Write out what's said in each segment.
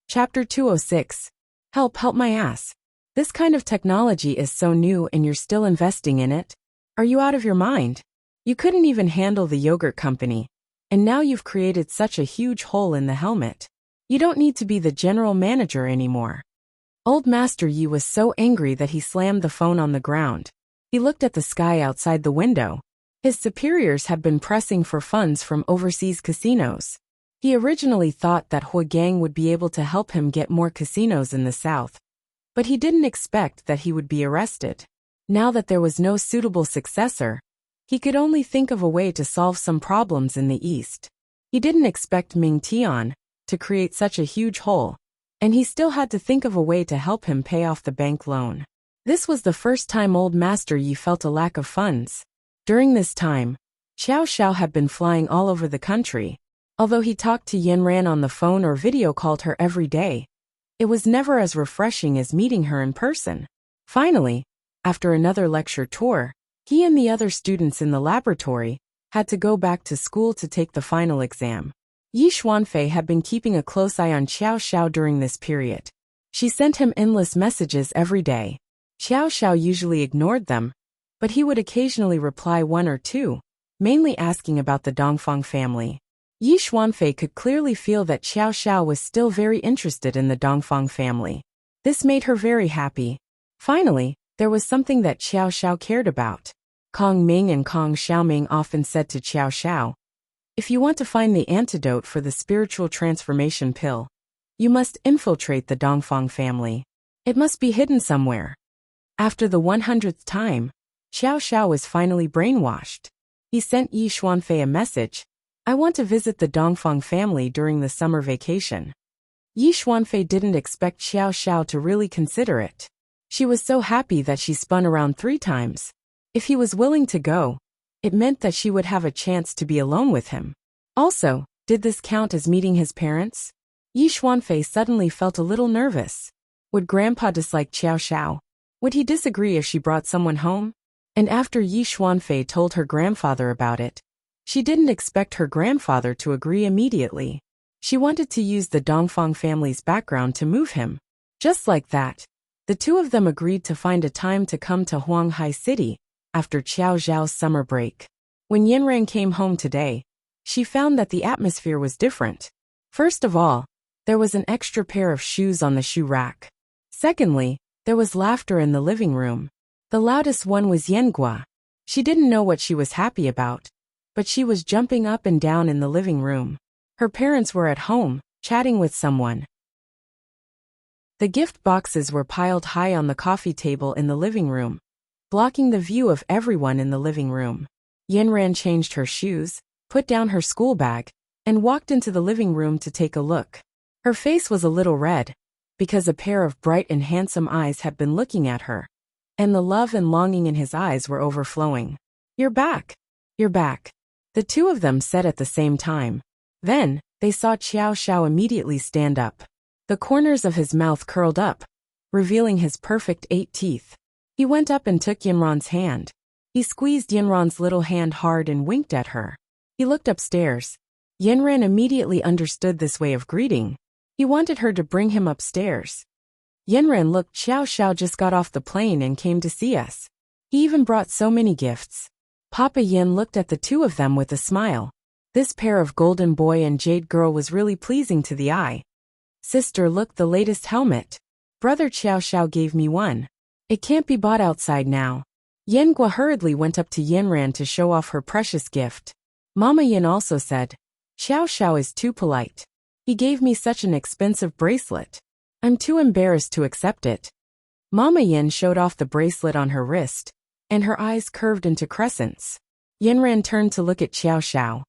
Chapter 206. Help my ass. This kind of technology is so new and you're still investing in it? Are you out of your mind? You couldn't even handle the yogurt company. And now you've created such a huge hole in the helmet. You don't need to be the general manager anymore. Old Master Yi was so angry that he slammed the phone on the ground. He looked at the sky outside the window. His superiors had been pressing for funds from overseas casinos. He originally thought that Huigang would be able to help him get more casinos in the south. But he didn't expect that he would be arrested. Now that there was no suitable successor, he could only think of a way to solve some problems in the east. He didn't expect Ming Tian to create such a huge hole, and he still had to think of a way to help him pay off the bank loan. This was the first time Old Master Yi felt a lack of funds. During this time, Xiao Xiao had been flying all over the country. Although he talked to Yanran on the phone or video called her every day, it was never as refreshing as meeting her in person. Finally, after another lecture tour, he and the other students in the laboratory had to go back to school to take the final exam. Yi Xuanfei had been keeping a close eye on Xiao Xiao during this period. She sent him endless messages every day. Xiao Xiao usually ignored them, but he would occasionally reply one or two, mainly asking about the Dongfang family. Yi Xuanfei could clearly feel that Xiao Xiao was still very interested in the Dongfang family. This made her very happy. Finally, there was something that Xiao Xiao cared about. Kong Ming and Kong Xiaoming often said to Xiao Xiao, "If you want to find the antidote for the spiritual transformation pill, you must infiltrate the Dongfang family. It must be hidden somewhere." After the 100th time, Xiao Xiao was finally brainwashed. He sent Yi Xuanfei a message, "I want to visit the Dongfang family during the summer vacation." Yi Xuanfei didn't expect Xiao Xiao to really consider it. She was so happy that she spun around 3 times. If he was willing to go, it meant that she would have a chance to be alone with him. Also, did this count as meeting his parents? Yi Xuanfei suddenly felt a little nervous. Would Grandpa dislike Xiao Xiao? Would he disagree if she brought someone home? And after Yi Xuanfei told her grandfather about it, she didn't expect her grandfather to agree immediately. She wanted to use the Dongfang family's background to move him. Just like that, the two of them agreed to find a time to come to Huanghai City after Xiao Zhao's summer break. When Yanran came home today, she found that the atmosphere was different. First of all, there was an extra pair of shoes on the shoe rack. Secondly, there was laughter in the living room. The loudest one was Yengua. She didn't know what she was happy about, but she was jumping up and down in the living room. Her parents were at home, chatting with someone. The gift boxes were piled high on the coffee table in the living room, blocking the view of everyone in the living room. Yanran changed her shoes, put down her school bag, and walked into the living room to take a look. Her face was a little red, because a pair of bright and handsome eyes had been looking at her, and the love and longing in his eyes were overflowing. "You're back. You're back," the two of them said at the same time. Then, they saw Xiao Xiao immediately stand up. The corners of his mouth curled up, revealing his perfect 8 teeth. He went up and took Yanran's hand. He squeezed Yanran's little hand hard and winked at her. He looked upstairs. Yanran immediately understood this way of greeting. He wanted her to bring him upstairs. Yanran looked, "Xiao Xiao just got off the plane and came to see us. He even brought so many gifts." Papa Yin looked at the two of them with a smile. This pair of golden boy and jade girl was really pleasing to the eye. "Sister, look, the latest helmet. Brother Xiao Xiao gave me one. It can't be bought outside now." Yengua hurriedly went up to Yanran to show off her precious gift. Mama Yin also said, "Xiao Xiao is too polite. He gave me such an expensive bracelet. I'm too embarrassed to accept it." Mama Yin showed off the bracelet on her wrist, and her eyes curved into crescents. Yanran turned to look at Xiao Xiao.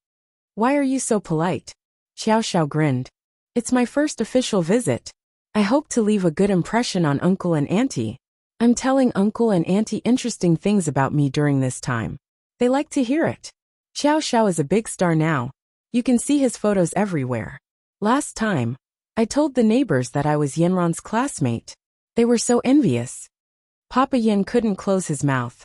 "Why are you so polite?" Xiao Xiao grinned. "It's my first official visit. I hope to leave a good impression on Uncle and Auntie. I'm telling Uncle and Auntie interesting things about me during this time. They like to hear it. Xiao Xiao is a big star now. You can see his photos everywhere. Last time, I told the neighbors that I was Yanran's classmate. They were so envious." Papa Yin couldn't close his mouth.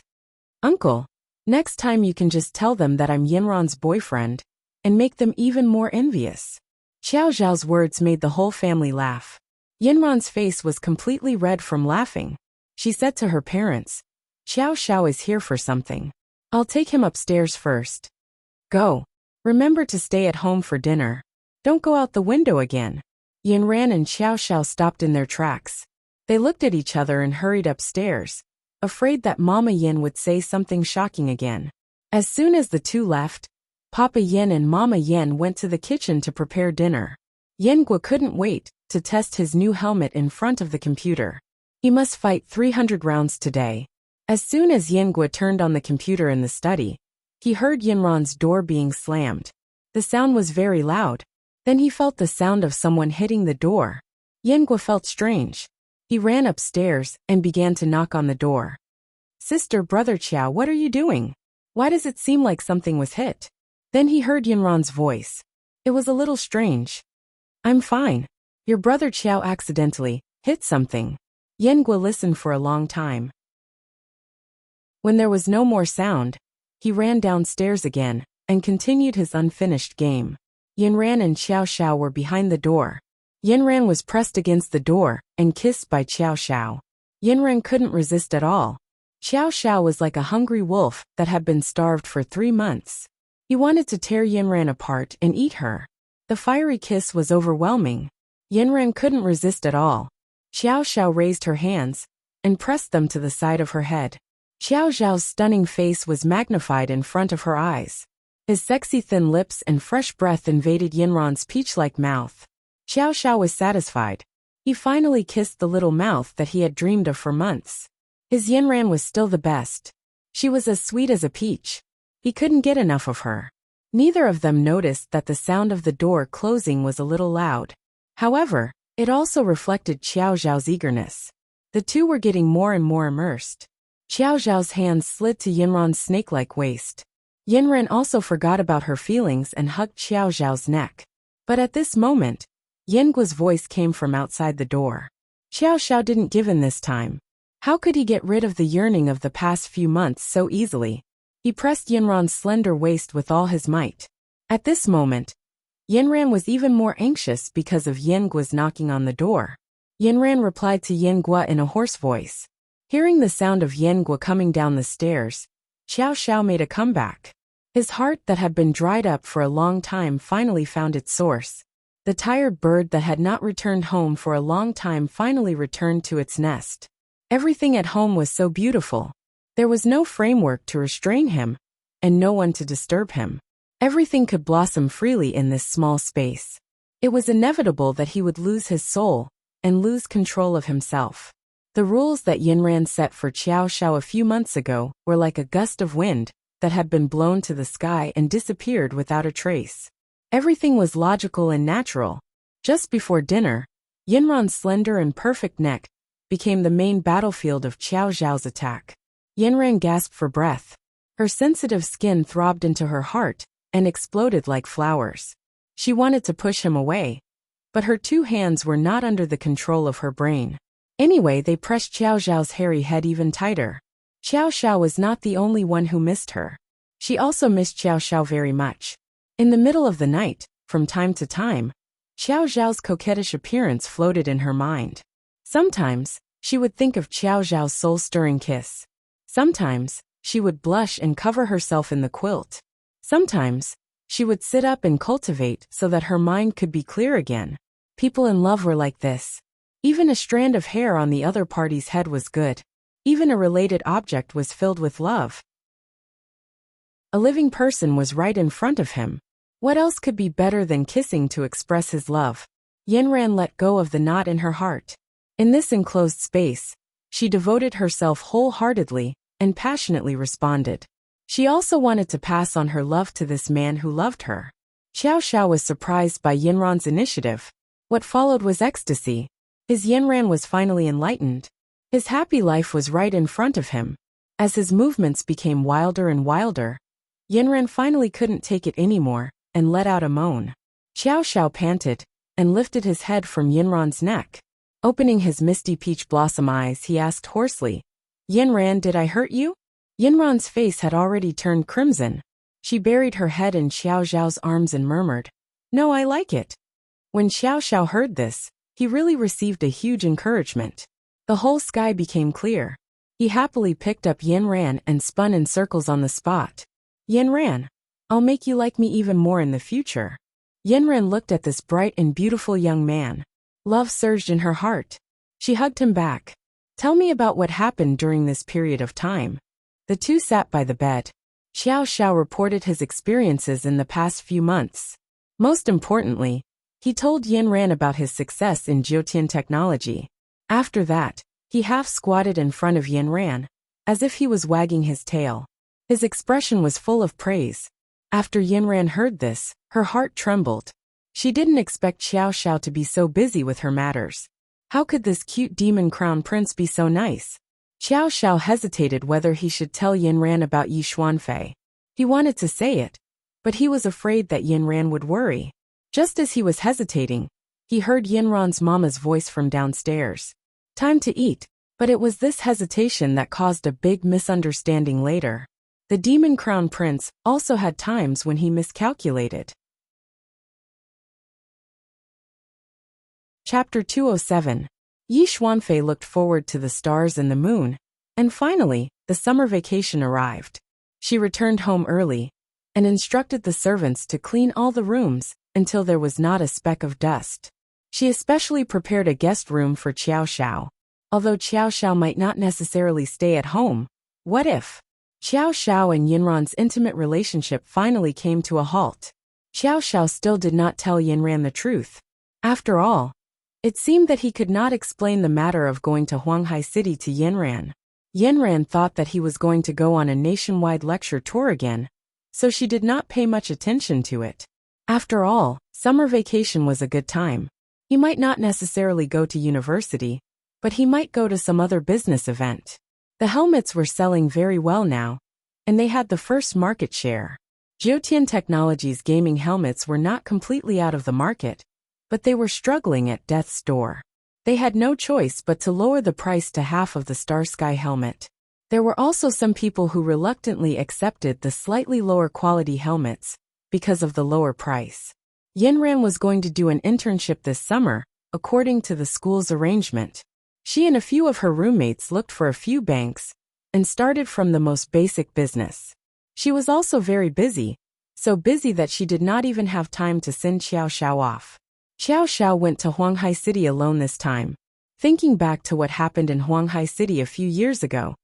"Uncle, next time you can just tell them that I'm Yanran's boyfriend, and make them even more envious." Xiao Zhao's words made the whole family laugh. Yinran's face was completely red from laughing. She said to her parents, Xiao Xiao is here for something. I'll take him upstairs first. Go. Remember to stay at home for dinner. Don't go out the window again. Yinran and Xiao Xiao stopped in their tracks. They looked at each other and hurried upstairs, afraid that Mama Yin would say something shocking again. As soon as the two left, Papa Yin and Mama Yin went to the kitchen to prepare dinner. Yingguo couldn't wait to test his new helmet in front of the computer. He must fight 300 rounds today. As soon as Yingguo turned on the computer in the study, he heard Yinran's door being slammed. The sound was very loud. Then he felt the sound of someone hitting the door. Yingguo felt strange. He ran upstairs and began to knock on the door. Sister, brother Qiao, what are you doing? Why does it seem like something was hit? Then he heard Yinran's voice. It was a little strange. I'm fine. Your brother Qiao accidentally hit something. Yingguo listened for a long time. When there was no more sound, he ran downstairs again and continued his unfinished game. Yinran and Xiao Xiao were behind the door. Yinran was pressed against the door and kissed by Xiao Xiao. Yinran couldn't resist at all. Xiao Xiao was like a hungry wolf that had been starved for 3 months. He wanted to tear Yinran apart and eat her. The fiery kiss was overwhelming. Yinran couldn't resist at all. Xiao Xiao raised her hands and pressed them to the side of her head. Xiao Xiao's stunning face was magnified in front of her eyes. His sexy thin lips and fresh breath invaded Yinran's peach-like mouth. Xiao Xiao was satisfied. He finally kissed the little mouth that he had dreamed of for months. His Yinran was still the best. She was as sweet as a peach. He couldn't get enough of her. Neither of them noticed that the sound of the door closing was a little loud. However, it also reflected Xiao Xiao's eagerness. The two were getting more and more immersed. Xiao Xiao's hands slid to Yinran's snake-like waist. Yinran also forgot about her feelings and hugged Xiao Xiao's neck. But at this moment, Yingguo's voice came from outside the door. Xiao Xiao didn't give in this time. How could he get rid of the yearning of the past few months so easily? He pressed Yinran's slender waist with all his might. At this moment, Yinran was even more anxious because of Yingguo's knocking on the door. Yinran replied to Yingguo in a hoarse voice. Hearing the sound of Yingguo coming down the stairs, Xiao Xiao made a comeback. His heart that had been dried up for a long time finally found its source. The tired bird that had not returned home for a long time finally returned to its nest. Everything at home was so beautiful. There was no framework to restrain him, and no one to disturb him. Everything could blossom freely in this small space. It was inevitable that he would lose his soul and lose control of himself. The rules that Yinran set for Xiao Xiao a few months ago were like a gust of wind that had been blown to the sky and disappeared without a trace. Everything was logical and natural. Just before dinner, Yinran's slender and perfect neck became the main battlefield of Xiao Xiao's attack. Yinran gasped for breath. Her sensitive skin throbbed into her heart and exploded like flowers. She wanted to push him away, but her 2 hands were not under the control of her brain. Anyway, they pressed Xiao Xiao's hairy head even tighter. Xiao Xiao was not the only one who missed her. She also missed Xiao Xiao very much. In the middle of the night, from time to time, Xiao Xiao's coquettish appearance floated in her mind. Sometimes, she would think of Xiao Xiao's soul-stirring kiss. Sometimes, she would blush and cover herself in the quilt. Sometimes, she would sit up and cultivate so that her mind could be clear again. People in love were like this. Even a strand of hair on the other party's head was good. Even a related object was filled with love. A living person was right in front of him. What else could be better than kissing to express his love? Yinran let go of the knot in her heart. In this enclosed space, she devoted herself wholeheartedly and passionately responded. She also wanted to pass on her love to this man who loved her. Xiao Xiao was surprised by Yinran's initiative. What followed was ecstasy. His Yinran was finally enlightened. His happy life was right in front of him. As his movements became wilder and wilder, Yinran finally couldn't take it anymore and let out a moan. Xiao Xiao panted and lifted his head from Yinran's neck. Opening his misty peach blossom eyes, he asked hoarsely, "Yinran, did I hurt you?" Yinran's face had already turned crimson. She buried her head in Xiao Xiao's arms and murmured, "No, I like it." When Xiao Xiao heard this, He really received a huge encouragement. The whole sky became clear. He happily picked up Yin Ran and spun in circles on the spot. Yin Ran, I'll make you like me even more in the future. Yin Ran looked at this bright and beautiful young man. Love surged in her heart. She hugged him back. Tell me about what happened during this period of time. The two sat by the bed. Xiao Xiao reported his experiences in the past few months. Most importantly, he told Yin Ran about his success in Jiutian technology. After that, he half squatted in front of Yin Ran, as if he was wagging his tail. His expression was full of praise. After Yin Ran heard this, her heart trembled. She didn't expect Xiao Xiao to be so busy with her matters. How could this cute demon crown prince be so nice? Xiao Xiao hesitated whether he should tell Yin Ran about Yi Xuanfei. He wanted to say it, but he was afraid that Yin Ran would worry. Just as he was hesitating, he heard Yin Ran's mama's voice from downstairs. Time to eat, but it was this hesitation that caused a big misunderstanding later. The demon crown prince also had times when he miscalculated. Chapter 207. Yi Xuanfei looked forward to the stars and the moon, and finally, the summer vacation arrived. She returned home early, and instructed the servants to clean all the rooms until there was not a speck of dust. She especially prepared a guest room for Xiao Xiao. Although Xiao Xiao might not necessarily stay at home, what if? Xiao Xiao and Yinran's intimate relationship finally came to a halt. Xiao Xiao still did not tell Yinran the truth. After all, it seemed that he could not explain the matter of going to Huanghai City to Yinran. Yinran thought that he was going to go on a nationwide lecture tour again, so she did not pay much attention to it. After all, summer vacation was a good time. He might not necessarily go to university, but he might go to some other business event. The helmets were selling very well now, and they had the first market share. Jiutian Technologies gaming helmets were not completely out of the market, but they were struggling at death's door. They had no choice but to lower the price to half of the Star Sky helmet. There were also some people who reluctantly accepted the slightly lower quality helmets because of the lower price. Yinran was going to do an internship this summer, according to the school's arrangement. She and a few of her roommates looked for a few banks and started from the most basic business. She was also very busy, so busy that she did not even have time to send Xiao Xiao off. Xiao Xiao went to Huanghai City alone this time. Thinking back to what happened in Huanghai City a few years ago,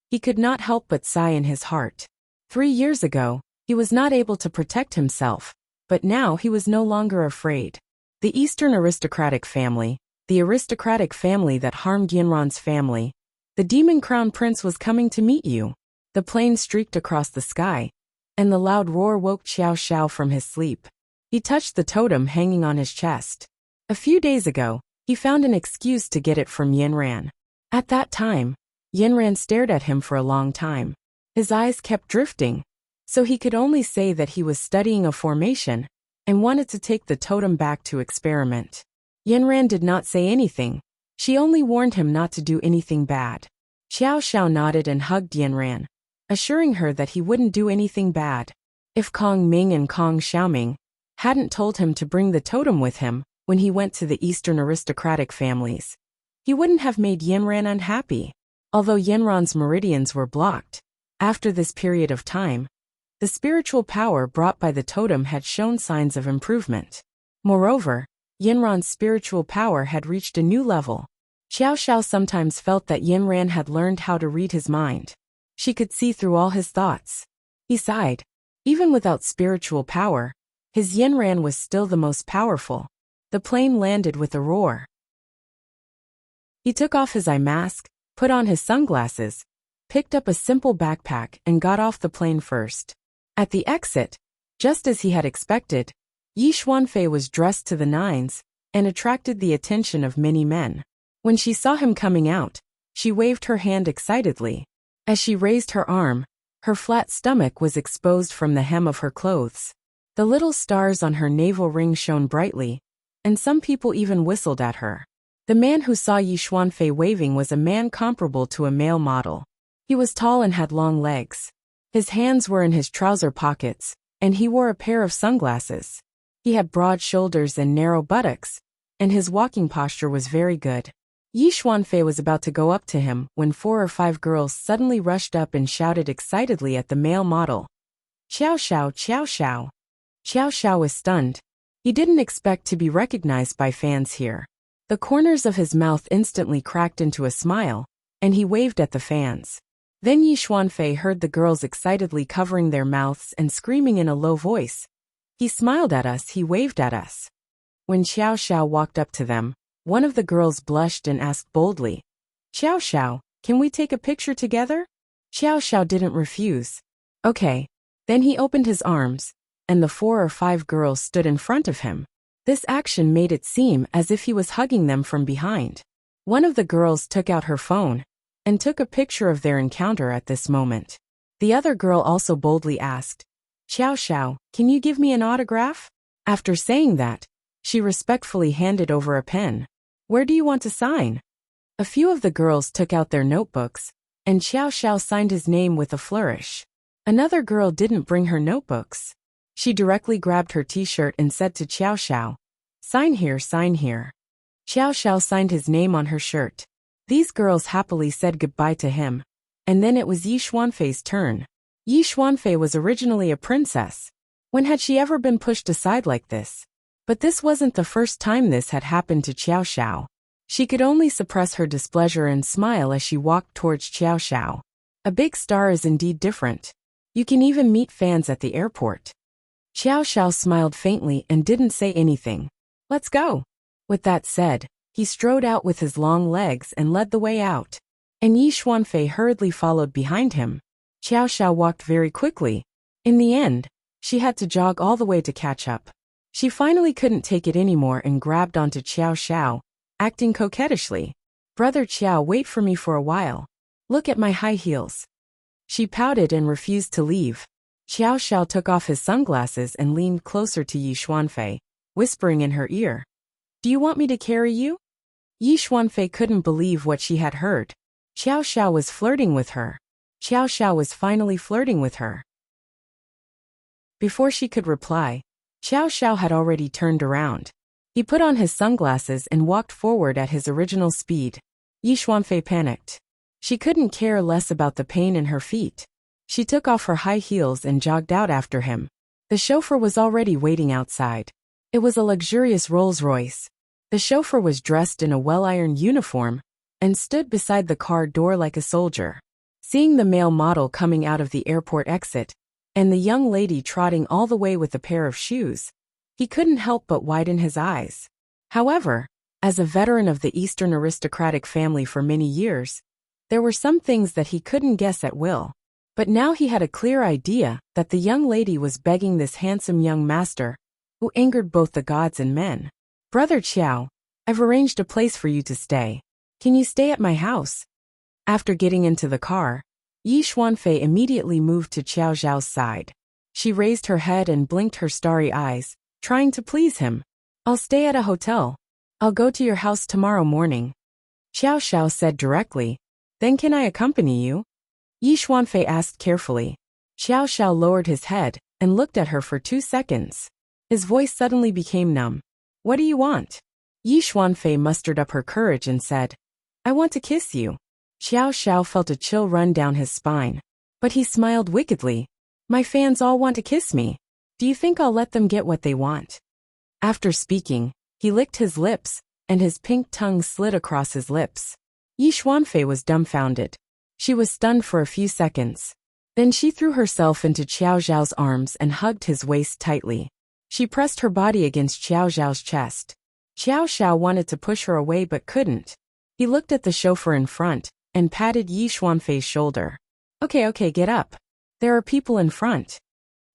he could not help but sigh in his heart. 3 years ago, he was not able to protect himself, but now he was no longer afraid. The Eastern aristocratic family, the aristocratic family that harmed Yinran's family, the demon crown prince was coming to meet you. The plane streaked across the sky, and the loud roar woke Xiao Xiao from his sleep. He touched the totem hanging on his chest. A few days ago, he found an excuse to get it from Yinran. At that time, Yinran stared at him for a long time. His eyes kept drifting, so he could only say that he was studying a formation and wanted to take the totem back to experiment. Yinran did not say anything. She only warned him not to do anything bad. Xiao Xiao nodded and hugged Yinran, assuring her that he wouldn't do anything bad. If Kong Ming and Kong Xiaoming hadn't told him to bring the totem with him when he went to the Eastern aristocratic families, he wouldn't have made Yinran unhappy. Although Yinran's meridians were blocked, after this period of time, the spiritual power brought by the totem had shown signs of improvement. Moreover, Yinran's spiritual power had reached a new level. Xiao Xiao sometimes felt that Yinran had learned how to read his mind. She could see through all his thoughts. He sighed. Even without spiritual power, his Yinran was still the most powerful. The plane landed with a roar. He took off his eye mask, put on his sunglasses, picked up a simple backpack and got off the plane first. At the exit, just as he had expected, Yi Xuanfei was dressed to the nines and attracted the attention of many men. When she saw him coming out, she waved her hand excitedly. As she raised her arm, her flat stomach was exposed from the hem of her clothes. The little stars on her navel ring shone brightly, and some people even whistled at her. The man who saw Yi Xuanfei waving was a man comparable to a male model. He was tall and had long legs. His hands were in his trouser pockets, and he wore a pair of sunglasses. He had broad shoulders and narrow buttocks, and his walking posture was very good. Yi Xuanfei was about to go up to him when 4 or 5 girls suddenly rushed up and shouted excitedly at the male model. Xiao Xiao, Xiao Xiao. Xiao Xiao was stunned. He didn't expect to be recognized by fans here. The corners of his mouth instantly cracked into a smile, and he waved at the fans. Then Yi Xuanfei heard the girls excitedly covering their mouths and screaming in a low voice. He smiled at us, he waved at us. When Xiao Xiao walked up to them, one of the girls blushed and asked boldly, Xiao Xiao, can we take a picture together? Xiao Xiao didn't refuse. Okay. Then he opened his arms, and the 4 or 5 girls stood in front of him. This action made it seem as if he was hugging them from behind. One of the girls took out her phone and took a picture of their encounter at this moment. The other girl also boldly asked, Xiao Xiao, can you give me an autograph? After saying that, she respectfully handed over a pen. Where do you want to sign? A few of the girls took out their notebooks, and Xiao Xiao signed his name with a flourish. Another girl didn't bring her notebooks. She directly grabbed her t-shirt and said to Xiao Xiao, Sign here, sign here. Xiao Xiao signed his name on her shirt. These girls happily said goodbye to him, and then it was Yi Xuanfei's turn. Yi Xuanfei was originally a princess. When had she ever been pushed aside like this? But this wasn't the first time this had happened to Xiao Xiao. She could only suppress her displeasure and smile as she walked towards Xiao Xiao. A big star is indeed different. You can even meet fans at the airport. Xiao Xiao smiled faintly and didn't say anything. Let's go. With that said, he strode out with his long legs and led the way out. And Yi Xuanfei hurriedly followed behind him. Xiao Xiao walked very quickly. In the end, she had to jog all the way to catch up. She finally couldn't take it anymore and grabbed onto Xiao Xiao, acting coquettishly. Brother Xiao, wait for me for a while. Look at my high heels. She pouted and refused to leave. Xiao Xiao took off his sunglasses and leaned closer to Yi Xuanfei, whispering in her ear. Do you want me to carry you? Yi Xuanfei couldn't believe what she had heard. Xiao Xiao was flirting with her. Xiao Xiao was finally flirting with her. Before she could reply, Xiao Xiao had already turned around. He put on his sunglasses and walked forward at his original speed. Yi Xuanfei panicked. She couldn't care less about the pain in her feet. She took off her high heels and jogged out after him. The chauffeur was already waiting outside. It was a luxurious Rolls-Royce. The chauffeur was dressed in a well-ironed uniform and stood beside the car door like a soldier. Seeing the male model coming out of the airport exit, and the young lady trotting all the way with a pair of shoes, he couldn't help but widen his eyes. However, as a veteran of the Eastern aristocratic family for many years, there were some things that he couldn't guess at will. But now he had a clear idea that the young lady was begging this handsome young master, who angered both the gods and men. Brother Qiao, I've arranged a place for you to stay. Can you stay at my house? After getting into the car, Yi Xuanfei immediately moved to Qiao Zhao's side. She raised her head and blinked her starry eyes, trying to please him. I'll stay at a hotel. I'll go to your house tomorrow morning. Xiao Xiao said directly. Then can I accompany you? Yi Xuanfei asked carefully. Xiao Xiao lowered his head and looked at her for 2 seconds. His voice suddenly became numb. What do you want? Yi Xuanfei mustered up her courage and said, I want to kiss you. Xiao Xiao felt a chill run down his spine. But he smiled wickedly. My fans all want to kiss me. Do you think I'll let them get what they want? After speaking, he licked his lips, and his pink tongue slid across his lips. Yi Xuanfei was dumbfounded. She was stunned for a few seconds. Then she threw herself into Qiao Zhao's arms and hugged his waist tightly. She pressed her body against Qiao Zhao's chest. Xiao Xiao wanted to push her away but couldn't. He looked at the chauffeur in front and patted Yi Xuanfei's shoulder. Okay, get up. There are people in front.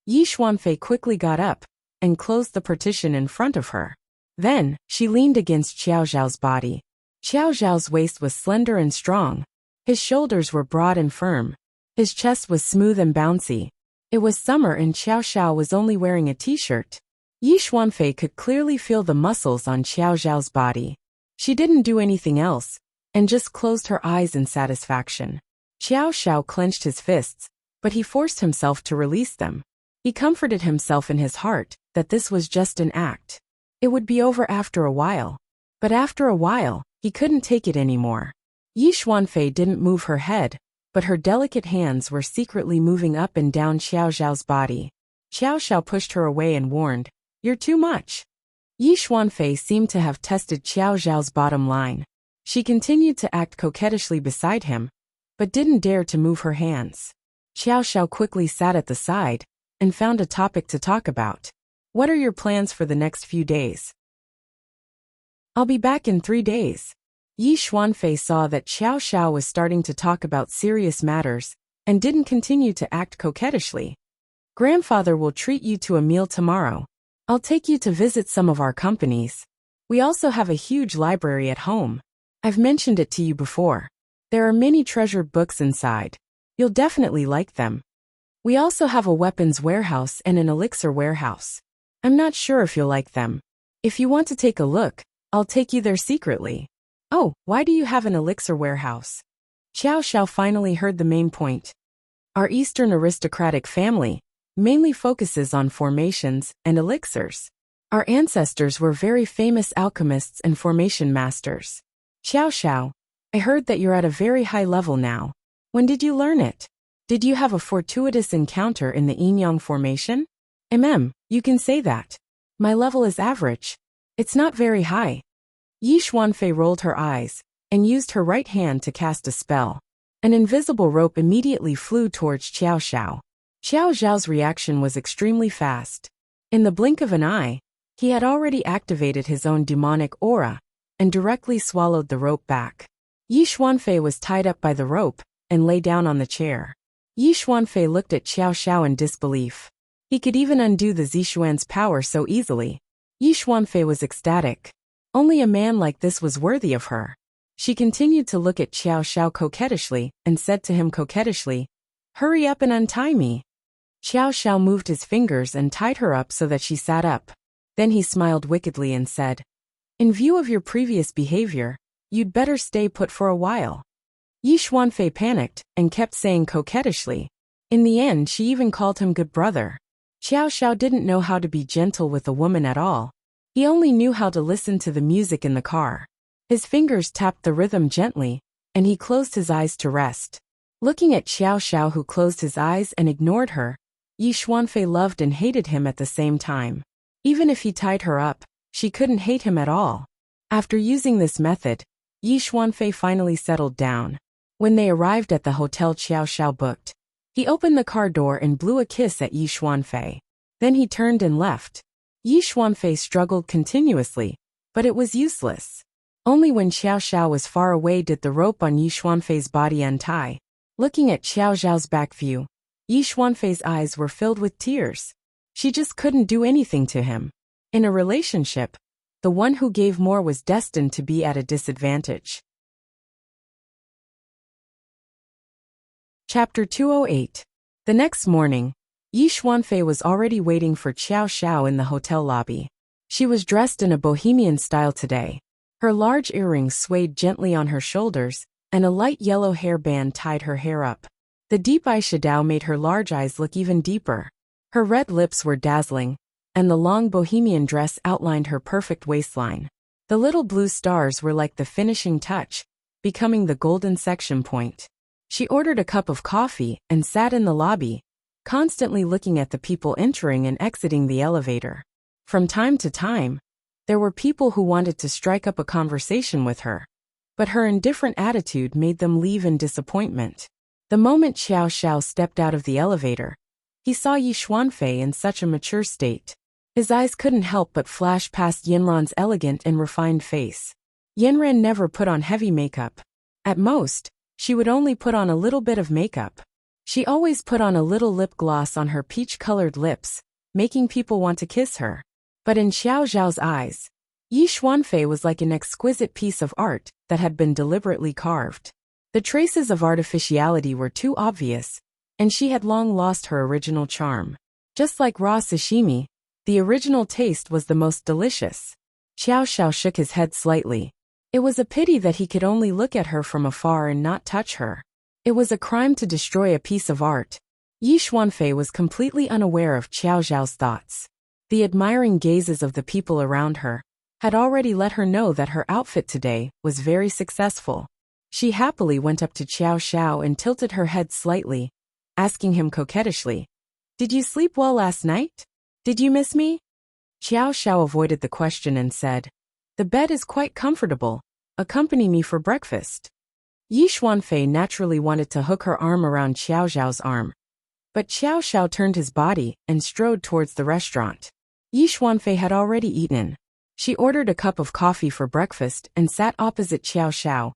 Yi Xuanfei quickly got up and closed the partition in front of her. Then, she leaned against Qiao Zhao's body. Qiao Zhao's waist was slender and strong. His shoulders were broad and firm. His chest was smooth and bouncy. It was summer and Xiao Xiao was only wearing a t-shirt. Yi Xuanfei could clearly feel the muscles on Xiao Zhao's body. She didn't do anything else, and just closed her eyes in satisfaction. Xiao Xiao clenched his fists, but he forced himself to release them. He comforted himself in his heart that this was just an act. It would be over after a while. But after a while, he couldn't take it anymore. Yi Xuanfei didn't move her head, but her delicate hands were secretly moving up and down Xiao Zhao's body. Xiao Zhao pushed her away and warned, "You're too much." Yi Xuanfei seemed to have tested Xiao Zhao's bottom line. She continued to act coquettishly beside him, but didn't dare to move her hands. Xiao Zhao quickly sat at the side and found a topic to talk about. "What are your plans for the next few days?" "I'll be back in 3 days." Yi Xuanfei saw that Xiao Zhao was starting to talk about serious matters and didn't continue to act coquettishly. "Grandfather will treat you to a meal tomorrow. I'll take you to visit some of our companies. We also have a huge library at home. I've mentioned it to you before. There are many treasured books inside. You'll definitely like them. We also have a weapons warehouse and an elixir warehouse. I'm not sure if you'll like them. If you want to take a look, I'll take you there secretly." "Oh, why do you have an elixir warehouse?" Xiao Zhao finally heard the main point. "Our Eastern aristocratic family mainly focuses on formations and elixirs. Our ancestors were very famous alchemists and formation masters." "Xiao Zhao, I heard that you're at a very high level now. When did you learn it? Did you have a fortuitous encounter in the yin-yang formation?" You can say that. My level is average. It's not very high." Yi Xuanfei rolled her eyes and used her right hand to cast a spell. An invisible rope immediately flew towards Xiao Zhao. Xiao Zhao's reaction was extremely fast. In the blink of an eye, he had already activated his own demonic aura and directly swallowed the rope back. Yi Xuanfei was tied up by the rope and lay down on the chair. Yi Xuanfei looked at Xiao Zhao in disbelief. He could even undo the Zixuan's power so easily. Yi Xuanfei was ecstatic. Only a man like this was worthy of her. She continued to look at Xiao Zhao coquettishly and said to him coquettishly, "Hurry up and untie me." Xiao Zhao moved his fingers and tied her up so that she sat up. Then he smiled wickedly and said, "In view of your previous behavior, you'd better stay put for a while." Yi Xuanfei panicked and kept saying coquettishly. In the end, she even called him good brother. Xiao Zhao didn't know how to be gentle with a woman at all. He only knew how to listen to the music in the car. His fingers tapped the rhythm gently, and he closed his eyes to rest. Looking at Xiao Zhao, who closed his eyes and ignored her, Yi Xuanfei loved and hated him at the same time. Even if he tied her up, she couldn't hate him at all. After using this method, Yi Xuanfei finally settled down. When they arrived at the hotel Xiao Zhao booked, he opened the car door and blew a kiss at Yi Xuanfei. Then he turned and left. Yi Xuanfei struggled continuously, but it was useless. Only when Xiao Zhao was far away did the rope on Yi Xuanfei's body untie. Looking at Xiao Zhao's back view, Yi Xuanfei's eyes were filled with tears. She just couldn't do anything to him. In a relationship, the one who gave more was destined to be at a disadvantage. Chapter 208. The next morning, Yi Xuanfei was already waiting for Xiao Zhao in the hotel lobby. She was dressed in a bohemian style today. Her large earrings swayed gently on her shoulders, and a light yellow hairband tied her hair up. The deep eyeshadow made her large eyes look even deeper. Her red lips were dazzling, and the long bohemian dress outlined her perfect waistline. The little blue stars were like the finishing touch, becoming the golden section point. She ordered a cup of coffee and sat in the lobby, constantly looking at the people entering and exiting the elevator. From time to time, there were people who wanted to strike up a conversation with her, but her indifferent attitude made them leave in disappointment. The moment Xiao Zhao stepped out of the elevator, he saw Yi Xuanfei in such a mature state. His eyes couldn't help but flash past Yinran's elegant and refined face. Yinran never put on heavy makeup. At most, she would only put on a little bit of makeup. She always put on a little lip gloss on her peach-colored lips, making people want to kiss her. But in Xiao Zhao's eyes, Yi Xuanfei was like an exquisite piece of art that had been deliberately carved. The traces of artificiality were too obvious, and she had long lost her original charm. Just like raw sashimi, the original taste was the most delicious. Xiao Zhao shook his head slightly. It was a pity that he could only look at her from afar and not touch her. It was a crime to destroy a piece of art. Yi Xuanfei was completely unaware of Xiao Zhao's thoughts. The admiring gazes of the people around her, had already let her know that her outfit today was very successful. She happily went up to Xiao Xiao and tilted her head slightly, asking him coquettishly, "Did you sleep well last night? Did you miss me?" Xiao Xiao avoided the question and said, "The bed is quite comfortable. Accompany me for breakfast." Yi Xuanfei naturally wanted to hook her arm around Xiao Xiao's arm, but Xiao Xiao turned his body and strode towards the restaurant. Yi Xuanfei had already eaten. She ordered a cup of coffee for breakfast and sat opposite Xiao Xiao,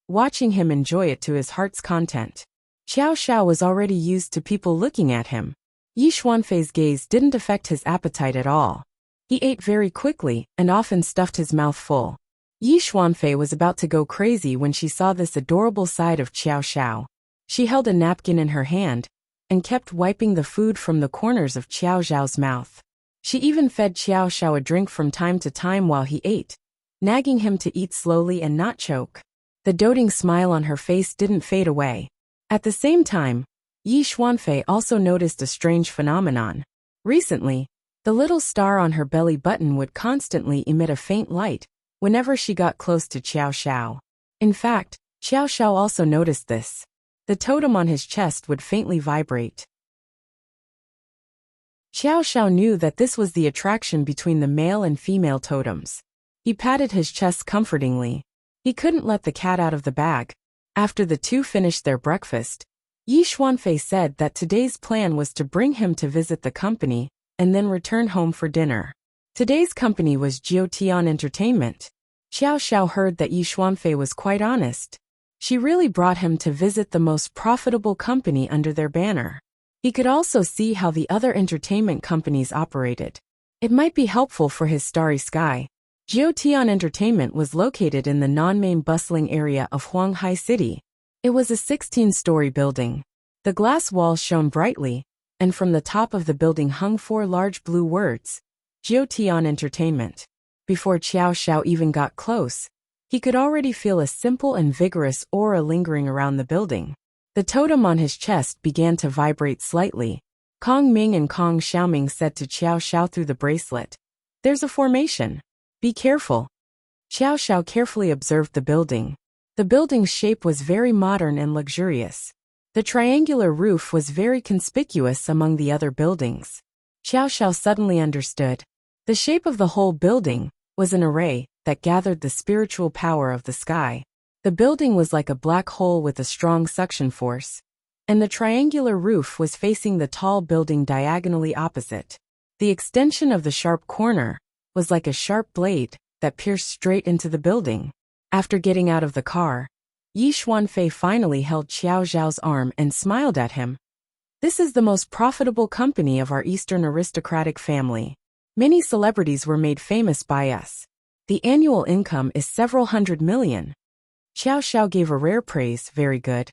watching him enjoy it to his heart's content. Xiao Xiao was already used to people looking at him. Yi Xuanfei's gaze didn't affect his appetite at all. He ate very quickly and often stuffed his mouth full. Yi Xuanfei was about to go crazy when she saw this adorable side of Xiao Xiao. She held a napkin in her hand and kept wiping the food from the corners of Xiao Xiao's mouth. She even fed Xiao Xiao a drink from time to time while he ate, nagging him to eat slowly and not choke. The doting smile on her face didn't fade away. At the same time, Yi Xuanfei also noticed a strange phenomenon. Recently, the little star on her belly button would constantly emit a faint light whenever she got close to Xiao Xiao. In fact, Xiao Xiao also noticed this. The totem on his chest would faintly vibrate. Xiao Xiao knew that this was the attraction between the male and female totems. He patted his chest comfortingly. He couldn't let the cat out of the bag. After the two finished their breakfast, Yi Xuanfei said that today's plan was to bring him to visit the company and then return home for dinner. Today's company was Jiutian Entertainment. Xiao Xiao heard that Yi Xuanfei was quite honest. She really brought him to visit the most profitable company under their banner. He could also see how the other entertainment companies operated. It might be helpful for his starry sky. Jiutian Entertainment was located in the non-main bustling area of Huanghai City. It was a 16-story building. The glass walls shone brightly, and from the top of the building hung 4 large blue words, Jiutian Entertainment. Before Xiao Xiao even got close, he could already feel a simple and vigorous aura lingering around the building. The totem on his chest began to vibrate slightly. Kong Ming and Kong Xiaoming said to Xiao Xiao through the bracelet, "There's a formation. Be careful." Xiao Xiao carefully observed the building. The building's shape was very modern and luxurious. The triangular roof was very conspicuous among the other buildings. Xiao Xiao suddenly understood. The shape of the whole building was an array that gathered the spiritual power of the sky. The building was like a black hole with a strong suction force, and the triangular roof was facing the tall building diagonally opposite. The extension of the sharp corner was like a sharp blade that pierced straight into the building. After getting out of the car, Yi Xuanfei finally held Xiao Xiao's arm and smiled at him. "This is the most profitable company of our Eastern aristocratic family. Many celebrities were made famous by us. The annual income is several hundred million." Xiao Xiao gave a rare praise, "Very good."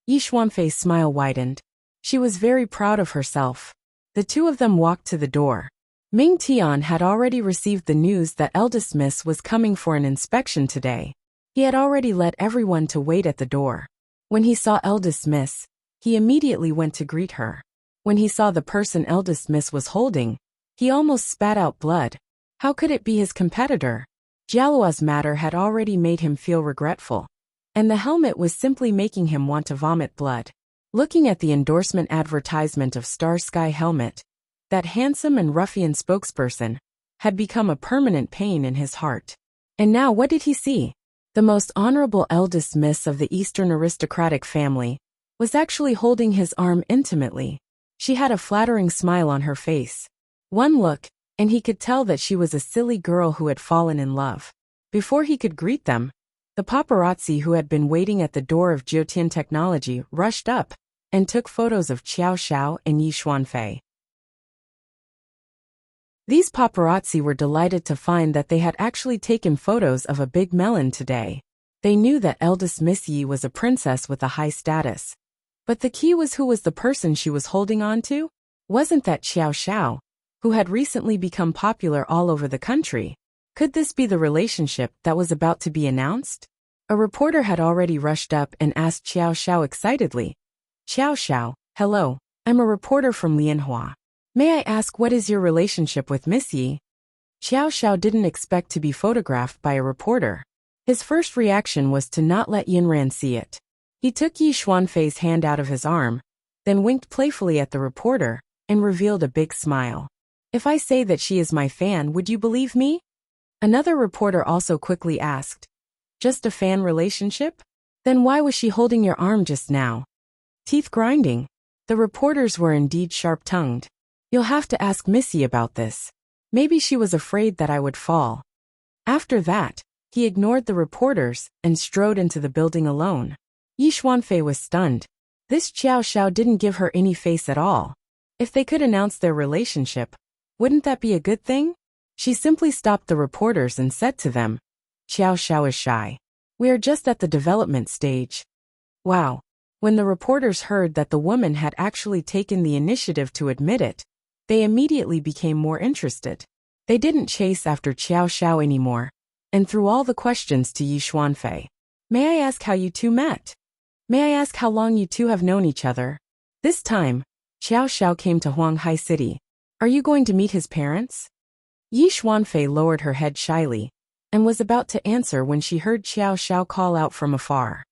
Yi Xuanfei's smile widened. She was very proud of herself. The two of them walked to the door. Ming Tian had already received the news that eldest miss was coming for an inspection today. He had already let everyone to wait at the door. When he saw eldest miss, he immediately went to greet her. When he saw the person eldest miss was holding, he almost spat out blood. How could it be his competitor? Jialua's matter had already made him feel regretful, and the helmet was simply making him want to vomit blood. Looking at the endorsement advertisement of Star Sky Helmet, that handsome and ruffian spokesperson had become a permanent pain in his heart. And now what did he see? The most honorable eldest miss of the Eastern aristocratic family was actually holding his arm intimately. She had a flattering smile on her face. One look, and he could tell that she was a silly girl who had fallen in love. Before he could greet them, the paparazzi who had been waiting at the door of Jiutian Technology rushed up and took photos of Xiao Xiao and Yi Xuanfei. These paparazzi were delighted to find that they had actually taken photos of a big melon today. They knew that eldest Miss Yi was a princess with a high status. But the key was who was the person she was holding on to? Wasn't that Xiao Xiao, who had recently become popular all over the country? Could this be the relationship that was about to be announced? A reporter had already rushed up and asked Xiao Xiao excitedly, "Xiao Xiao, hello, I'm a reporter from Lianhua. May I ask what is your relationship with Miss Yi?" Xiao Xiao didn't expect to be photographed by a reporter. His first reaction was to not let Yinran see it. He took Yi Xuanfei's hand out of his arm, then winked playfully at the reporter, and revealed a big smile. If I say that she is my fan, would you believe me? Another reporter also quickly asked. Just a fan relationship? Then why was she holding your arm just now? Teeth grinding. The reporters were indeed sharp-tongued. You'll have to ask Missy about this. Maybe she was afraid that I would fall. After that, he ignored the reporters and strode into the building alone. Yi Xuanfei was stunned. This Xiao Xiao didn't give her any face at all. If they could announce their relationship, wouldn't that be a good thing? She simply stopped the reporters and said to them, Xiao Xiao is shy. We are just at the development stage. Wow. When the reporters heard that the woman had actually taken the initiative to admit it, they immediately became more interested. They didn't chase after Xiao Xiao anymore, and threw all the questions to Yi Xuanfei. May I ask how you two met? May I ask how long you two have known each other? This time, Xiao Xiao came to Huanghai City. Are you going to meet his parents? Yi Xuanfei lowered her head shyly, and was about to answer when she heard Xiao Xiao call out from afar.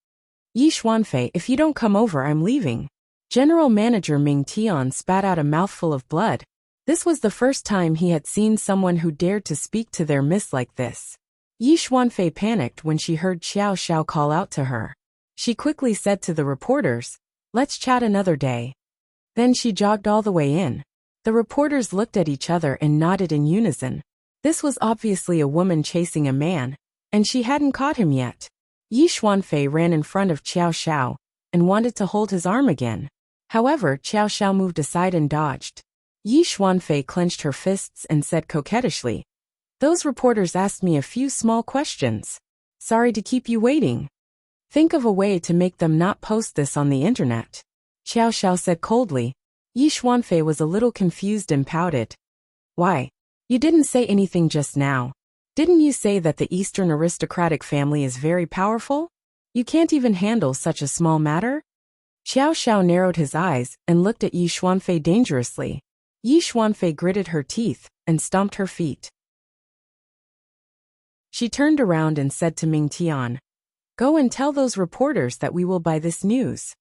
Yi Xuanfei, if you don't come over, I'm leaving. General Manager Ming Tian spat out a mouthful of blood. This was the first time he had seen someone who dared to speak to their miss like this. Yi Xuanfei panicked when she heard Xiao Xiao call out to her. She quickly said to the reporters, let's chat another day. Then she jogged all the way in. The reporters looked at each other and nodded in unison. This was obviously a woman chasing a man, and she hadn't caught him yet. Yi Xuanfei ran in front of Xiao Xiao and wanted to hold his arm again. However, Xiao Xiao moved aside and dodged. Yi Xuanfei clenched her fists and said coquettishly, those reporters asked me a few small questions. Sorry to keep you waiting. Think of a way to make them not post this on the internet. Xiao Xiao said coldly. Yi Xuanfei was a little confused and pouted. Why? You didn't say anything just now. Didn't you say that the Eastern aristocratic family is very powerful? You can't even handle such a small matter? Xiao Xiao narrowed his eyes and looked at Yi Xuanfei dangerously. Yi Xuanfei gritted her teeth and stomped her feet. She turned around and said to Ming Tian, go and tell those reporters that we will buy this news.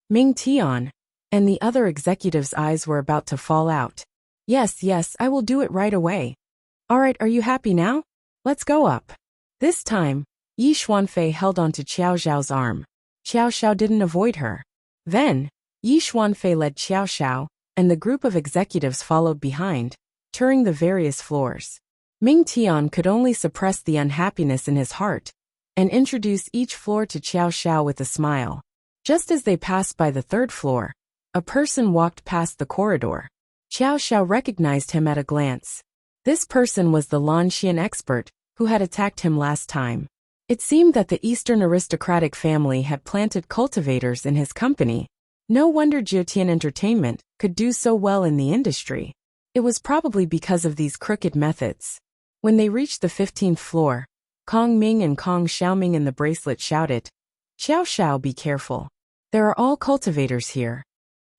Ming Tian and the other executives' eyes were about to fall out. Yes, I will do it right away. All right, are you happy now? Let's go up. This time, Yi Xuanfei held onto Xiao Xiao's arm. Xiao Xiao didn't avoid her. Then, Yi Xuanfei led Xiao Xiao, and the group of executives followed behind, touring the various floors. Ming Tian could only suppress the unhappiness in his heart, and introduce each floor to Xiao Xiao with a smile. Just as they passed by the third floor, a person walked past the corridor. Xiao Xiao recognized him at a glance. This person was the Lanxian expert, who had attacked him last time. It seemed that the Eastern aristocratic family had planted cultivators in his company. No wonder Jiotian Entertainment could do so well in the industry. It was probably because of these crooked methods. When they reached the 15th floor, Kong Ming and Kong Xiaoming in the bracelet shouted, Xiao Xiao, be careful. There are all cultivators here.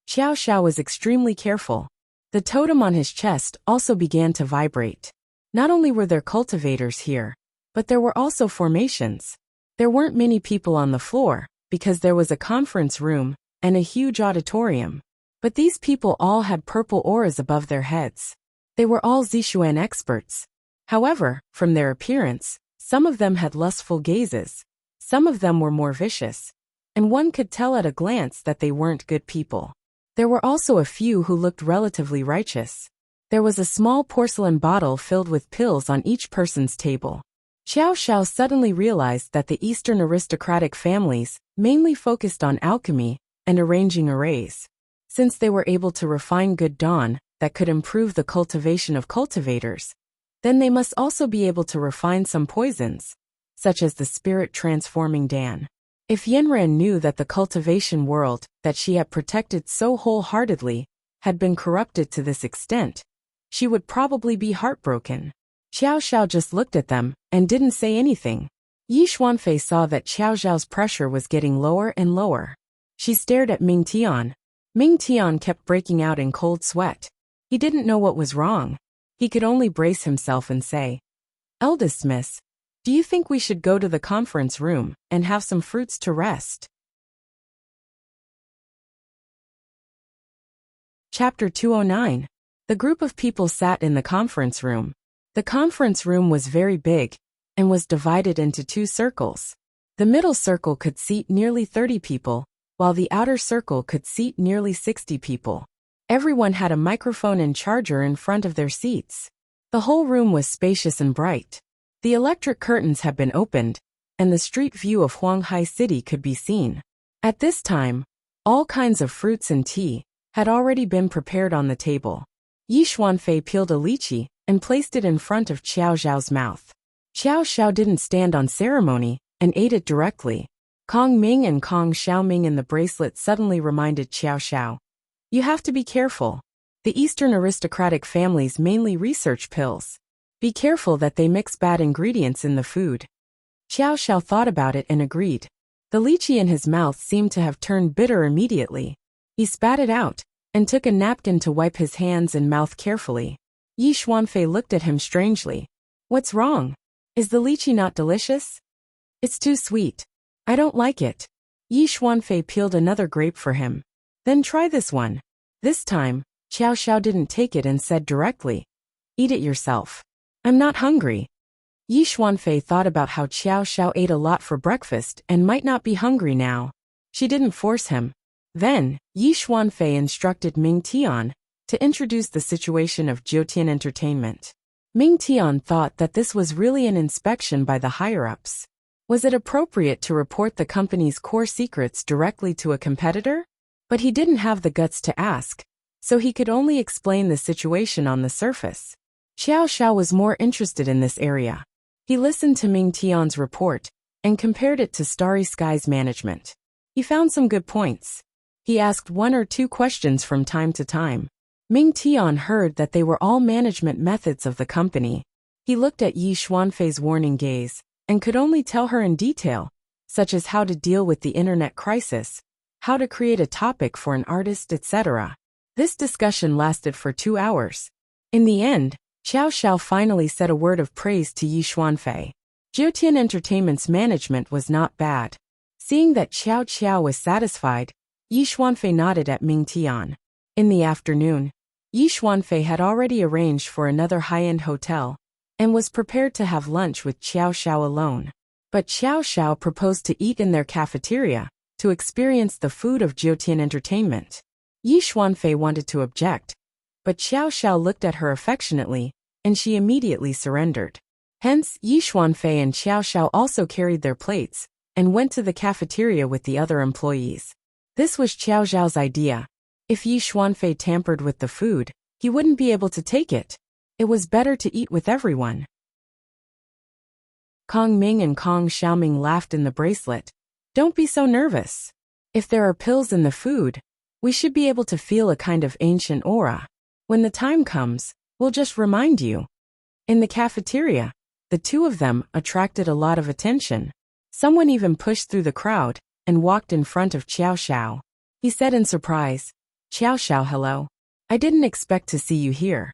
Xiao Xiao was extremely careful. The totem on his chest also began to vibrate. Not only were there cultivators here, but there were also formations. There weren't many people on the floor, because there was a conference room and a huge auditorium. But these people all had purple auras above their heads. They were all Zixuan experts. However, from their appearance, some of them had lustful gazes. Some of them were more vicious. And one could tell at a glance that they weren't good people. There were also a few who looked relatively righteous. There was a small porcelain bottle filled with pills on each person's table. Xiao Xiao suddenly realized that the Eastern aristocratic families mainly focused on alchemy and arranging arrays. Since they were able to refine good dawn that could improve the cultivation of cultivators, then they must also be able to refine some poisons, such as the spirit-transforming Dan. If Yanran knew that the cultivation world that she had protected so wholeheartedly had been corrupted to this extent, she would probably be heartbroken. Xiao Xiao just looked at them and didn't say anything. Yi Xuanfei saw that Xiao Xiao's pressure was getting lower and lower. She stared at Ming Tian. Ming Tian kept breaking out in cold sweat. He didn't know what was wrong. He could only brace himself and say, "Eldest miss, do you think we should go to the conference room and have some fruits to rest?" Chapter 209. The group of people sat in the conference room. The conference room was very big and was divided into two circles. The middle circle could seat nearly 30 people, while the outer circle could seat nearly 60 people. Everyone had a microphone and charger in front of their seats. The whole room was spacious and bright. The electric curtains had been opened, and the street view of Huanghai City could be seen. At this time, all kinds of fruits and tea had already been prepared on the table. Yi Xuanfei peeled a lychee and placed it in front of Qiao Zhao's mouth. Qiao Zhao didn't stand on ceremony and ate it directly. Kong Ming and Kong Xiaoming in the bracelet suddenly reminded Qiao Zhao, "You have to be careful. The Eastern aristocratic families mainly research pills. Be careful that they mix bad ingredients in the food." Qiao Zhao thought about it and agreed. The lychee in his mouth seemed to have turned bitter immediately. He spat it out and took a napkin to wipe his hands and mouth carefully. Yi Xuanfei looked at him strangely. "What's wrong? Is the lychee not delicious?" "It's too sweet. I don't like it." Yi Xuanfei peeled another grape for him. "Then try this one." This time, Qiao Zhao didn't take it and said directly, "Eat it yourself. I'm not hungry." Yi Xuanfei thought about how Qiao Zhao ate a lot for breakfast and might not be hungry now. She didn't force him. Then, Yi Xuanfei instructed Ming Tian to introduce the situation of Jiutian Entertainment. Ming Tian thought that this was really an inspection by the higher-ups. Was it appropriate to report the company's core secrets directly to a competitor? But he didn't have the guts to ask, so he could only explain the situation on the surface. Qiao Zhao was more interested in this area. He listened to Ming Tian's report and compared it to Starry Sky's management. He found some good points. He asked one or two questions from time to time. Ming Tian heard that they were all management methods of the company. He looked at Yi Xuanfei's warning gaze and could only tell her in detail, such as how to deal with the internet crisis, how to create a topic for an artist, etc. This discussion lasted for 2 hours. In the end, Qiao Zhao finally said a word of praise to Yi Xuanfei. Jiutian Entertainment's management was not bad. Seeing that Qiao was satisfied, Yi Xuanfei nodded at Ming Tian. In the afternoon, Yi Xuanfei had already arranged for another high-end hotel and was prepared to have lunch with Qiao Zhao alone. But Qiao Zhao proposed to eat in their cafeteria to experience the food of Jiutian Entertainment. Yi Xuanfei wanted to object, but Qiao Zhao looked at her affectionately, and she immediately surrendered. Hence, Yi Xuanfei and Qiao Zhao also carried their plates and went to the cafeteria with the other employees. This was Qiao Zhao's idea. If Yi Xuanfei tampered with the food, he wouldn't be able to take it. It was better to eat with everyone. Kong Ming and Kong Xiaoming laughed in the bracelet. "Don't be so nervous. If there are pills in the food, we should be able to feel a kind of ancient aura. When the time comes, we'll just remind you." In the cafeteria, the two of them attracted a lot of attention. Someone even pushed through the crowd and walked in front of Qiao Zhao. He said in surprise, "Qiao Zhao, hello. I didn't expect to see you here."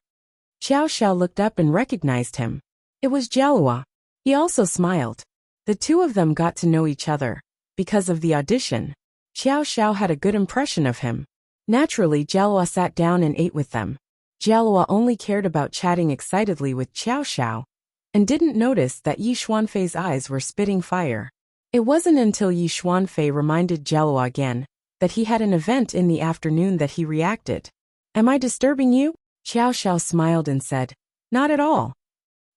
Qiao Zhao looked up and recognized him. It was Jialua. He also smiled. The two of them got to know each other. Because of the audition, Qiao Zhao had a good impression of him. Naturally, Jialua sat down and ate with them. Jialua only cared about chatting excitedly with Qiao Zhao and didn't notice that Yi Xuanfei's eyes were spitting fire. It wasn't until Yi Xuanfei reminded Jialua again that he had an event in the afternoon that he reacted. "Am I disturbing you?" Qiao Zhao smiled and said, "Not at all."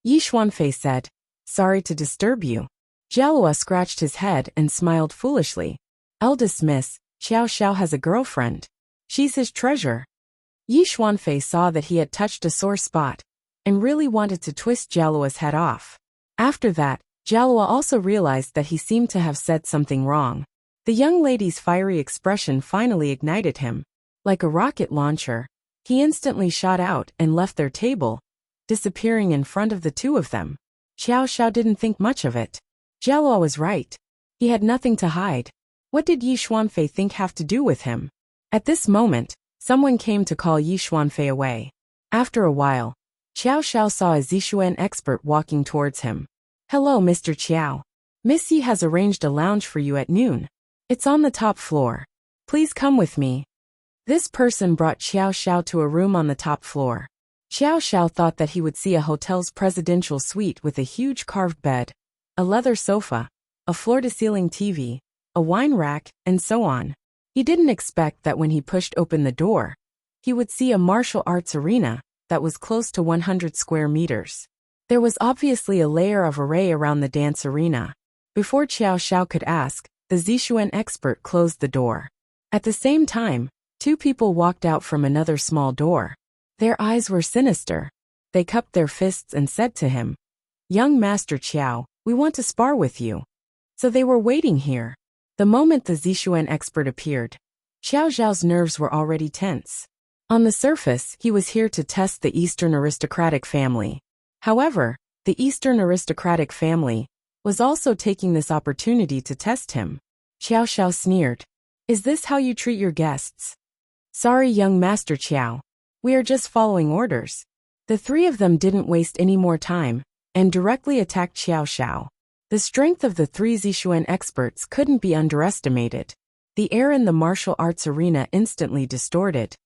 Yi Xuanfei said, "Sorry to disturb you." Jialua scratched his head and smiled foolishly. "Eldest miss, Qiao Zhao has a girlfriend. She's his treasure." Yi Xuanfei saw that he had touched a sore spot and really wanted to twist Jialua's head off. After that, Jialua also realized that he seemed to have said something wrong. The young lady's fiery expression finally ignited him. Like a rocket launcher, he instantly shot out and left their table, disappearing in front of the two of them. Qiao Zhao didn't think much of it. Jialua was right. He had nothing to hide. What did Yi Xuanfei think have to do with him? At this moment, someone came to call Yi Xuanfei away. After a while, Qiao Xiao saw a Zixuan expert walking towards him. "Hello, Mr. Qiao. Miss Yi has arranged a lounge for you at noon. It's on the top floor. Please come with me." This person brought Qiao Xiao to a room on the top floor. Qiao Xiao thought that he would see a hotel's presidential suite with a huge carved bed, a leather sofa, a floor-to-ceiling TV, a wine rack, and so on. He didn't expect that when he pushed open the door, he would see a martial arts arena that was close to 100 square meters. There was obviously a layer of array around the dance arena. Before Qiao Xiao could ask, the Zixuan expert closed the door. At the same time, two people walked out from another small door. Their eyes were sinister. They cupped their fists and said to him, "Young Master Qiao, we want to spar with you." So they were waiting here. The moment the Zixuan expert appeared, Qiao Xiao's nerves were already tense. On the surface, he was here to test the Eastern aristocratic family. However, the Eastern aristocratic family was also taking this opportunity to test him. Qiao Xiao sneered. "Is this how you treat your guests?" "Sorry, young Master Qiao. We are just following orders." The three of them didn't waste any more time and directly attacked Qiao Xiao. The strength of the three Zixuan experts couldn't be underestimated. The air in the martial arts arena instantly distorted.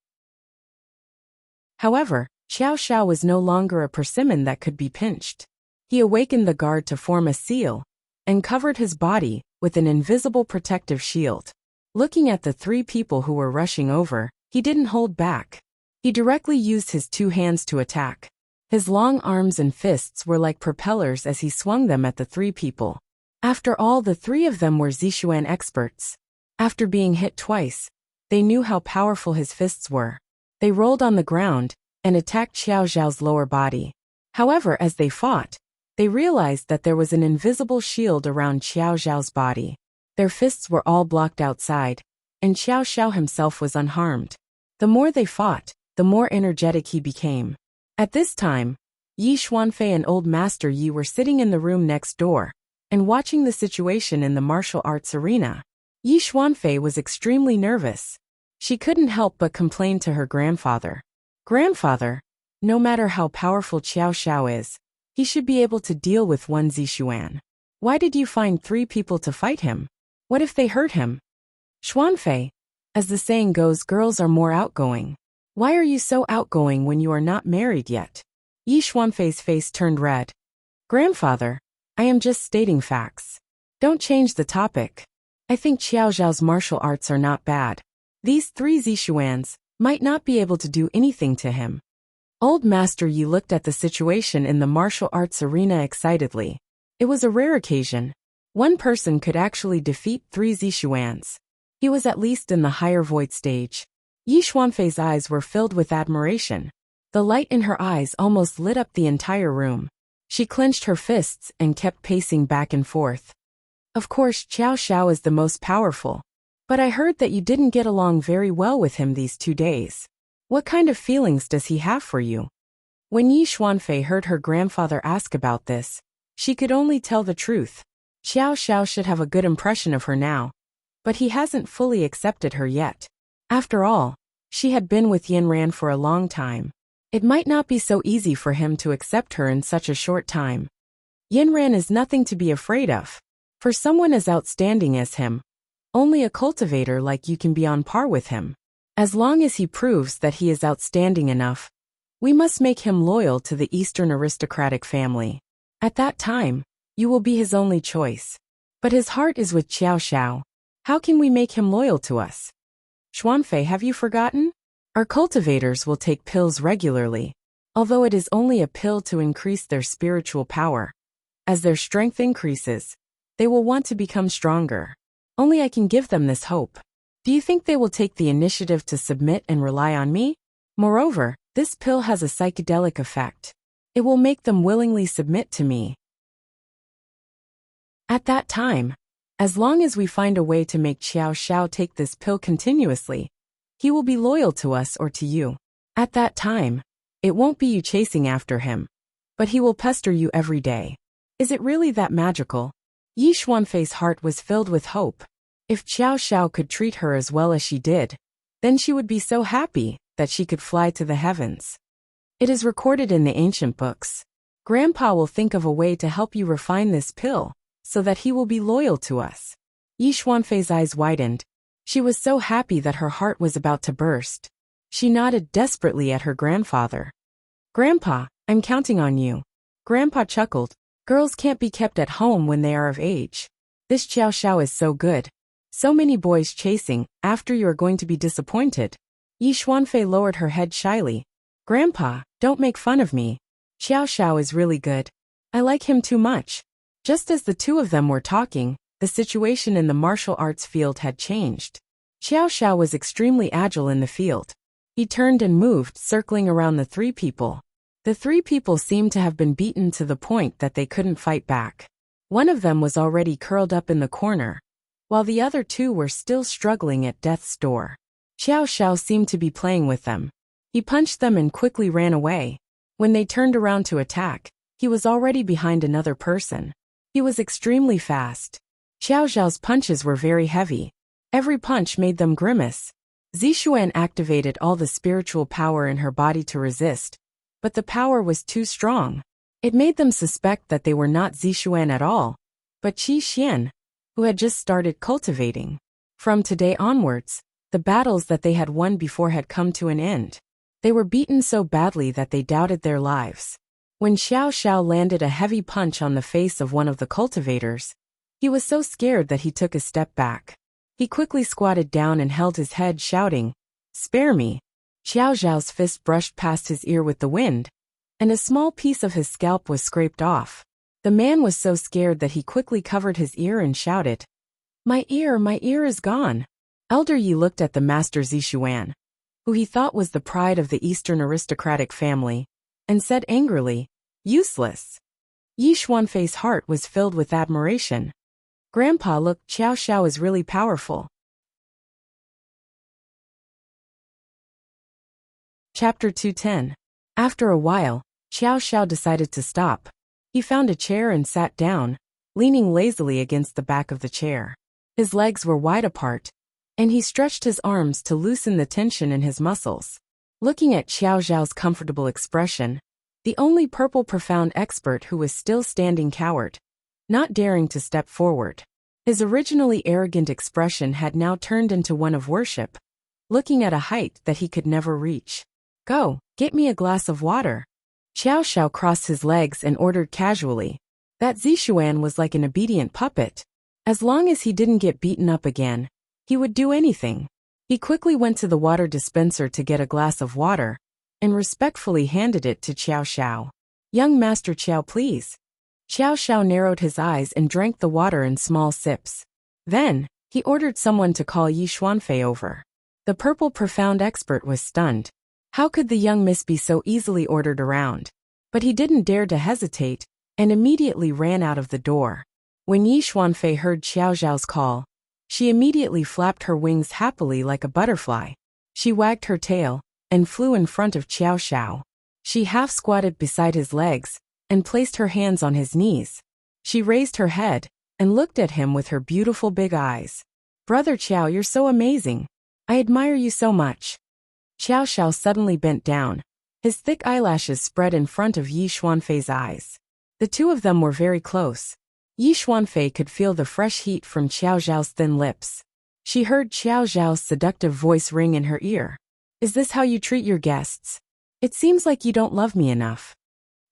However, Qiao Xiao was no longer a persimmon that could be pinched. He awakened the guard to form a seal and covered his body with an invisible protective shield. Looking at the three people who were rushing over, he didn't hold back. He directly used his two hands to attack. His long arms and fists were like propellers as he swung them at the three people. After all, the three of them were Zixuan experts. After being hit twice, they knew how powerful his fists were. They rolled on the ground and attacked Qiao Xiao's lower body. However, as they fought, they realized that there was an invisible shield around Qiao Xiao's body. Their fists were all blocked outside, and Qiao Xiao himself was unharmed. The more they fought, the more energetic he became. At this time, Yi Xuanfei and Old Master Yi were sitting in the room next door and watching the situation in the martial arts arena. Yi Xuanfei was extremely nervous. She couldn't help but complain to her grandfather. "Grandfather, no matter how powerful Qiao Xiao is, he should be able to deal with one Zixuan. Why did you find three people to fight him? What if they hurt him?" "Xuanfei, as the saying goes, girls are more outgoing. Why are you so outgoing when you are not married yet?" Yi Xuanfei's face turned red. "Grandfather, I am just stating facts. Don't change the topic. I think Qiao Xiao's martial arts are not bad. These three Zixuans might not be able to do anything to him." Old Master Yi looked at the situation in the martial arts arena excitedly. It was a rare occasion. One person could actually defeat three Zixuans. He was at least in the higher void stage. Yi Xuanfei's eyes were filled with admiration. The light in her eyes almost lit up the entire room. She clenched her fists and kept pacing back and forth. "Of course, Qiao Xiao is the most powerful. But I heard that you didn't get along very well with him these 2 days. What kind of feelings does he have for you?" When Yi Xuanfei heard her grandfather ask about this, she could only tell the truth. Qiao Xiao should have a good impression of her now, but he hasn't fully accepted her yet. After all, she had been with Yanran for a long time. It might not be so easy for him to accept her in such a short time. Yanran is nothing to be afraid of. For someone as outstanding as him, only a cultivator like you can be on par with him. As long as he proves that he is outstanding enough, we must make him loyal to the Eastern aristocratic family. At that time, you will be his only choice. But his heart is with Qiao Xiao. How can we make him loyal to us? Xuanfei, have you forgotten? Our cultivators will take pills regularly, although it is only a pill to increase their spiritual power. As their strength increases, they will want to become stronger. Only I can give them this hope. Do you think they will take the initiative to submit and rely on me? Moreover, this pill has a psychedelic effect. It will make them willingly submit to me. At that time, as long as we find a way to make Qiao Xiao take this pill continuously, he will be loyal to us or to you. At that time, it won't be you chasing after him, but he will pester you every day. Is it really that magical? Yi Xuanfei's heart was filled with hope. If Qiao Xiao could treat her as well as she did, then she would be so happy that she could fly to the heavens. It is recorded in the ancient books. Grandpa will think of a way to help you refine this pill, so that he will be loyal to us. Yi Xuanfei's eyes widened. She was so happy that her heart was about to burst. She nodded desperately at her grandfather. Grandpa, I'm counting on you. Grandpa chuckled. Girls can't be kept at home when they are of age. This Xiao Xiao is so good. So many boys chasing, after you are going to be disappointed. Yi Xuanfei lowered her head shyly. Grandpa, don't make fun of me. Xiao Xiao is really good. I like him too much. Just as the two of them were talking, the situation in the martial arts field had changed. Xiao Xiao was extremely agile in the field. He turned and moved, circling around the three people. The three people seemed to have been beaten to the point that they couldn't fight back. One of them was already curled up in the corner, while the other two were still struggling at death's door. Xiao Xiao seemed to be playing with them. He punched them and quickly ran away. When they turned around to attack, he was already behind another person. He was extremely fast. Xiao Xiao's punches were very heavy. Every punch made them grimace. Zixuan activated all the spiritual power in her body to resist, but the power was too strong. It made them suspect that they were not Zixuan at all, but Qi Xian, who had just started cultivating. From today onwards, the battles that they had won before had come to an end. They were beaten so badly that they doubted their lives. When Xiao Xiao landed a heavy punch on the face of one of the cultivators, he was so scared that he took a step back. He quickly squatted down and held his head, shouting, "Spare me." Xiao Xiao's fist brushed past his ear with the wind, and a small piece of his scalp was scraped off. The man was so scared that he quickly covered his ear and shouted, my ear is gone." Elder Yi looked at the master Zixuan, who he thought was the pride of the Eastern aristocratic family, and said angrily, "Useless." Yi Xuanfei's heart was filled with admiration. Grandpa, look, Xiao Xiao is really powerful. Chapter 210. After a while, Xiao Xiao decided to stop. He found a chair and sat down, leaning lazily against the back of the chair. His legs were wide apart, and he stretched his arms to loosen the tension in his muscles. Looking at Xiao Xiao's comfortable expression, the only purple profound expert who was still standing cowered, not daring to step forward. His originally arrogant expression had now turned into one of worship, looking at a height that he could never reach. Go, get me a glass of water. Xiao Xiao crossed his legs and ordered casually. That Zixuan was like an obedient puppet. As long as he didn't get beaten up again, he would do anything. He quickly went to the water dispenser to get a glass of water, and respectfully handed it to Xiao Xiao. Young Master Xiao, please. Xiao Xiao narrowed his eyes and drank the water in small sips. Then, he ordered someone to call Yi Xuanfei over. The purple profound expert was stunned. How could the young miss be so easily ordered around? But he didn't dare to hesitate, and immediately ran out of the door. When Yi Xuanfei heard Xiao Xiao's call, she immediately flapped her wings happily like a butterfly. She wagged her tail, and flew in front of Xiao Xiao. She half squatted beside his legs, and placed her hands on his knees. She raised her head, and looked at him with her beautiful big eyes. Brother Xiao, you're so amazing. I admire you so much. Xiao Xiao suddenly bent down. His thick eyelashes spread in front of Yi Xuanfei's eyes. The two of them were very close. Yi Xuanfei could feel the fresh heat from Xiao Xiao's thin lips. She heard Xiao Xiao's seductive voice ring in her ear. Is this how you treat your guests? It seems like you don't love me enough.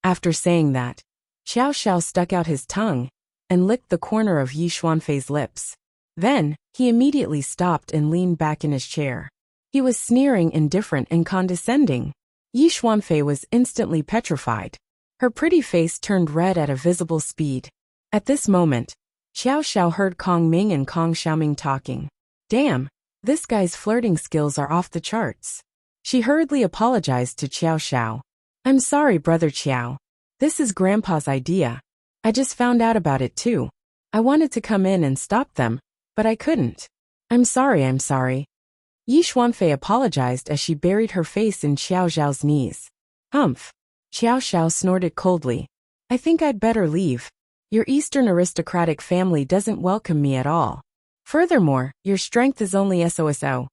After saying that, Xiao Xiao stuck out his tongue, and licked the corner of Yi Xuanfei's lips. Then, he immediately stopped and leaned back in his chair. He was sneering, indifferent, and condescending. Yi Xuanfei was instantly petrified. Her pretty face turned red at a visible speed. At this moment, Xiao Xiao heard Kong Ming and Kong Xiaoming talking. Damn, this guy's flirting skills are off the charts. She hurriedly apologized to Xiao Xiao. I'm sorry, Brother Xiao. This is Grandpa's idea. I just found out about it too. I wanted to come in and stop them, but I couldn't. I'm sorry. Yi Xuanfei apologized as she buried her face in Xiao Xiao's knees. Humph. Xiao Xiao snorted coldly. I think I'd better leave. Your Eastern aristocratic family doesn't welcome me at all. Furthermore, your strength is only so.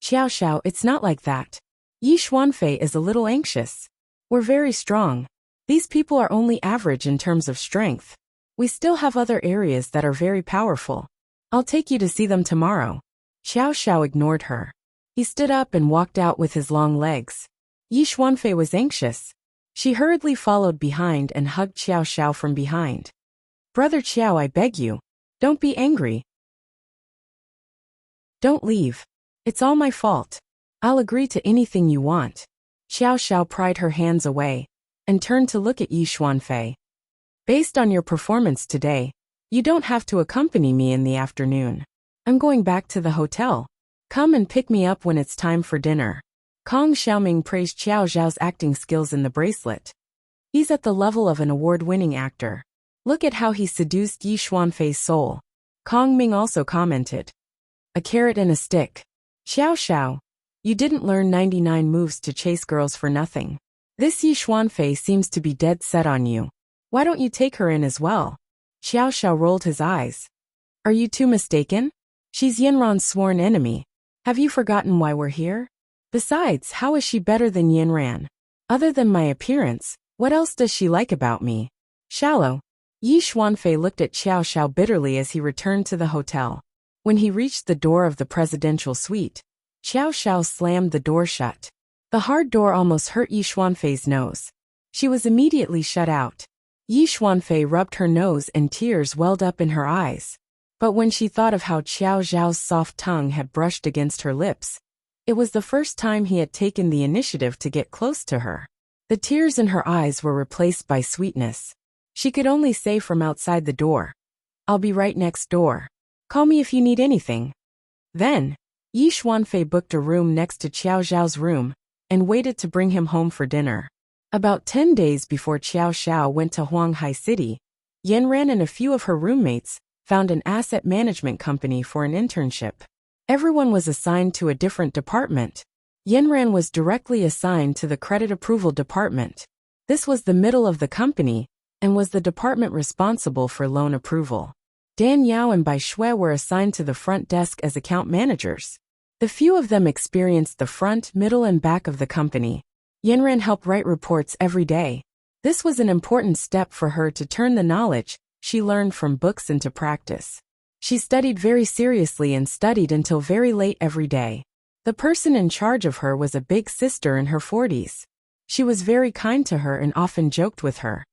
Xiao Xiao, it's not like that. Yi Xuanfei is a little anxious. We're very strong. These people are only average in terms of strength. We still have other areas that are very powerful. I'll take you to see them tomorrow. Xiao Xiao ignored her. He stood up and walked out with his long legs. Yi Xuanfei was anxious. She hurriedly followed behind and hugged Xiao Xiao from behind. Brother Xiao, I beg you. Don't be angry. Don't leave. It's all my fault. I'll agree to anything you want. Xiao Xiao pried her hands away and turned to look at Yi Xuanfei. Based on your performance today, you don't have to accompany me in the afternoon. I'm going back to the hotel. Come and pick me up when it's time for dinner. Kong Xiaoming praised Xiao Zhao's acting skills in The Bracelet. He's at the level of an award-winning actor. Look at how he seduced Yi Xuanfei's soul. Kong Ming also commented. A carrot and a stick. Xiao Xiao, you didn't learn 99 moves to chase girls for nothing. This Yi Xuanfei seems to be dead set on you. Why don't you take her in as well? Xiao Xiao rolled his eyes. Are you too mistaken? She's Yanran's sworn enemy. Have you forgotten why we're here? Besides, how is she better than Yanran? Other than my appearance, what else does she like about me? Shallow. Yi Xuanfei looked at Xiao Xiao bitterly as he returned to the hotel. When he reached the door of the presidential suite, Xiao Xiao slammed the door shut. The hard door almost hurt Yi Xuanfei's nose. She was immediately shut out. Yi Xuanfei rubbed her nose and tears welled up in her eyes. But when she thought of how Xiao Zhao's soft tongue had brushed against her lips, it was the first time he had taken the initiative to get close to her. The tears in her eyes were replaced by sweetness. She could only say from outside the door, I'll be right next door. Call me if you need anything. Then, Yi Xuanfei booked a room next to Xiao Zhao's room and waited to bring him home for dinner. About 10 days before Xiao Xiao went to Huanghai City, Yanran and a few of her roommates found an asset management company for an internship. Everyone was assigned to a different department. Yanran was directly assigned to the credit approval department. This was the middle of the company and was the department responsible for loan approval. Dan Yao and Bai Shui were assigned to the front desk as account managers. The few of them experienced the front, middle, and back of the company. Yanran helped write reports every day. This was an important step for her to turn the knowledge she learned from books into practice. She studied very seriously and studied until very late every day. The person in charge of her was a big sister in her 40s. She was very kind to her and often joked with her.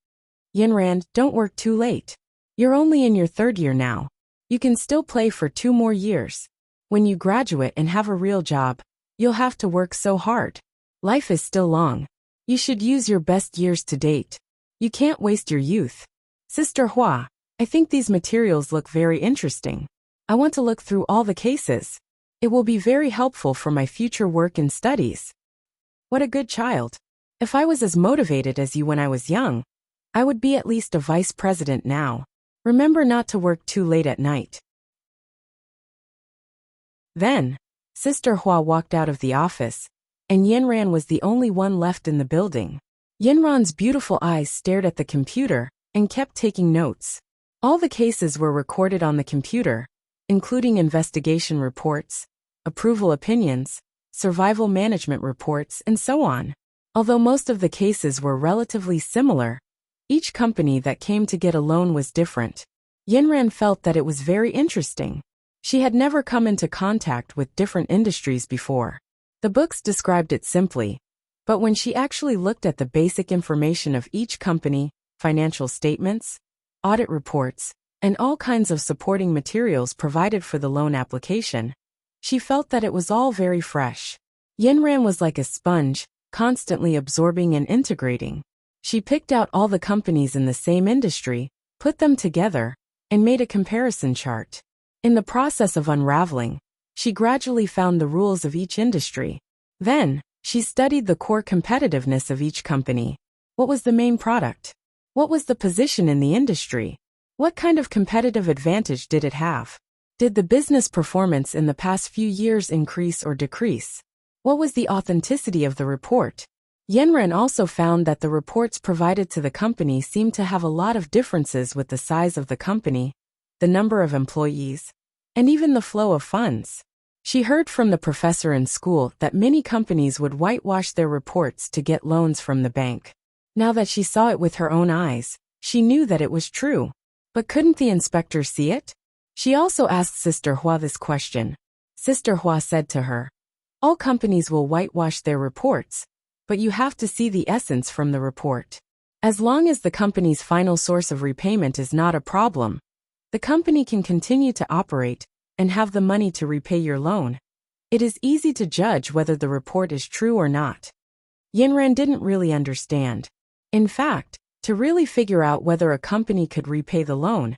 Yanran, don't work too late. You're only in your 3rd year now. You can still play for 2 more years. When you graduate and have a real job, you'll have to work so hard. Life is still long. You should use your best years to date. You can't waste your youth. Sister Hua, I think these materials look very interesting. I want to look through all the cases. It will be very helpful for my future work and studies. What a good child. If I was as motivated as you when I was young, I would be at least a vice president now. Remember not to work too late at night. Then, Sister Hua walked out of the office, and Yanran was the only one left in the building. Yanran's beautiful eyes stared at the computer and kept taking notes. All the cases were recorded on the computer, including investigation reports, approval opinions, survival management reports, and so on. Although most of the cases were relatively similar, each company that came to get a loan was different. Yanran felt that it was very interesting. She had never come into contact with different industries before. The books described it simply, but when she actually looked at the basic information of each company, financial statements, audit reports, and all kinds of supporting materials provided for the loan application, she felt that it was all very fresh. Yanran was like a sponge, constantly absorbing and integrating. She picked out all the companies in the same industry, put them together, and made a comparison chart. In the process of unraveling, she gradually found the rules of each industry. Then, she studied the core competitiveness of each company. What was the main product? What was the position in the industry? What kind of competitive advantage did it have? Did the business performance in the past few years increase or decrease? What was the authenticity of the report? Yanran also found that the reports provided to the company seemed to have a lot of differences with the size of the company, the number of employees, and even the flow of funds. She heard from the professor in school that many companies would whitewash their reports to get loans from the bank. Now that she saw it with her own eyes, she knew that it was true. But couldn't the inspector see it? She also asked Sister Hua this question. Sister Hua said to her, "All companies will whitewash their reports, but you have to see the essence from the report. As long as the company's final source of repayment is not a problem, the company can continue to operate and have the money to repay your loan. It is easy to judge whether the report is true or not." Yinran didn't really understand. In fact, to really figure out whether a company could repay the loan,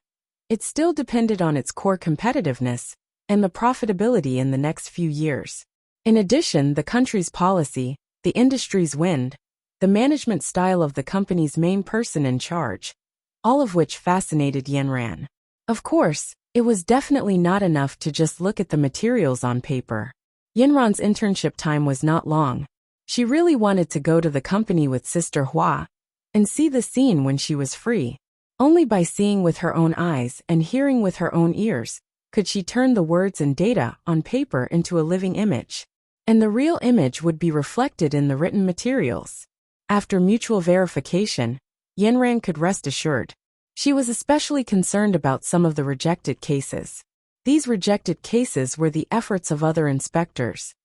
it still depended on its core competitiveness and the profitability in the next few years. In addition, the country's policy, the industry's wind, the management style of the company's main person in charge, all of which fascinated Yinran. Of course, it was definitely not enough to just look at the materials on paper. Yinran's internship time was not long. She really wanted to go to the company with Sister Hua and see the scene when she was free. Only by seeing with her own eyes and hearing with her own ears could she turn the words and data on paper into a living image. And the real image would be reflected in the written materials. After mutual verification, Yinran could rest assured. She was especially concerned about some of the rejected cases. These rejected cases were the efforts of other inspectors.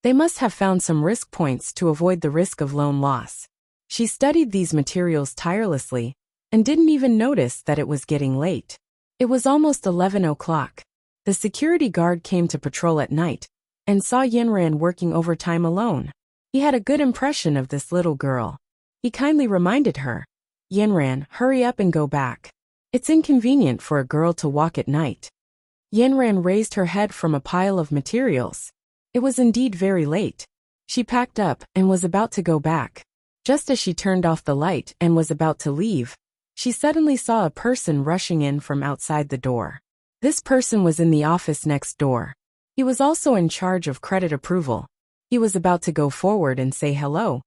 They must have found some risk points to avoid the risk of loan loss. She studied these materials tirelessly and didn't even notice that it was getting late. It was almost 11 o'clock. The security guard came to patrol at night and saw Yinran working overtime alone. He had a good impression of this little girl. He kindly reminded her, "Yinran, hurry up and go back. It's inconvenient for a girl to walk at night." Yinran raised her head from a pile of materials. It was indeed very late. She packed up and was about to go back. Just as she turned off the light and was about to leave, she suddenly saw a person rushing in from outside the door. This person was in the office next door. He was also in charge of credit approval. He was about to go forward and say hello,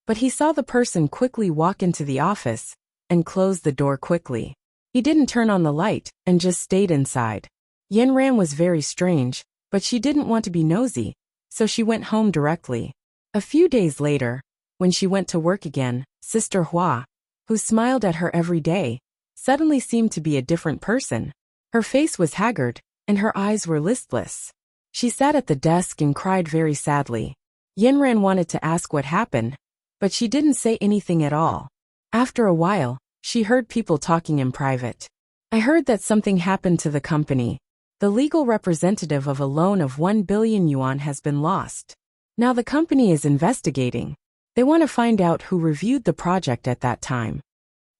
but he saw the person quickly walk into the office and close the door quickly. He didn't turn on the light and just stayed inside. Yinran was very strange, but she didn't want to be nosy, so she went home directly. A few days later, when she went to work again, Sister Hua, who smiled at her every day, suddenly seemed to be a different person. Her face was haggard, and her eyes were listless. She sat at the desk and cried very sadly. Yinran wanted to ask what happened, but she didn't say anything at all. After a while, she heard people talking in private. "I heard that something happened to the company. The legal representative of a loan of 1 billion yuan has been lost. Now the company is investigating. They want to find out who reviewed the project at that time."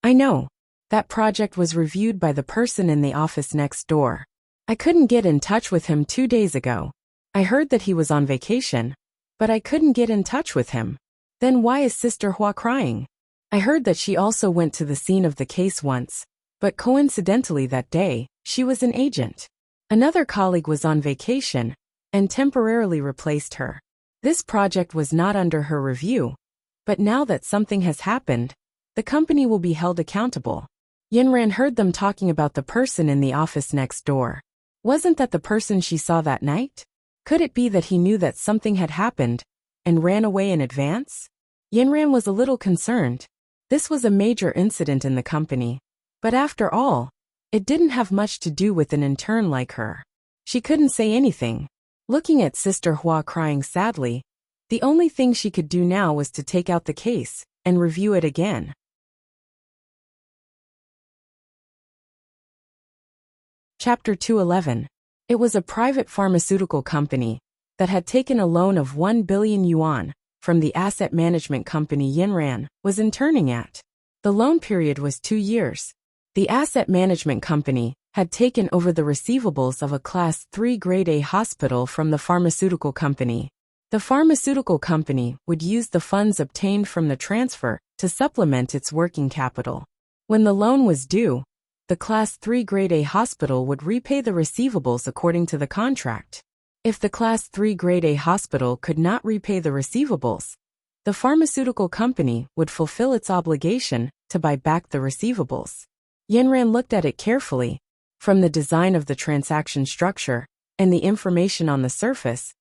"I know. That project was reviewed by the person in the office next door. I couldn't get in touch with him 2 days ago. I heard that he was on vacation, but I couldn't get in touch with him." "Then why is Sister Hua crying?" "I heard that she also went to the scene of the case once, but coincidentally that day, she was an agent. Another colleague was on vacation and temporarily replaced her. This project was not under her review, but now that something has happened, the company will be held accountable." Yinran heard them talking about the person in the office next door. Wasn't that the person she saw that night? Could it be that he knew that something had happened and ran away in advance? Yinran was a little concerned. This was a major incident in the company, but after all, it didn't have much to do with an intern like her. She couldn't say anything. Looking at Sister Hua crying sadly, the only thing she could do now was to take out the case and review it again. Chapter 211. It was a private pharmaceutical company that had taken a loan of 1 billion yuan from the asset management company Yinran was interning at. The loan period was 2 years. The asset management company had taken over the receivables of a Class 3 Grade A hospital from the pharmaceutical company. The pharmaceutical company would use the funds obtained from the transfer to supplement its working capital. When the loan was due, the Class 3 Grade A hospital would repay the receivables according to the contract. If the Class 3 Grade A hospital could not repay the receivables, the pharmaceutical company would fulfill its obligation to buy back the receivables. Yinran looked at it carefully. From the design of the transaction structure, and the information on the surface,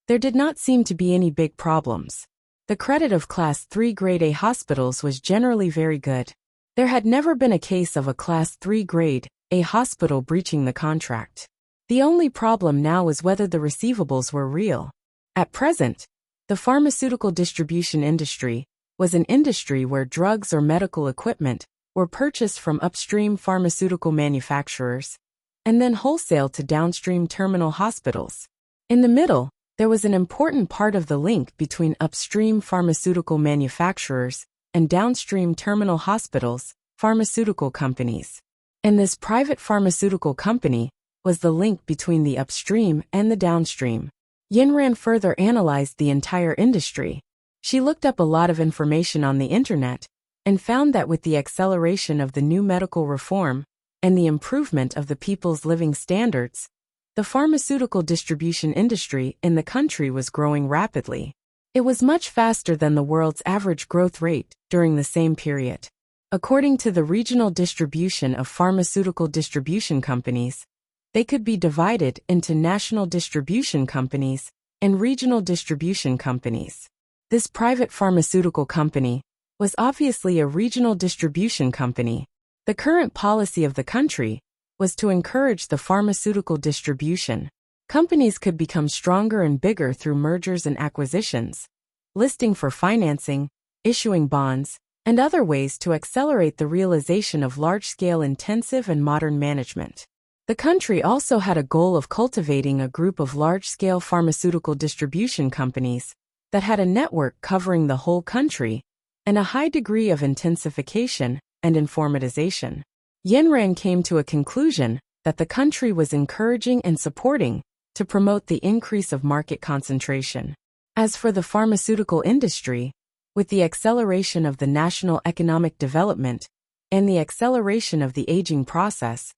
there did not seem to be any big problems. The credit of Class 3 Grade A hospitals was generally very good. There had never been a case of a Class 3 Grade A hospital breaching the contract. The only problem now was whether the receivables were real. At present, the pharmaceutical distribution industry was an industry where drugs or medical equipment were purchased from upstream pharmaceutical manufacturers and then wholesale to downstream terminal hospitals. In the middle, there was an important part of the link between upstream pharmaceutical manufacturers and downstream terminal hospitals, pharmaceutical companies. And this private pharmaceutical company was the link between the upstream and the downstream. Yinran further analyzed the entire industry. She looked up a lot of information on the internet and found that with the acceleration of the new medical reform and the improvement of the people's living standards, the pharmaceutical distribution industry in the country was growing rapidly. It was much faster than the world's average growth rate during the same period. According to the regional distribution of pharmaceutical distribution companies, they could be divided into national distribution companies and regional distribution companies. This private pharmaceutical company was obviously a regional distribution company. The current policy of the country was to encourage the pharmaceutical distribution. Companies could become stronger and bigger through mergers and acquisitions, listing for financing, issuing bonds, and other ways to accelerate the realization of large-scale intensive and modern management. The country also had a goal of cultivating a group of large-scale pharmaceutical distribution companies that had a network covering the whole country and a high degree of intensification and informatization. Yinran came to a conclusion that the country was encouraging and supporting to promote the increase of market concentration. As for the pharmaceutical industry, with the acceleration of the national economic development and the acceleration of the aging process,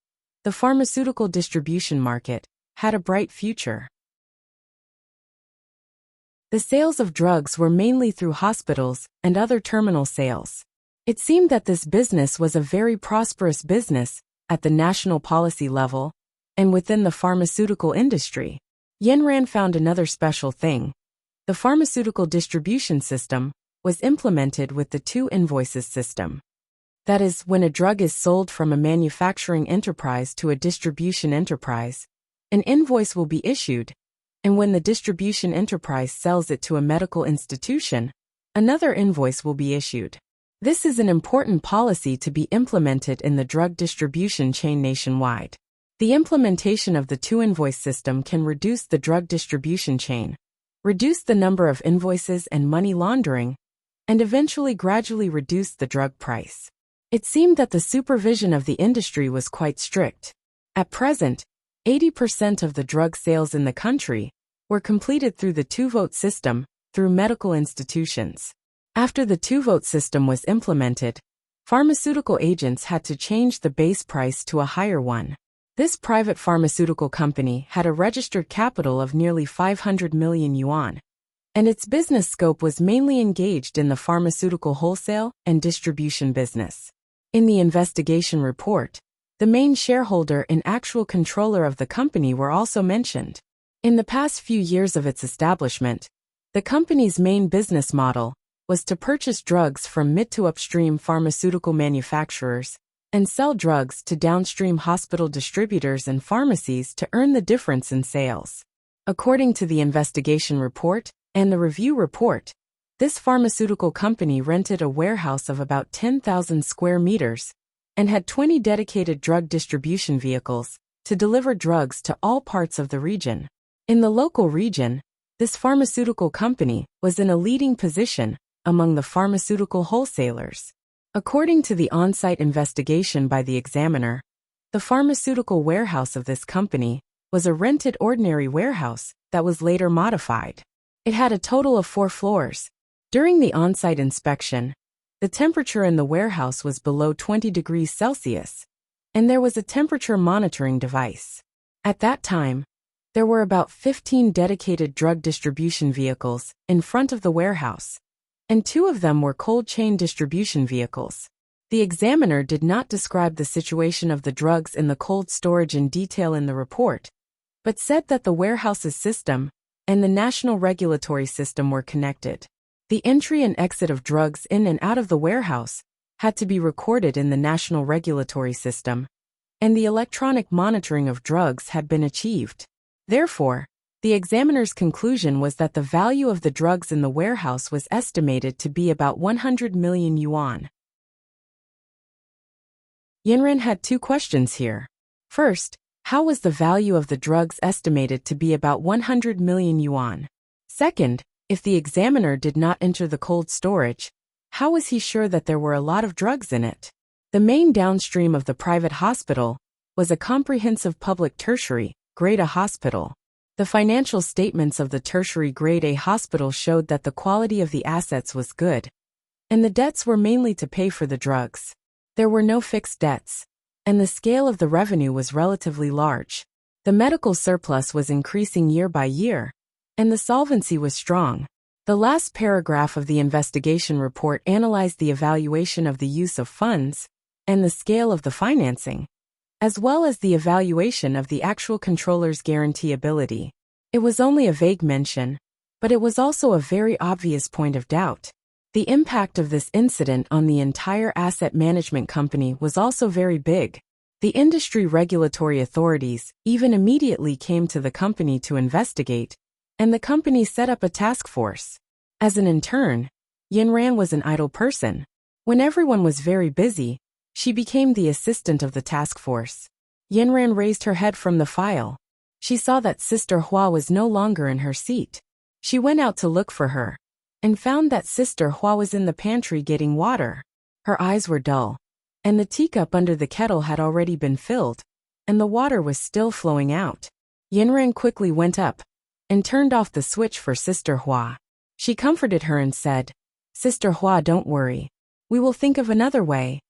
the pharmaceutical distribution market had a bright future. The sales of drugs were mainly through hospitals and other terminal sales. It seemed that this business was a very prosperous business at the national policy level and within the pharmaceutical industry. Yinran found another special thing. The pharmaceutical distribution system was implemented with the two invoices system. That is, when a drug is sold from a manufacturing enterprise to a distribution enterprise, an invoice will be issued, and when the distribution enterprise sells it to a medical institution, another invoice will be issued. This is an important policy to be implemented in the drug distribution chain nationwide. The implementation of the two-invoice system can reduce the drug distribution chain, reduce the number of invoices and money laundering, and eventually gradually reduce the drug price. It seemed that the supervision of the industry was quite strict. At present, 80% of the drug sales in the country were completed through the two-vote system through medical institutions. After the two-vote system was implemented, pharmaceutical agents had to change the base price to a higher one. This private pharmaceutical company had a registered capital of nearly 500 million yuan, and its business scope was mainly engaged in the pharmaceutical wholesale and distribution business. In the investigation report, the main shareholder and actual controller of the company were also mentioned. In the past few years of its establishment, the company's main business model was to purchase drugs from mid to upstream pharmaceutical manufacturers and sell drugs to downstream hospital distributors and pharmacies to earn the difference in sales. According to the investigation report and the review report, this pharmaceutical company rented a warehouse of about 10,000 square meters and had 20 dedicated drug distribution vehicles to deliver drugs to all parts of the region. In the local region, this pharmaceutical company was in a leading position among the pharmaceutical wholesalers. According to the on-site investigation by the examiner, the pharmaceutical warehouse of this company was a rented ordinary warehouse that was later modified. It had a total of 4 floors. During the on-site inspection, the temperature in the warehouse was below 20 degrees Celsius, and there was a temperature monitoring device. At that time, there were about 15 dedicated drug distribution vehicles in front of the warehouse, and 2 of them were cold chain distribution vehicles. The examiner did not describe the situation of the drugs in the cold storage in detail in the report, but said that the warehouse's system and the national regulatory system were connected. The entry and exit of drugs in and out of the warehouse had to be recorded in the national regulatory system, and the electronic monitoring of drugs had been achieved. Therefore, the examiner's conclusion was that the value of the drugs in the warehouse was estimated to be about 100 million yuan. Yinren had two questions here. First, how was the value of the drugs estimated to be about 100 million yuan? Second, if the examiner did not enter the cold storage, how was he sure that there were a lot of drugs in it? The main downstream of the private hospital was a comprehensive public tertiary, grade A hospital. The financial statements of the tertiary grade A hospital showed that the quality of the assets was good, and the debts were mainly to pay for the drugs. There were no fixed debts, and the scale of the revenue was relatively large. The medical surplus was increasing year by year, and the solvency was strong. The last paragraph of the investigation report analyzed the evaluation of the use of funds and the scale of the financing, as well as the evaluation of the actual controller's guarantee ability. It was only a vague mention, but it was also a very obvious point of doubt. The impact of this incident on the entire asset management company was also very big. The industry regulatory authorities even immediately came to the company to investigate, and the company set up a task force. As an intern, Yinren was an idle person. When everyone was very busy, she became the assistant of the task force. Yinren raised her head from the file. She saw that Sister Hua was no longer in her seat. She went out to look for her, and found that Sister Hua was in the pantry getting water. Her eyes were dull, and the teacup under the kettle had already been filled, and the water was still flowing out. Yinren quickly went up and turned off the switch for Sister Hua. She comforted her and said, "Sister Hua, don't worry. We will think of another way."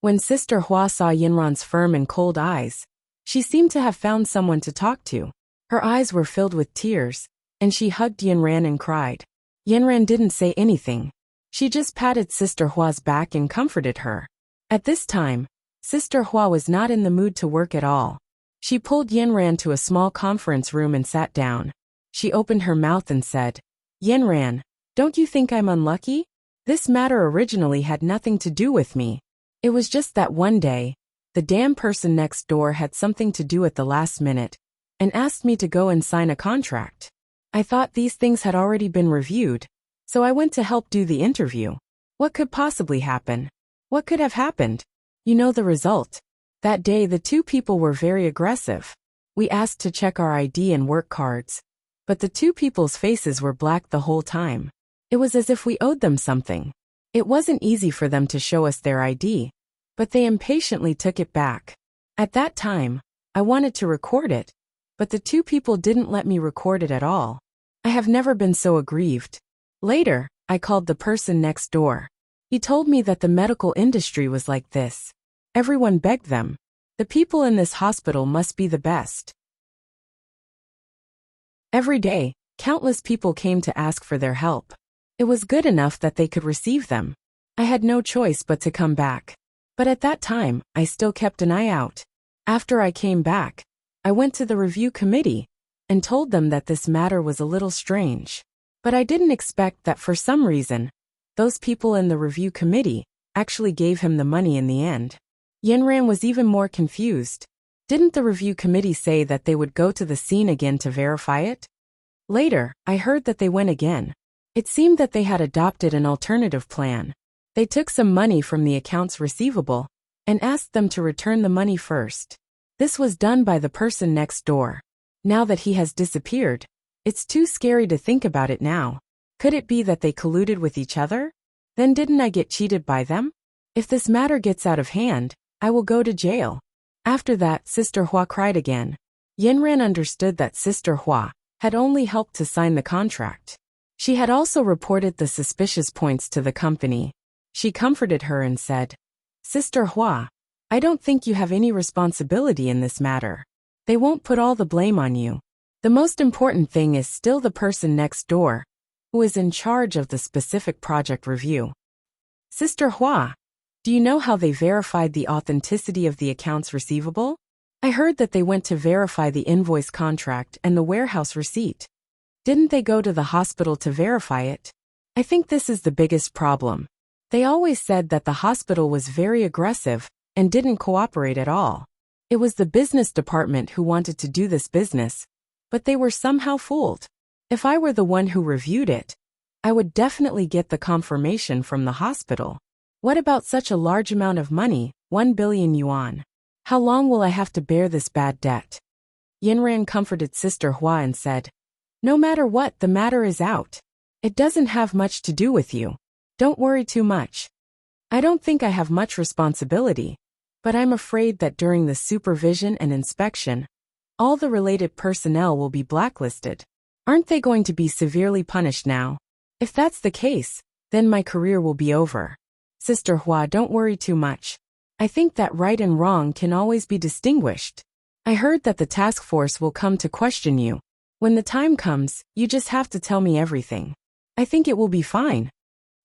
When Sister Hua saw Yinren's firm and cold eyes, she seemed to have found someone to talk to. Her eyes were filled with tears, and she hugged Yinren and cried. Yinren didn't say anything. She just patted Sister Hua's back and comforted her. At this time, Sister Hua was not in the mood to work at all. She pulled Yinren to a small conference room and sat down. She opened her mouth and said, "Yinren, don't you think I'm unlucky? This matter originally had nothing to do with me. It was just that one day, the damn person next door had something to do at the last minute, and asked me to go and sign a contract. I thought these things had already been reviewed, so I went to help do the interview. What could possibly happen? What could have happened? You know the result. That day the two people were very aggressive. We asked to check our ID and work cards, but the two people's faces were black the whole time. It was as if we owed them something. It wasn't easy for them to show us their ID, but they impatiently took it back. At that time, I wanted to record it, but the two people didn't let me record it at all. I have never been so aggrieved. Later, I called the person next door. He told me that the medical industry was like this. Everyone begged them. The people in this hospital must be the best. Every day, countless people came to ask for their help. It was good enough that they could receive them. I had no choice but to come back. But at that time, I still kept an eye out. After I came back, I went to the review committee and told them that this matter was a little strange. But I didn't expect that for some reason, those people in the review committee actually gave him the money in the end. Yinren was even more confused. Didn't the review committee say that they would go to the scene again to verify it? Later, I heard that they went again. It seemed that they had adopted an alternative plan. They took some money from the accounts receivable and asked them to return the money first. This was done by the person next door. Now that he has disappeared, it's too scary to think about it now. Could it be that they colluded with each other? Then didn't I get cheated by them? If this matter gets out of hand, I will go to jail. After that, Sister Hua cried again. Yinren understood that Sister Hua had only helped to sign the contract. She had also reported the suspicious points to the company. She comforted her and said, "Sister Hua, I don't think you have any responsibility in this matter. They won't put all the blame on you. The most important thing is still the person next door, who is in charge of the specific project review." Sister Hua, do you know how they verified the authenticity of the accounts receivable? I heard that they went to verify the invoice contract and the warehouse receipt. Didn't they go to the hospital to verify it? I think this is the biggest problem. They always said that the hospital was very aggressive and didn't cooperate at all. It was the business department who wanted to do this business, but they were somehow fooled. If I were the one who reviewed it, I would definitely get the confirmation from the hospital. What about such a large amount of money, 1 billion yuan? How long will I have to bear this bad debt? Yinran comforted Sister Hua and said, no matter what, the matter is out. It doesn't have much to do with you. Don't worry too much. I don't think I have much responsibility, but I'm afraid that during the supervision and inspection, all the related personnel will be blacklisted. Aren't they going to be severely punished now? If that's the case, then my career will be over. Sister Hua, don't worry too much. I think that right and wrong can always be distinguished. I heard that the task force will come to question you. When the time comes, you just have to tell me everything. I think it will be fine.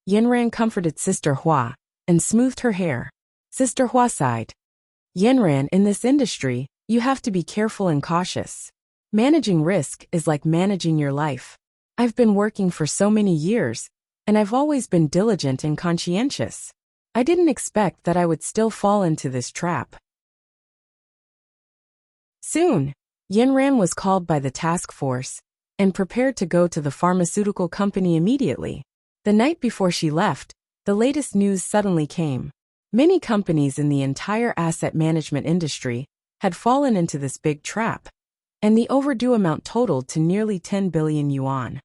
Yinran comforted Sister Hua and smoothed her hair. Sister Hua sighed. Yinran, in this industry, you have to be careful and cautious. Managing risk is like managing your life. I've been working for so many years, and I've always been diligent and conscientious. I didn't expect that I would still fall into this trap. Soon, Yinran was called by the task force and prepared to go to the pharmaceutical company immediately. The night before she left, the latest news suddenly came. Many companies in the entire asset management industry had fallen into this big trap, and the overdue amount totaled to nearly 10 billion yuan.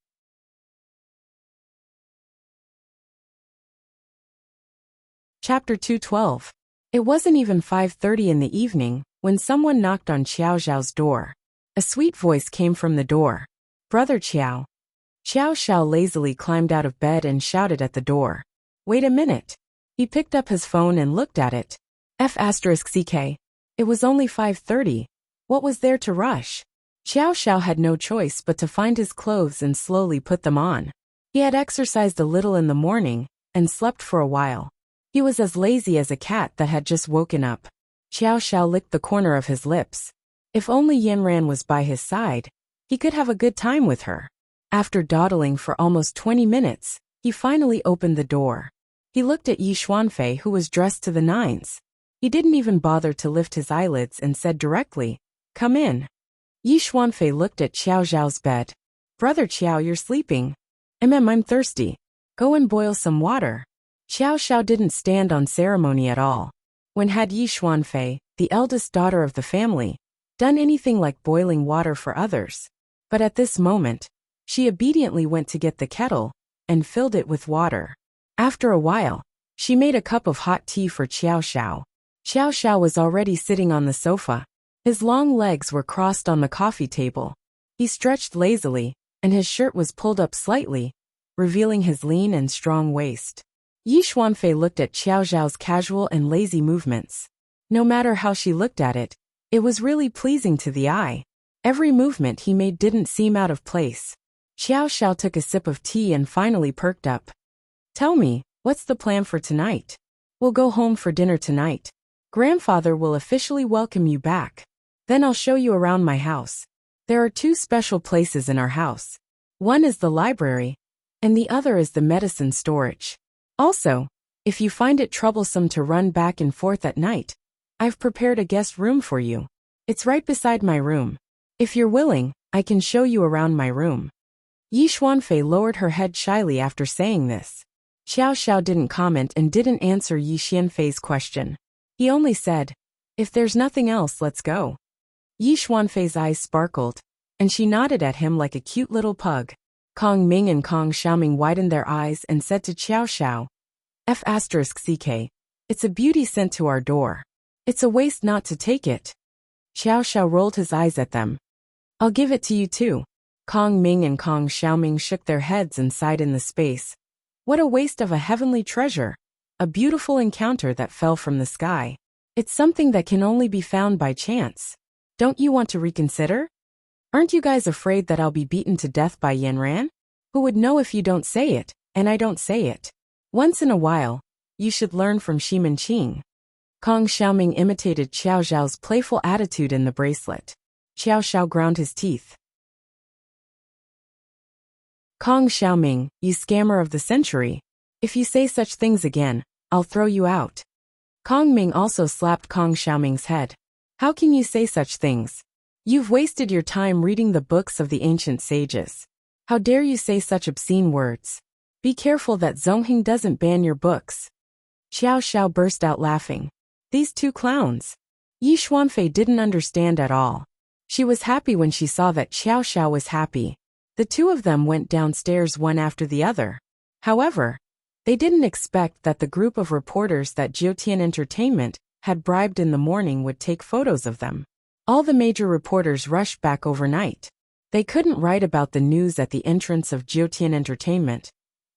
Chapter 212. It wasn't even 5:30 in the evening when someone knocked on Qiao Zhao's door. A sweet voice came from the door. Brother Qiao. Qiao Zhao lazily climbed out of bed and shouted at the door. Wait a minute. He picked up his phone and looked at it. F***ck. It was only 5:30. What was there to rush? Qiao Zhao had no choice but to find his clothes and slowly put them on. He had exercised a little in the morning and slept for a while. He was as lazy as a cat that had just woken up. Qiao Zhao licked the corner of his lips. If only Yinran was by his side, he could have a good time with her. After dawdling for almost 20 minutes, he finally opened the door. He looked at Yi Xuanfei, who was dressed to the nines. He didn't even bother to lift his eyelids and said directly, Come in. Yi Xuanfei looked at Qiao Zhao's bed. Brother Qiao, you're sleeping. I'm thirsty. Go and boil some water. Qiao Zhao didn't stand on ceremony at all. When had Yi Xuanfei, the eldest daughter of the family, done anything like boiling water for others? But at this moment, she obediently went to get the kettle and filled it with water. After a while, she made a cup of hot tea for Qiao Zhao. Qiao Zhao was already sitting on the sofa. His long legs were crossed on the coffee table. He stretched lazily, and his shirt was pulled up slightly, revealing his lean and strong waist. Yi Xuanfei looked at Qiao Zhao's casual and lazy movements. No matter how she looked at it, it was really pleasing to the eye. Every movement he made didn't seem out of place. Qiao Zhao took a sip of tea and finally perked up. Tell me, what's the plan for tonight? We'll go home for dinner tonight. Grandfather will officially welcome you back. Then I'll show you around my house. There are 2 special places in our house. One is the library, and the other is the medicine storage. Also, if you find it troublesome to run back and forth at night, I've prepared a guest room for you. It's right beside my room. If you're willing, I can show you around my room. Yi Xuanfei lowered her head shyly after saying this. Qiao Zhao didn't comment and didn't answer Yi Xuanfei's question. He only said, If there's nothing else, let's go. Yi Xuanfei's eyes sparkled, and she nodded at him like a cute little pug. Kong Ming and Kong Xiaoming widened their eyes and said to Qiao Zhao, F***ck. It's a beauty sent to our door. It's a waste not to take it. Qiao Zhao rolled his eyes at them. I'll give it to you too. Kong Ming and Kong Xiaoming shook their heads and sighed in the space. What a waste of a heavenly treasure. A beautiful encounter that fell from the sky. It's something that can only be found by chance. Don't you want to reconsider? Aren't you guys afraid that I'll be beaten to death by Yinran? Who would know if you don't say it, and I don't say it? Once in a while, you should learn from Shimen Qing. Kong Xiaoming imitated Xiao Zhao's playful attitude in the bracelet. Xiao Zhao ground his teeth. Kong Xiaoming, you scammer of the century. If you say such things again, I'll throw you out. Kong Ming also slapped Kong Xiaoming's head. How can you say such things? You've wasted your time reading the books of the ancient sages. How dare you say such obscene words? Be careful that Zongheng doesn't ban your books. Xiao Xiao burst out laughing. These two clowns. Yi Xuanfei didn't understand at all. She was happy when she saw that Xiao Xiao was happy. The two of them went downstairs one after the other. However, they didn't expect that the group of reporters that Jiutian Entertainment had bribed in the morning would take photos of them. All the major reporters rushed back overnight. They couldn't write about the news at the entrance of Jiutian Entertainment,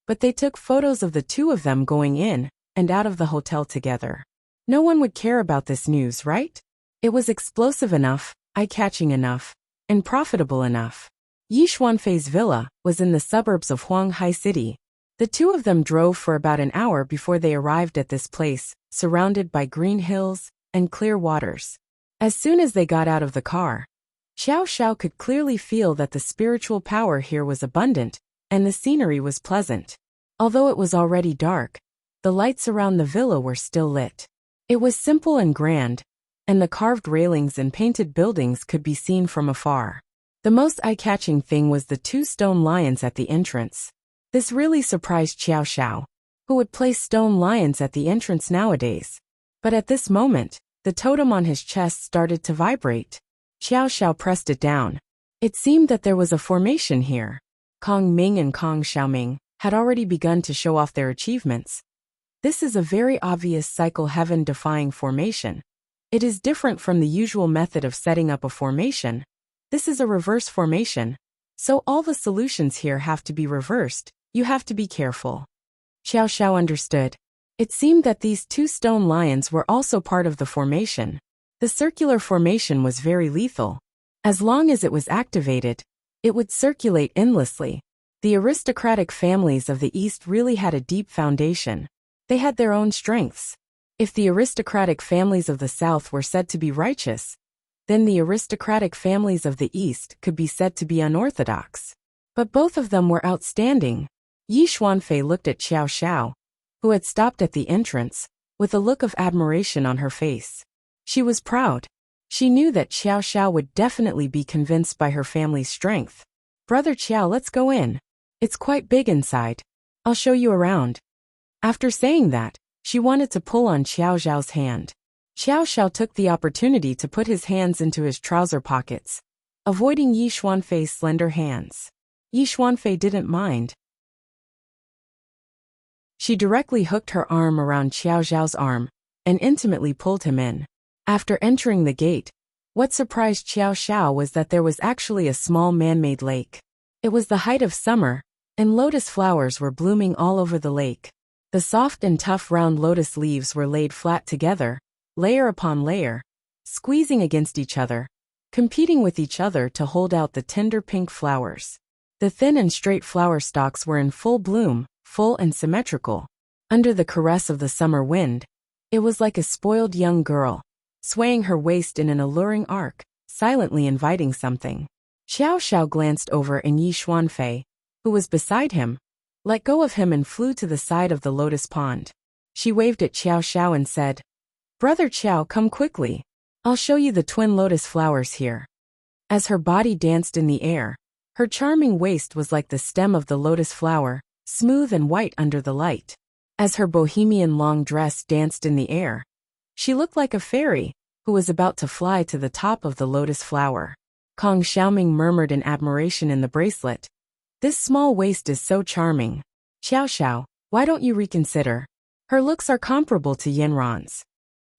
but they took photos of the two of them going in and out of the hotel together. No one would care about this news, right? It was explosive enough, eye-catching enough, and profitable enough. Yi Xuanfei's villa was in the suburbs of Huanghai City. The two of them drove for about an hour before they arrived at this place, surrounded by green hills and clear waters. As soon as they got out of the car, Xiao Xiao could clearly feel that the spiritual power here was abundant, and the scenery was pleasant. Although it was already dark, the lights around the villa were still lit. It was simple and grand, and the carved railings and painted buildings could be seen from afar. The most eye-catching thing was the two stone lions at the entrance. This really surprised Xiao Xiao, who would place stone lions at the entrance nowadays. But at this moment, the totem on his chest started to vibrate. Xiao Xiao pressed it down. It seemed that there was a formation here. Kong Ming and Kong Xiaoming had already begun to show off their achievements. This is a very obvious cycle heaven-defying formation. It is different from the usual method of setting up a formation. This is a reverse formation, so all the solutions here have to be reversed. You have to be careful. Xiao Xiao understood. It seemed that these two stone lions were also part of the formation. The circular formation was very lethal. As long as it was activated, it would circulate endlessly. The aristocratic families of the East really had a deep foundation. They had their own strengths. If the aristocratic families of the South were said to be righteous, then the aristocratic families of the East could be said to be unorthodox. But both of them were outstanding. Yi Xuanfei looked at Xiao Xiao, who had stopped at the entrance, with a look of admiration on her face. She was proud. She knew that Xiao Xiao would definitely be convinced by her family's strength. Brother Xiao, let's go in. It's quite big inside. I'll show you around. After saying that, she wanted to pull on Xiao Zhao's hand. Xiao Xiao took the opportunity to put his hands into his trouser pockets, avoiding Yi Xuanfei's slender hands. Yi Xuanfei didn't mind. She directly hooked her arm around Xiao Zhao's arm and intimately pulled him in. After entering the gate, what surprised Xiao Xiao was that there was actually a small man-made lake. It was the height of summer, and lotus flowers were blooming all over the lake. The soft and tough round lotus leaves were laid flat together, layer upon layer, squeezing against each other, competing with each other to hold out the tender pink flowers. The thin and straight flower stalks were in full bloom, full and symmetrical. Under the caress of the summer wind, it was like a spoiled young girl, swaying her waist in an alluring arc, silently inviting something. Xiao Xiao glanced over and Yi Xuanfei, who was beside him, let go of him and flew to the side of the lotus pond. She waved at Xiao Xiao and said, "Brother Xiao, come quickly. I'll show you the twin lotus flowers here." As her body danced in the air, her charming waist was like the stem of the lotus flower, smooth and white under the light. As her bohemian long dress danced in the air, she looked like a fairy who was about to fly to the top of the lotus flower. Kong Xiaoming murmured in admiration in the bracelet. This small waist is so charming. Xiao Xiao, why don't you reconsider? Her looks are comparable to Yanran's.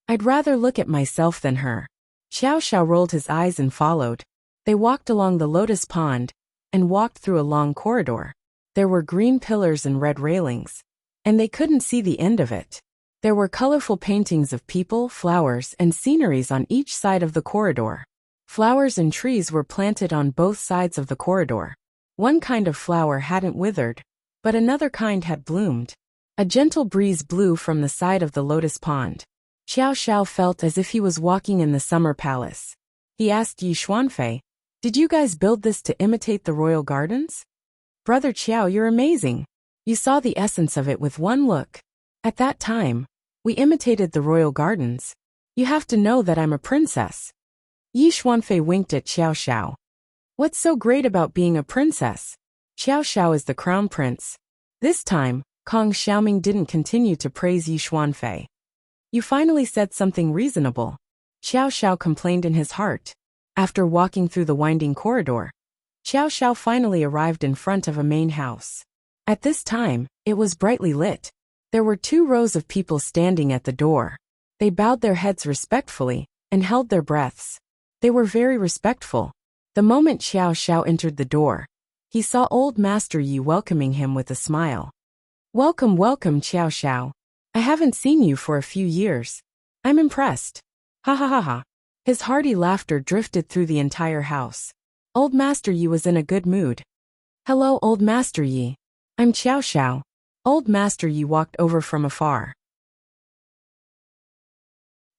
I'd rather look at myself than her. Xiao Xiao rolled his eyes and followed. They walked along the lotus pond and walked through a long corridor. There were green pillars and red railings, and they couldn't see the end of it. There were colorful paintings of people, flowers, and sceneries on each side of the corridor. Flowers and trees were planted on both sides of the corridor. One kind of flower hadn't withered, but another kind had bloomed. A gentle breeze blew from the side of the lotus pond. Xiao Xiao felt as if he was walking in the summer palace. He asked Yi Xuanfei, "Did you guys build this to imitate the royal gardens?" "Brother Qiao, you're amazing. You saw the essence of it with one look. At that time, we imitated the royal gardens. You have to know that I'm a princess." Yi Xuanfei winked at Xiao Xiao. "What's so great about being a princess? Xiao Xiao is the crown prince." This time, Kong Xiaoming didn't continue to praise Yi Xuanfei. "You finally said something reasonable," Xiao Xiao complained in his heart. After walking through the winding corridor, Xiao Xiao finally arrived in front of a main house. At this time, it was brightly lit. There were 2 rows of people standing at the door. They bowed their heads respectfully and held their breaths. They were very respectful. The moment Xiao Xiao entered the door, he saw old Master Yi welcoming him with a smile. "Welcome, welcome, Xiao Xiao. I haven't seen you for a few years. I'm impressed." Ha ha ha ha. His hearty laughter drifted through the entire house. Old Master Yi was in a good mood. "Hello, Old Master Yi. I'm Xiao Xiao." Old Master Yi walked over from afar.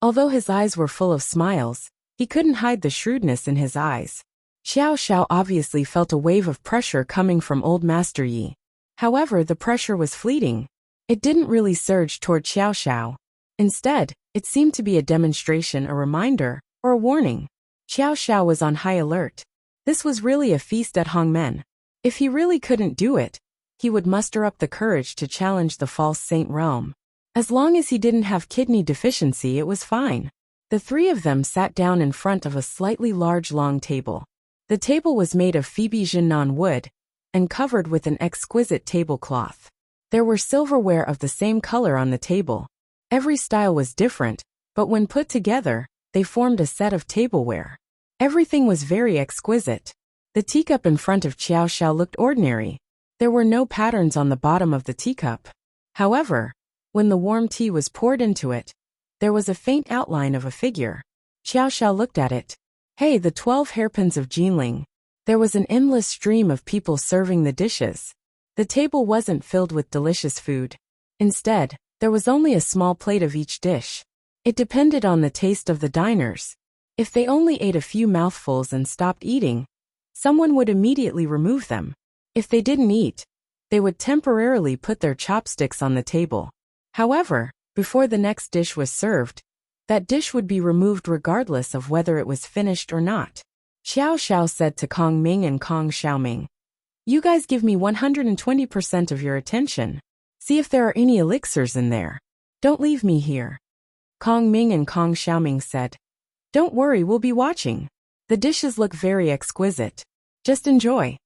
Although his eyes were full of smiles, he couldn't hide the shrewdness in his eyes. Xiao Xiao obviously felt a wave of pressure coming from Old Master Yi. However, the pressure was fleeting. It didn't really surge toward Xiao Xiao. Instead, it seemed to be a demonstration, a reminder, or a warning. Xiao Xiao was on high alert. This was really a feast at Hongmen. If he really couldn't do it, he would muster up the courage to challenge the false saint realm. As long as he didn't have kidney deficiency, it was fine. The 3 of them sat down in front of a slightly large long table. The table was made of Phoebe Jinnan wood and covered with an exquisite tablecloth. There were silverware of the same color on the table. Every style was different, but when put together, they formed a set of tableware. Everything was very exquisite. The teacup in front of Xiao Xiao looked ordinary. There were no patterns on the bottom of the teacup. However, when the warm tea was poured into it, there was a faint outline of a figure. Xiao Xiao looked at it. Hey, the 12 hairpins of Jinling. There was an endless stream of people serving the dishes. The table wasn't filled with delicious food. Instead, there was only a small plate of each dish. It depended on the taste of the diners. If they only ate a few mouthfuls and stopped eating, someone would immediately remove them. If they didn't eat, they would temporarily put their chopsticks on the table. However, before the next dish was served, that dish would be removed regardless of whether it was finished or not. Xiao Xiao said to Kong Ming and Kong Xiaoming, "You guys give me 120% of your attention. See if there are any elixirs in there. Don't leave me here." Kong Ming and Kong Xiaoming said, "Don't worry, we'll be watching. The dishes look very exquisite. Just enjoy."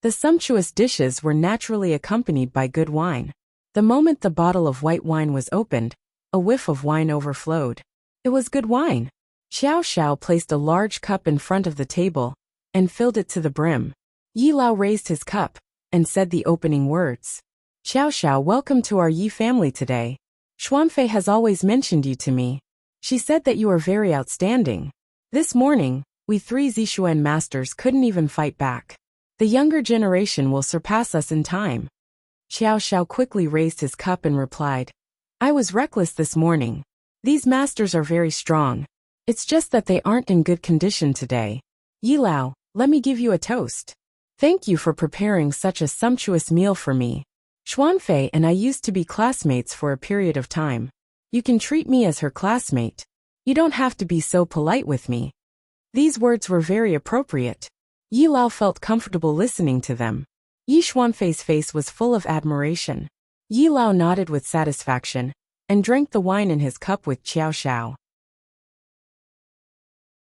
The sumptuous dishes were naturally accompanied by good wine. The moment the bottle of white wine was opened, a whiff of wine overflowed. It was good wine. Xiao Xiao placed a large cup in front of the table and filled it to the brim. Yi Lao raised his cup and said the opening words. "Xiao Xiao, welcome to our Yi family today. Xuanfei has always mentioned you to me. She said that you are very outstanding. This morning, we 3 Zixuan masters couldn't even fight back. The younger generation will surpass us in time." Xiao Xiao quickly raised his cup and replied, "I was reckless this morning. These masters are very strong. It's just that they aren't in good condition today. Yi Lao, let me give you a toast. Thank you for preparing such a sumptuous meal for me. Xuanfei and I used to be classmates for a period of time. You can treat me as her classmate. You don't have to be so polite with me." These words were very appropriate. Yi Lao felt comfortable listening to them. Yi Xuanfei's face was full of admiration. Yi Lao nodded with satisfaction and drank the wine in his cup with Xiao Xiao.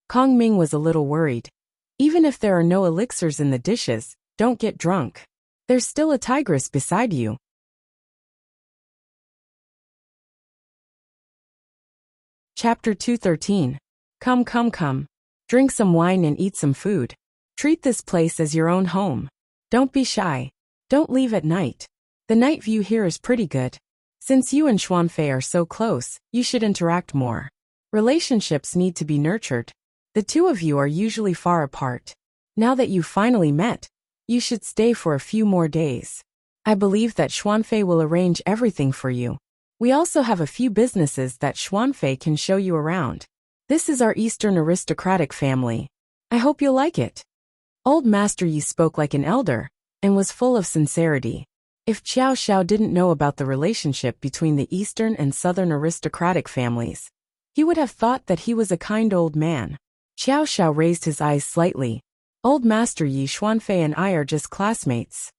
Kong Ming was a little worried. Even if there are no elixirs in the dishes, don't get drunk. There's still a tigress beside you. Chapter 213. Come, come, come. Drink some wine and eat some food. Treat this place as your own home. Don't be shy. Don't leave at night. The night view here is pretty good. Since you and Xuanfei are so close, you should interact more. Relationships need to be nurtured. The 2 of you are usually far apart. Now that you've finally met, you should stay for a few more days. I believe that Xuanfei will arrange everything for you. We also have a few businesses that Xuanfei can show you around. This is our Eastern aristocratic family. I hope you'll like it. Old Master Yi spoke like an elder, and was full of sincerity. If Xiao Xiao didn't know about the relationship between the Eastern and Southern aristocratic families, he would have thought that he was a kind old man. Xiao Xiao raised his eyes slightly. Old Master Yi, Xuanfei and I are just classmates.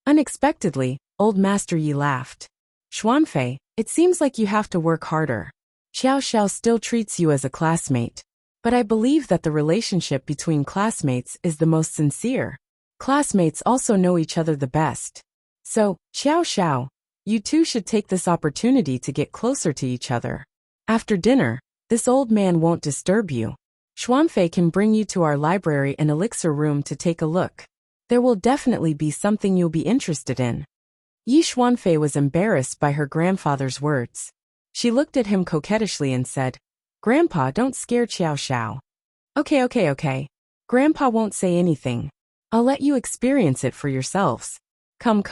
Unexpectedly, Old Master Yi laughed. Xuanfei, it seems like you have to work harder. Xiao Xiao still treats you as a classmate. But I believe that the relationship between classmates is the most sincere. Classmates also know each other the best. So, Xiao Xiao, you two should take this opportunity to get closer to each other. After dinner, this old man won't disturb you. Xuanfei can bring you to our library and elixir room to take a look. There will definitely be something you'll be interested in. Yi Xuanfei was embarrassed by her grandfather's words. She looked at him coquettishly and said, Grandpa, don't scare Xiao Xiao. Okay. Grandpa won't say anything. I'll let you experience it for yourselves. Come.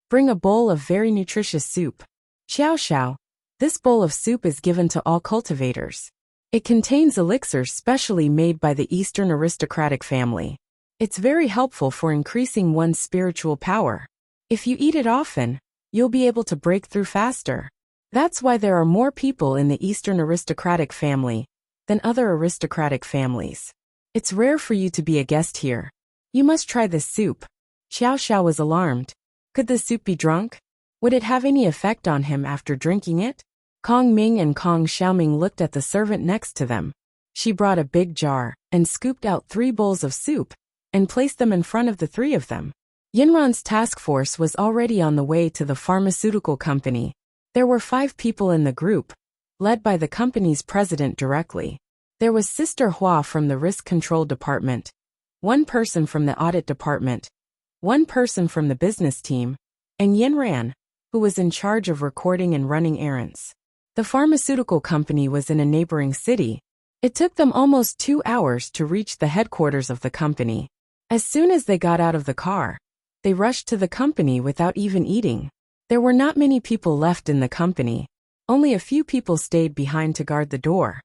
Bring a bowl of very nutritious soup. Xiao Xiao, this bowl of soup is given to all cultivators. It contains elixirs specially made by the Eastern aristocratic family. It's very helpful for increasing one's spiritual power. If you eat it often, you'll be able to break through faster. That's why there are more people in the Eastern aristocratic family than other aristocratic families. It's rare for you to be a guest here. You must try this soup. Xiao Xiao was alarmed. Could the soup be drunk? Would it have any effect on him after drinking it? Kong Ming and Kong Xiaoming looked at the servant next to them. She brought a big jar and scooped out 3 bowls of soup and placed them in front of the 3 of them. Yinran's task force was already on the way to the pharmaceutical company. There were 5 people in the group, led by the company's president directly. There was Sister Hua from the risk control department, 1 person from the audit department, 1 person from the business team, and Yinran, who was in charge of recording and running errands. The pharmaceutical company was in a neighboring city. It took them almost 2 hours to reach the headquarters of the company. As soon as they got out of the car, they rushed to the company without even eating. There were not many people left in the company. Only a few people stayed behind to guard the door.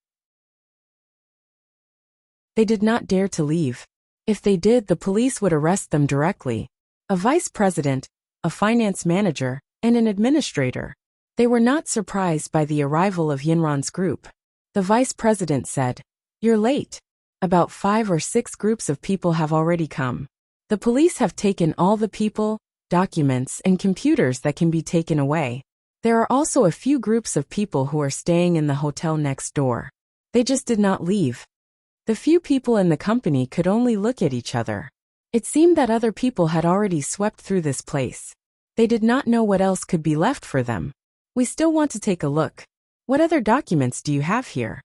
They did not dare to leave. If they did, the police would arrest them directly. A vice president, a finance manager, and an administrator. They were not surprised by the arrival of Yinran's group. The vice president said, "You're late. About 5 or 6 groups of people have already come. The police have taken all the people, documents, and computers that can be taken away. There are also a few groups of people who are staying in the hotel next door. They just did not leave." The few people in the company could only look at each other. It seemed that other people had already swept through this place. They did not know what else could be left for them. "We still want to take a look. What other documents do you have here?"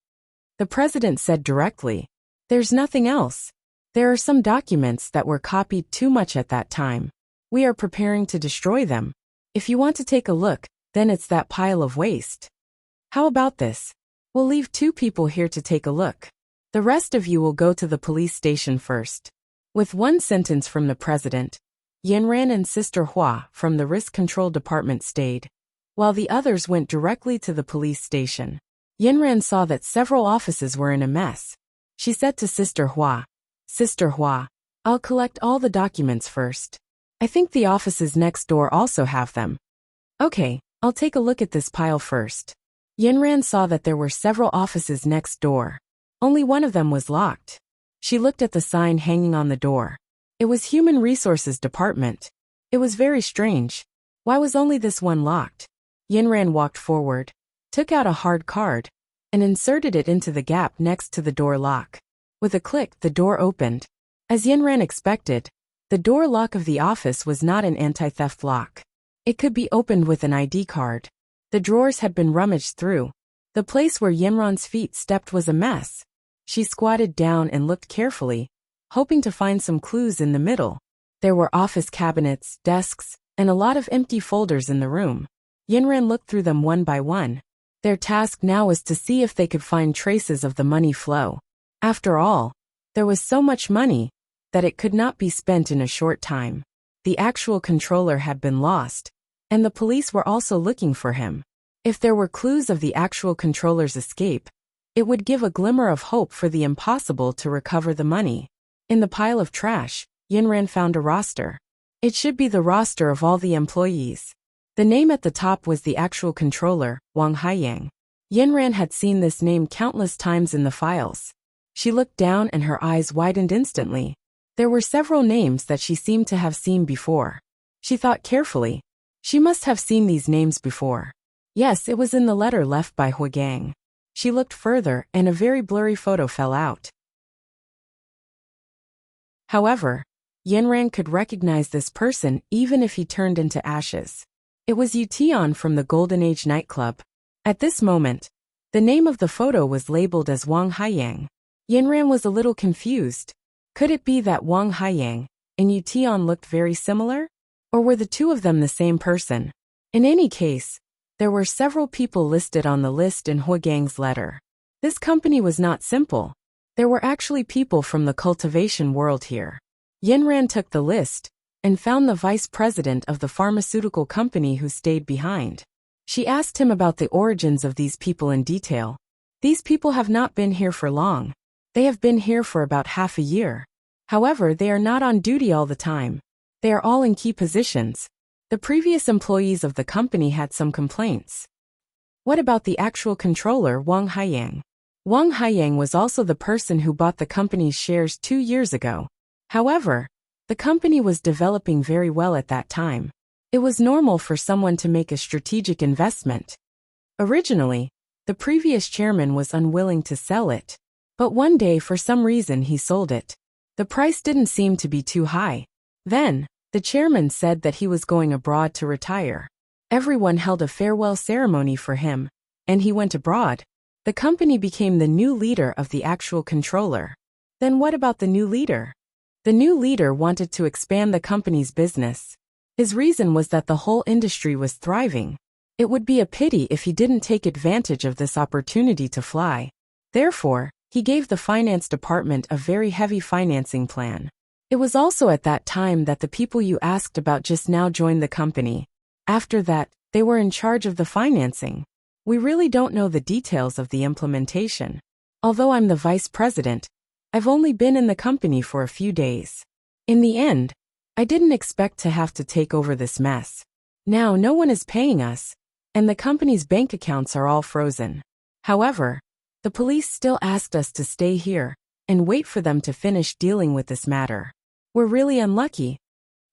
The president said directly. "There's nothing else. There are some documents that were copied too much at that time. We are preparing to destroy them. If you want to take a look, then it's that pile of waste. How about this? We'll leave 2 people here to take a look. The rest of you will go to the police station first." With 1 sentence from the president, Yinran and Sister Hua from the risk control department stayed, while the others went directly to the police station. Yinran saw that several offices were in a mess. She said to Sister Hua, "Sister Hua, I'll collect all the documents first. I think the offices next door also have them." "Okay, I'll take a look at this pile first." Yinran saw that there were several offices next door. Only one of them was locked. She looked at the sign hanging on the door. It was Human Resources Department. It was very strange. Why was only this one locked? Yinran walked forward, took out a hard card, and inserted it into the gap next to the door lock. With a click, the door opened. As Yinran expected, the door lock of the office was not an anti-theft lock. It could be opened with an ID card. The drawers had been rummaged through. The place where Yinran's feet stepped was a mess. She squatted down and looked carefully, hoping to find some clues in the middle. There were office cabinets, desks, and a lot of empty folders in the room. Yinran looked through them one by one. Their task now was to see if they could find traces of the money flow. After all, there was so much money that it could not be spent in a short time. The actual controller had been lost, and the police were also looking for him. If there were clues of the actual controller's escape, it would give a glimmer of hope for the impossible to recover the money. In the pile of trash, Yinran found a roster. It should be the roster of all the employees. The name at the top was the actual controller, Wang Haiyang. Yinran had seen this name countless times in the files. She looked down and her eyes widened instantly. There were several names that she seemed to have seen before. She thought carefully. She must have seen these names before. Yes, it was in the letter left by Huagang. She looked further and a very blurry photo fell out. However, Yinran could recognize this person even if he turned into ashes. It was Yu Tian from the Golden Age nightclub. At this moment, the name of the photo was labeled as Wang Haiyang. Yinran was a little confused. Could it be that Wang Haiyang and Yu Tian looked very similar? Or were the two of them the same person? In any case, there were several people listed on the list in Huagang's letter. This company was not simple. There were actually people from the cultivation world here. Yinran took the list and found the vice president of the pharmaceutical company who stayed behind. She asked him about the origins of these people in detail. These people have not been here for long. They have been here for about half a year. However, they are not on duty all the time. They are all in key positions. The previous employees of the company had some complaints. What about the actual controller, Wang Haiyang? Wang Haiyang was also the person who bought the company's shares 2 years ago. However, the company was developing very well at that time. It was normal for someone to make a strategic investment. Originally, the previous chairman was unwilling to sell it. But one day for some reason he sold it. The price didn't seem to be too high. Then, the chairman said that he was going abroad to retire. Everyone held a farewell ceremony for him, and he went abroad. The company became the new leader of the actual controller. Then what about the new leader? The new leader wanted to expand the company's business. His reason was that the whole industry was thriving. It would be a pity if he didn't take advantage of this opportunity to fly. Therefore, he gave the finance department a very heavy financing plan. It was also at that time that the people you asked about just now joined the company. After that, they were in charge of the financing. We really don't know the details of the implementation. Although I'm the vice president, I've only been in the company for a few days. In the end, I didn't expect to have to take over this mess. Now no one is paying us, and the company's bank accounts are all frozen. However, the police still asked us to stay here and wait for them to finish dealing with this matter. We're really unlucky.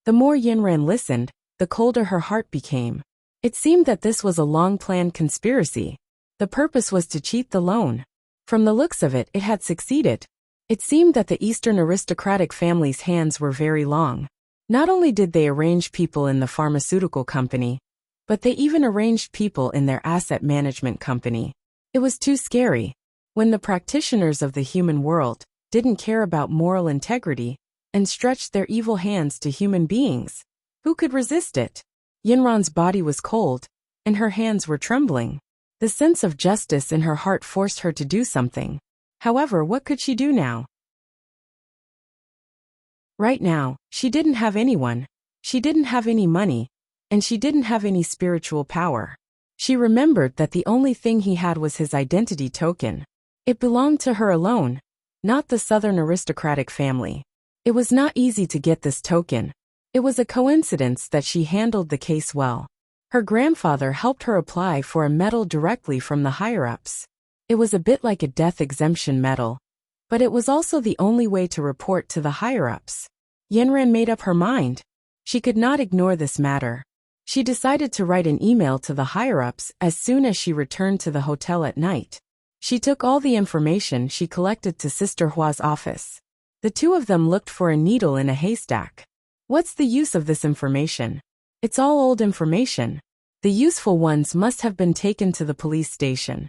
The more Yinran listened, the colder her heart became. It seemed that this was a long-planned conspiracy. The purpose was to cheat the loan. From the looks of it, it had succeeded. It seemed that the Eastern aristocratic family's hands were very long. Not only did they arrange people in the pharmaceutical company, but they even arranged people in their asset management company. It was too scary. When the practitioners of the human world didn't care about moral integrity and stretched their evil hands to human beings, who could resist it? Yinran's body was cold, and her hands were trembling. The sense of justice in her heart forced her to do something. However, what could she do now? Right now, she didn't have anyone. She didn't have any money, and she didn't have any spiritual power. She remembered that the only thing he had was his identity token. It belonged to her alone, not the southern aristocratic family. It was not easy to get this token. It was a coincidence that she handled the case well. Her grandfather helped her apply for a medal directly from the higher-ups. It was a bit like a death exemption medal, but it was also the only way to report to the higher-ups. Yinran made up her mind. She could not ignore this matter. She decided to write an email to the higher-ups as soon as she returned to the hotel at night. She took all the information she collected to Sister Hua's office. The two of them looked for a needle in a haystack. What's the use of this information? It's all old information. The useful ones must have been taken to the police station.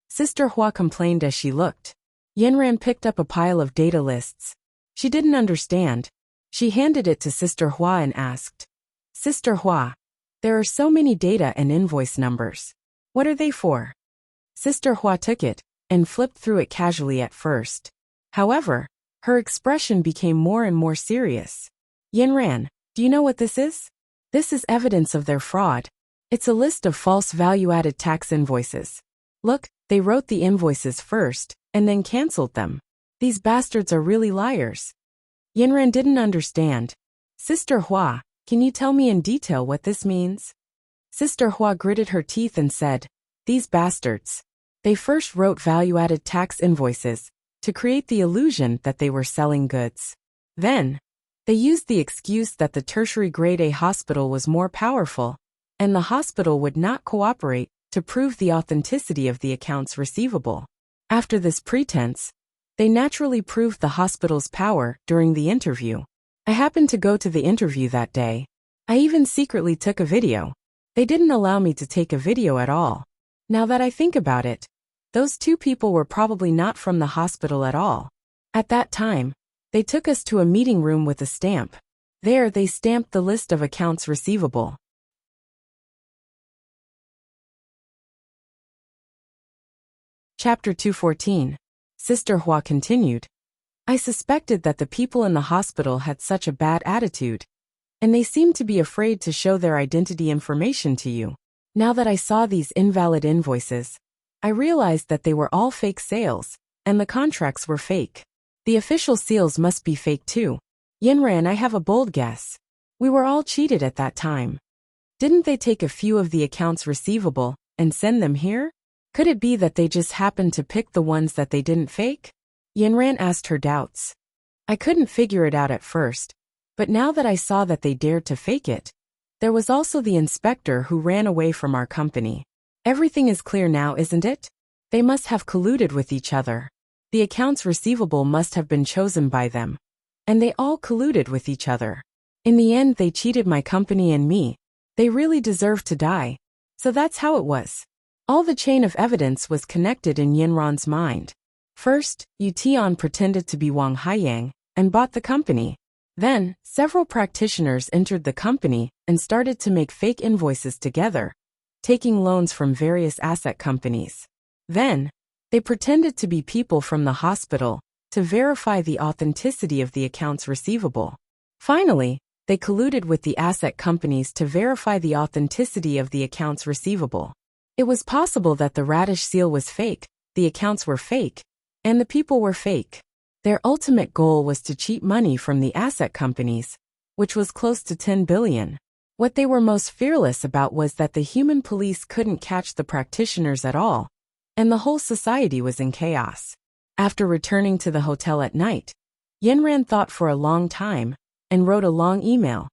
Sister Hua complained as she looked. Yinran picked up a pile of data lists. She didn't understand. She handed it to Sister Hua and asked, "Sister Hua, there are so many data and invoice numbers. What are they for?" Sister Hua took it and flipped through it casually at first. However, her expression became more and more serious. "Yinran, do you know what this is? This is evidence of their fraud. It's a list of false value-added tax invoices. Look, they wrote the invoices first, and then canceled them. These bastards are really liars. Yinran didn't understand. Sister Hua, can you tell me in detail what this means? Sister Hua gritted her teeth and said, these bastards. They first wrote value-added tax invoices to create the illusion that they were selling goods. Then, they used the excuse that the tertiary grade A hospital was more powerful, and the hospital would not cooperate to prove the authenticity of the accounts receivable. After this pretense, they naturally proved the hospital's power during the interview. I happened to go to the interview that day. I even secretly took a video. They didn't allow me to take a video at all. Now that I think about it, those two people were probably not from the hospital at all. At that time, they took us to a meeting room with a stamp. There they stamped the list of accounts receivable. Chapter 214. Sister Hua continued. I suspected that the people in the hospital had such a bad attitude, and they seemed to be afraid to show their identity information to you. Now that I saw these invalid invoices, I realized that they were all fake sales, and the contracts were fake. The official seals must be fake too. Yinran, I have a bold guess. We were all cheated at that time. Didn't they take a few of the accounts receivable and send them here? Could it be that they just happened to pick the ones that they didn't fake? Yinran asked her doubts. I couldn't figure it out at first, but now that I saw that they dared to fake it, there was also the inspector who ran away from our company. Everything is clear now, isn't it? They must have colluded with each other. The accounts receivable must have been chosen by them. And they all colluded with each other. In the end, they cheated my company and me. They really deserved to die. So that's how it was. All the chain of evidence was connected in Yinran's mind. First, Yu Tian pretended to be Wang Haiyang and bought the company. Then, several practitioners entered the company and started to make fake invoices together, taking loans from various asset companies. Then, they pretended to be people from the hospital to verify the authenticity of the accounts receivable. Finally, they colluded with the asset companies to verify the authenticity of the accounts receivable. It was possible that the radish seal was fake, the accounts were fake, and the people were fake. Their ultimate goal was to cheat money from the asset companies, which was close to 10 billion. What they were most fearless about was that the human police couldn't catch the practitioners at all, and the whole society was in chaos. After returning to the hotel at night, Yinran thought for a long time and wrote a long email,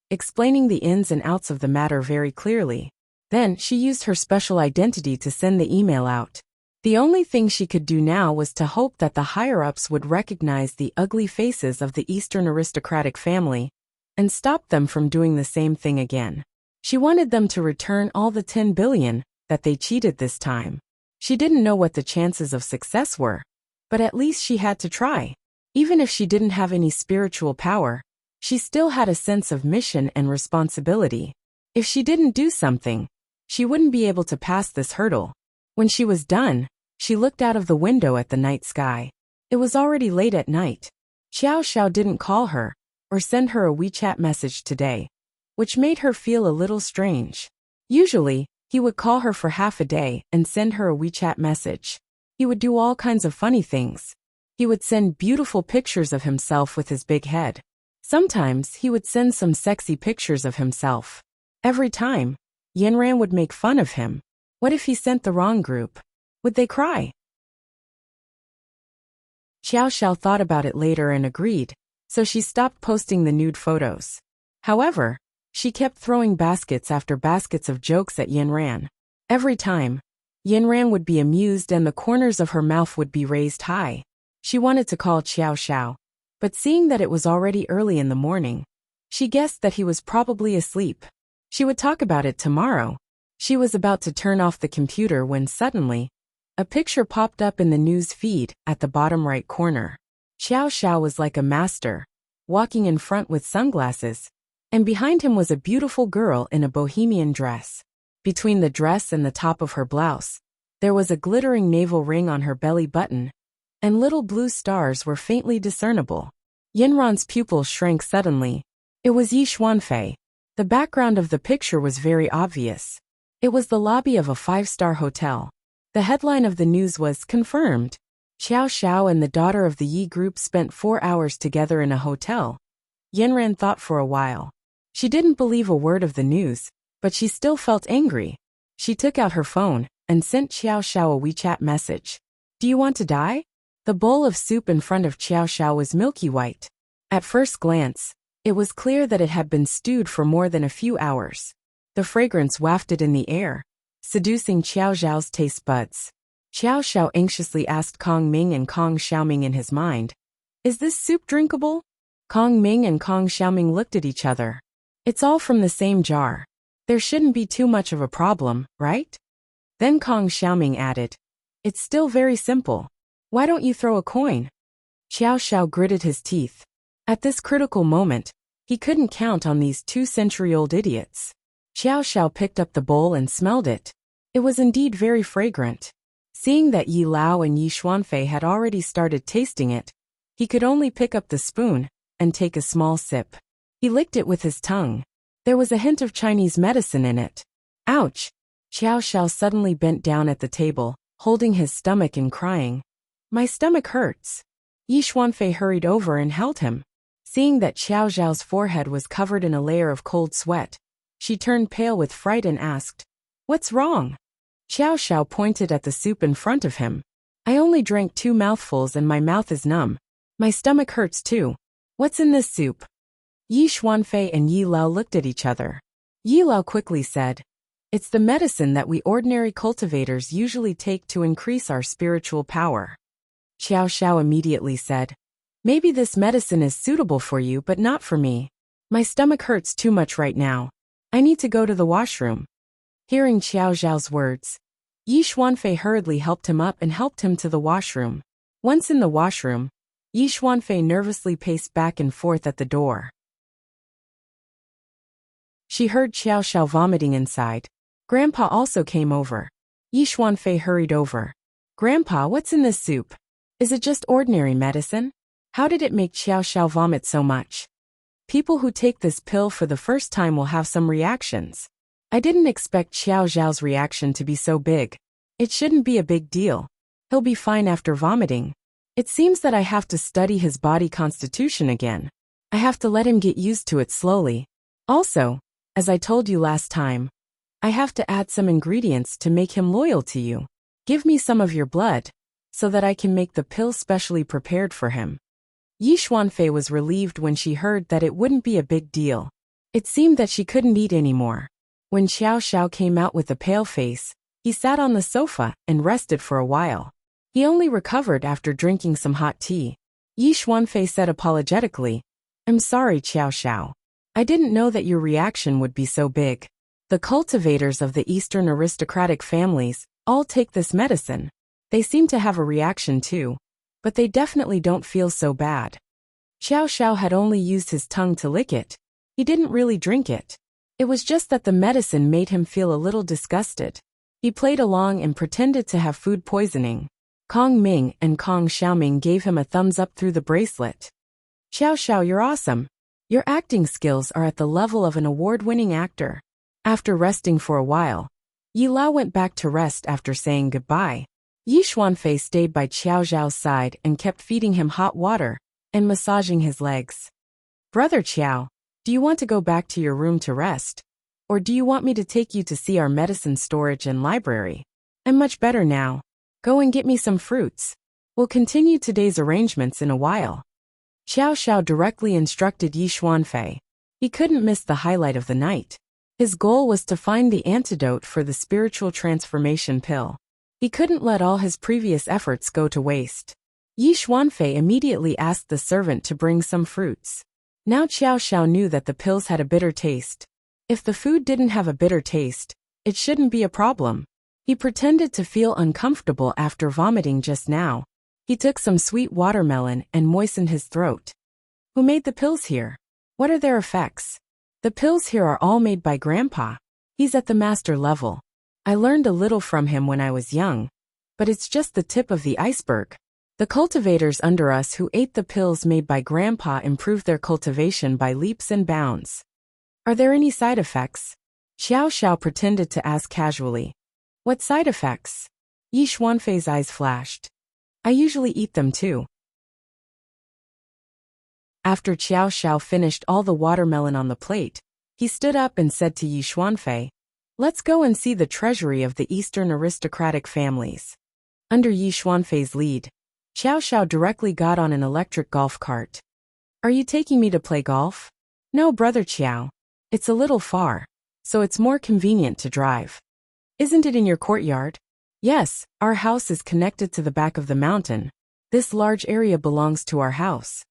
explaining the ins and outs of the matter very clearly. Then she used her special identity to send the email out. The only thing she could do now was to hope that the higher-ups would recognize the ugly faces of the Eastern aristocratic family and stop them from doing the same thing again. She wanted them to return all the 10 billion that they cheated this time. She didn't know what the chances of success were, but at least she had to try. Even if she didn't have any spiritual power, she still had a sense of mission and responsibility. If she didn't do something, she wouldn't be able to pass this hurdle. When she was done, she looked out of the window at the night sky. It was already late at night. Xiao Xiao didn't call her or send her a WeChat message today, which made her feel a little strange. Usually, he would call her for half a day and send her a WeChat message. He would do all kinds of funny things. He would send beautiful pictures of himself with his big head. Sometimes he would send some sexy pictures of himself. Every time, Yinran would make fun of him. What if he sent the wrong group? Would they cry? Xiao Xiao thought about it later and agreed, so she stopped posting the nude photos. However, she kept throwing baskets after baskets of jokes at Yinran. Every time, Yinran would be amused and the corners of her mouth would be raised high. She wanted to call Xiao Xiao, but seeing that it was already early in the morning, she guessed that he was probably asleep. She would talk about it tomorrow. She was about to turn off the computer when suddenly, a picture popped up in the news feed at the bottom right corner. Xiao Xiao was like a master, walking in front with sunglasses, and behind him was a beautiful girl in a bohemian dress. Between the dress and the top of her blouse, there was a glittering navel ring on her belly button, and little blue stars were faintly discernible. Yinran's pupils shrank suddenly. It was Yi Xuanfei. The background of the picture was very obvious. It was the lobby of a five-star hotel. The headline of the news was, "Confirmed. Xiao Xiao and the daughter of the Yi group spent 4 hours together in a hotel." Yanran thought for a while. She didn't believe a word of the news, but she still felt angry. She took out her phone and sent Xiao Xiao a WeChat message. "Do you want to die?" The bowl of soup in front of Xiao Xiao was milky white. At first glance, it was clear that it had been stewed for more than a few hours. The fragrance wafted in the air, seducing Xiao Xiao's taste buds. Xiao Xiao anxiously asked Kong Ming and Kong Xiaoming in his mind, "Is this soup drinkable?" Kong Ming and Kong Xiaoming looked at each other. "It's all from the same jar. There shouldn't be too much of a problem, right?" Then Kong Xiaoming added, "It's still very simple. Why don't you throw a coin?" Xiao Xiao gritted his teeth. At this critical moment, he couldn't count on these 2-century-old idiots. Xiao Xiao picked up the bowl and smelled it. It was indeed very fragrant. Seeing that Yi Lao and Yi Xuanfei had already started tasting it, he could only pick up the spoon and take a small sip. He licked it with his tongue. There was a hint of Chinese medicine in it. Ouch! Xiao Xiao suddenly bent down at the table, holding his stomach and crying, "My stomach hurts." Yi Xuanfei hurried over and held him. Seeing that Xiao Xiao's forehead was covered in a layer of cold sweat, she turned pale with fright and asked, "What's wrong?" Xiao Xiao pointed at the soup in front of him. "I only drank 2 mouthfuls and my mouth is numb. My stomach hurts too. What's in this soup?" Yi Xuanfei and Yi Lao looked at each other. Yi Lao quickly said, "It's the medicine that we ordinary cultivators usually take to increase our spiritual power." Xiao Xiao immediately said, "Maybe this medicine is suitable for you but not for me. My stomach hurts too much right now. I need to go to the washroom." Hearing Xiao Xiao's words, Yi Xuanfei hurriedly helped him up and helped him to the washroom. Once in the washroom, Yi Xuanfei nervously paced back and forth at the door. She heard Xiao Xiao vomiting inside. Grandpa also came over. Yi Xuanfei hurried over. "Grandpa, what's in this soup? Is it just ordinary medicine? How did it make Xiao Xiao vomit so much? People who take this pill for the first time will have some reactions. I didn't expect Xiao Xiao's reaction to be so big. It shouldn't be a big deal. He'll be fine after vomiting. It seems that I have to study his body constitution again. I have to let him get used to it slowly. Also, as I told you last time, I have to add some ingredients to make him loyal to you. Give me some of your blood, so that I can make the pill specially prepared for him." Yi Xuanfei was relieved when she heard that it wouldn't be a big deal. It seemed that she couldn't eat anymore. When Xiao Xiao came out with a pale face, he sat on the sofa and rested for a while. He only recovered after drinking some hot tea. Yi Xuanfei said apologetically, "I'm sorry, Xiao Xiao. I didn't know that your reaction would be so big. The cultivators of the Eastern aristocratic families all take this medicine. They seem to have a reaction too, but they definitely don't feel so bad." Xiao Xiao had only used his tongue to lick it. He didn't really drink it. It was just that the medicine made him feel a little disgusted. He played along and pretended to have food poisoning. Kong Ming and Kong Xiaoming gave him a thumbs up through the bracelet. "Xiao Xiao, you're awesome. Your acting skills are at the level of an award-winning actor." After resting for a while, Yi Lao went back to rest after saying goodbye. Yi Xuanfei stayed by Xiao Xiao's side and kept feeding him hot water and massaging his legs. "Brother Qiao, do you want to go back to your room to rest? Or do you want me to take you to see our medicine storage and library? I'm much better now. Go and get me some fruits. We'll continue today's arrangements in a while." Xiao Xiao directly instructed Yi Xuanfei. He couldn't miss the highlight of the night. His goal was to find the antidote for the spiritual transformation pill. He couldn't let all his previous efforts go to waste. Yi Xuanfei immediately asked the servant to bring some fruits. Now Xiao Xiao knew that the pills had a bitter taste. If the food didn't have a bitter taste, it shouldn't be a problem. He pretended to feel uncomfortable after vomiting just now. He took some sweet watermelon and moistened his throat. "Who made the pills here? What are their effects?" "The pills here are all made by Grandpa. He's at the master level. I learned a little from him when I was young, but it's just the tip of the iceberg. The cultivators under us who ate the pills made by Grandpa improved their cultivation by leaps and bounds." "Are there any side effects?" Xiao Xiao pretended to ask casually. What side effects? Yi Xuanfei's eyes flashed. I usually eat them too. After Xiao Xiao finished all the watermelon on the plate, he stood up and said to Yi Xuanfei, let's go and see the treasury of the Eastern aristocratic families. Under Yi Xuanfei's lead, Xiao Xiao directly got on an electric golf cart. Are you taking me to play golf? No, brother Qiao. It's a little far, so it's more convenient to drive. Isn't it in your courtyard? Yes, our house is connected to the back of the mountain. This large area belongs to our house.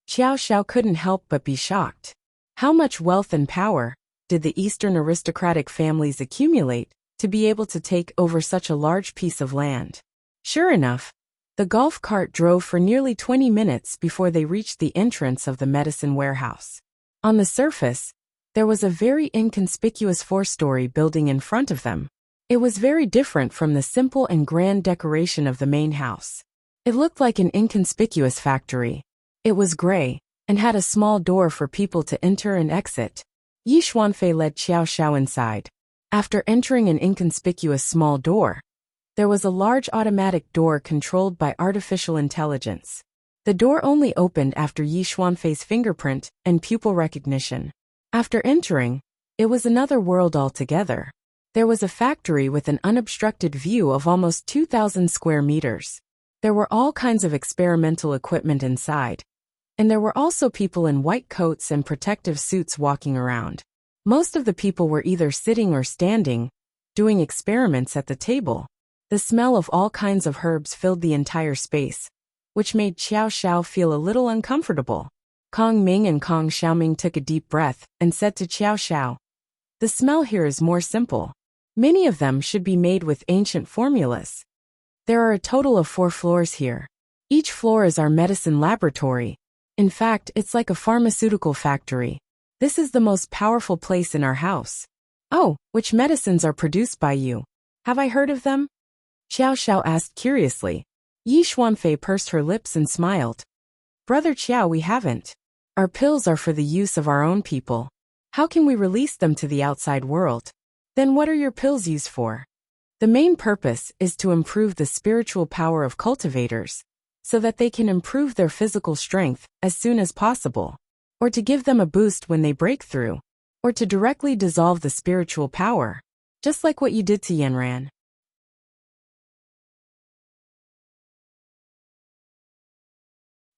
Xiao Xiao couldn't help but be shocked. How much wealth and power did the Eastern aristocratic families accumulate to be able to take over such a large piece of land? Sure enough, the golf cart drove for nearly 20 minutes before they reached the entrance of the medicine warehouse. On the surface, there was a very inconspicuous four-story building in front of them. It was very different from the simple and grand decoration of the main house. It looked like an inconspicuous factory. It was gray, and had a small door for people to enter and exit. Yi Xuanfei led Xiao Xiao inside. After entering an inconspicuous small door, there was a large automatic door controlled by artificial intelligence. The door only opened after Yi Xuanfei's fingerprint and pupil recognition. After entering, it was another world altogether. There was a factory with an unobstructed view of almost 2,000 square meters. There were all kinds of experimental equipment inside. And there were also people in white coats and protective suits walking around. Most of the people were either sitting or standing, doing experiments at the table. The smell of all kinds of herbs filled the entire space, which made Xiao Xiao feel a little uncomfortable. Kong Ming and Kong Xiaoming took a deep breath and said to Xiao Xiao, the smell here is more simple. Many of them should be made with ancient formulas. There are a total of 4 floors here. Each floor is our medicine laboratory. In fact, it's like a pharmaceutical factory. This is the most powerful place in our house. Oh, which medicines are produced by you? Have I heard of them? Xiao Xiao asked curiously. Yi Xuanfei pursed her lips and smiled. Brother Qiao, we haven't. Our pills are for the use of our own people. How can we release them to the outside world? Then what are your pills used for? The main purpose is to improve the spiritual power of cultivators, so that they can improve their physical strength as soon as possible, or to give them a boost when they break through, or to directly dissolve the spiritual power, just like what you did to Yanran.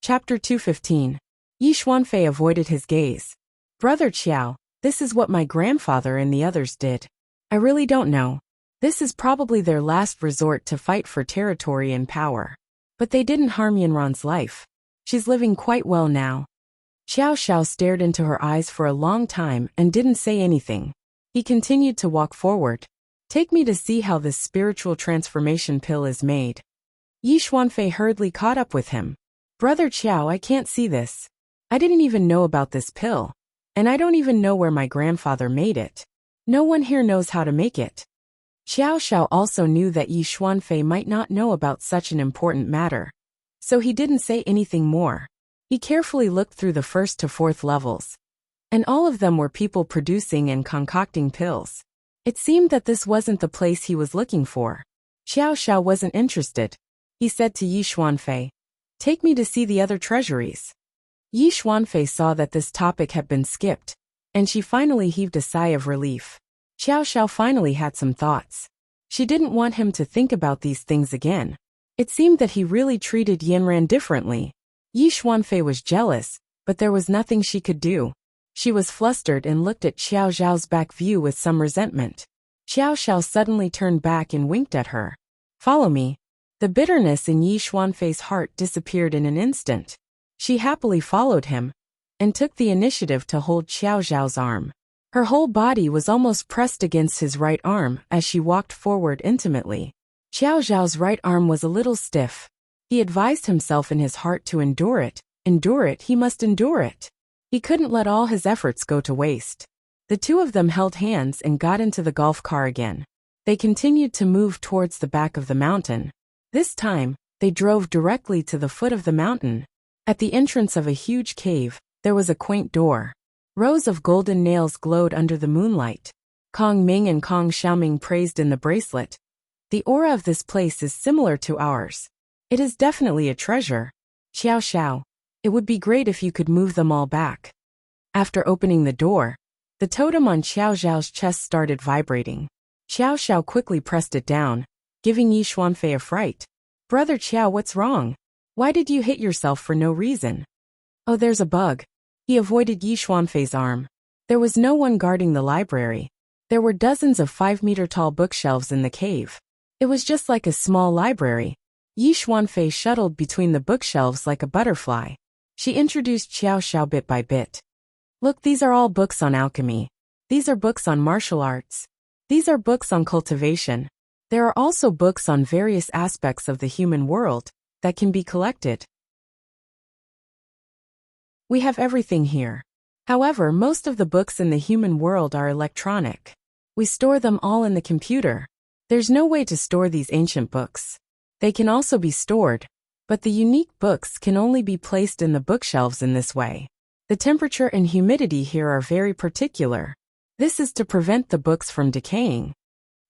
Chapter 215. Yi Xuanfei avoided his gaze. Brother Qiao, this is what my grandfather and the others did. I really don't know. This is probably their last resort to fight for territory and power. But they didn't harm Yanran's life. She's living quite well now. Xiao Xiao stared into her eyes for a long time and didn't say anything. He continued to walk forward. Take me to see how this spiritual transformation pill is made. Yi Xuanfei hurriedly caught up with him. Brother Qiao, I can't see this. I didn't even know about this pill. And I don't even know where my grandfather made it. No one here knows how to make it. Xiao Xiao also knew that Yi Xuanfei might not know about such an important matter. So he didn't say anything more. He carefully looked through the 1st to 4th levels. And all of them were people producing and concocting pills. It seemed that this wasn't the place he was looking for. Xiao Xiao wasn't interested. He said to Yi Xuanfei, take me to see the other treasuries. Yi Xuanfei saw that this topic had been skipped, and she finally heaved a sigh of relief. Xiao Xiao finally had some thoughts. She didn't want him to think about these things again. It seemed that he really treated Yanran differently. Yi Xuanfei was jealous, but there was nothing she could do. She was flustered and looked at Xiao Xiao's back view with some resentment. Xiao Xiao suddenly turned back and winked at her. Follow me. The bitterness in Yi Xuanfei's heart disappeared in an instant. She happily followed him, and took the initiative to hold Xiao Xiao's arm. Her whole body was almost pressed against his right arm as she walked forward intimately. Xiao Xiao's right arm was a little stiff. He advised himself in his heart to endure it. Endure it, he must endure it. He couldn't let all his efforts go to waste. The two of them held hands and got into the golf car again. They continued to move towards the back of the mountain. This time, they drove directly to the foot of the mountain. At the entrance of a huge cave, there was a quaint door. Rows of golden nails glowed under the moonlight. Kong Ming and Kong Xiaoming praised in the bracelet. The aura of this place is similar to ours. It is definitely a treasure. Xiao Xiao, it would be great if you could move them all back. After opening the door, the totem on Xiao Xiao's chest started vibrating. Xiao Xiao quickly pressed it down, giving Yi Xuanfei a fright. Brother Qiao, what's wrong? Why did you hit yourself for no reason? Oh, there's a bug. He avoided Yi Xuanfei's arm. There was no one guarding the library. There were dozens of 5-meter-tall bookshelves in the cave. It was just like a small library. Yi Xuanfei shuttled between the bookshelves like a butterfly. She introduced Xiao Xiao bit by bit. Look, these are all books on alchemy. These are books on martial arts. These are books on cultivation. There are also books on various aspects of the human world that can be collected. We have everything here. However, most of the books in the human world are electronic. We store them all in the computer. There's no way to store these ancient books. They can also be stored, but the unique books can only be placed in the bookshelves in this way. The temperature and humidity here are very particular. This is to prevent the books from decaying.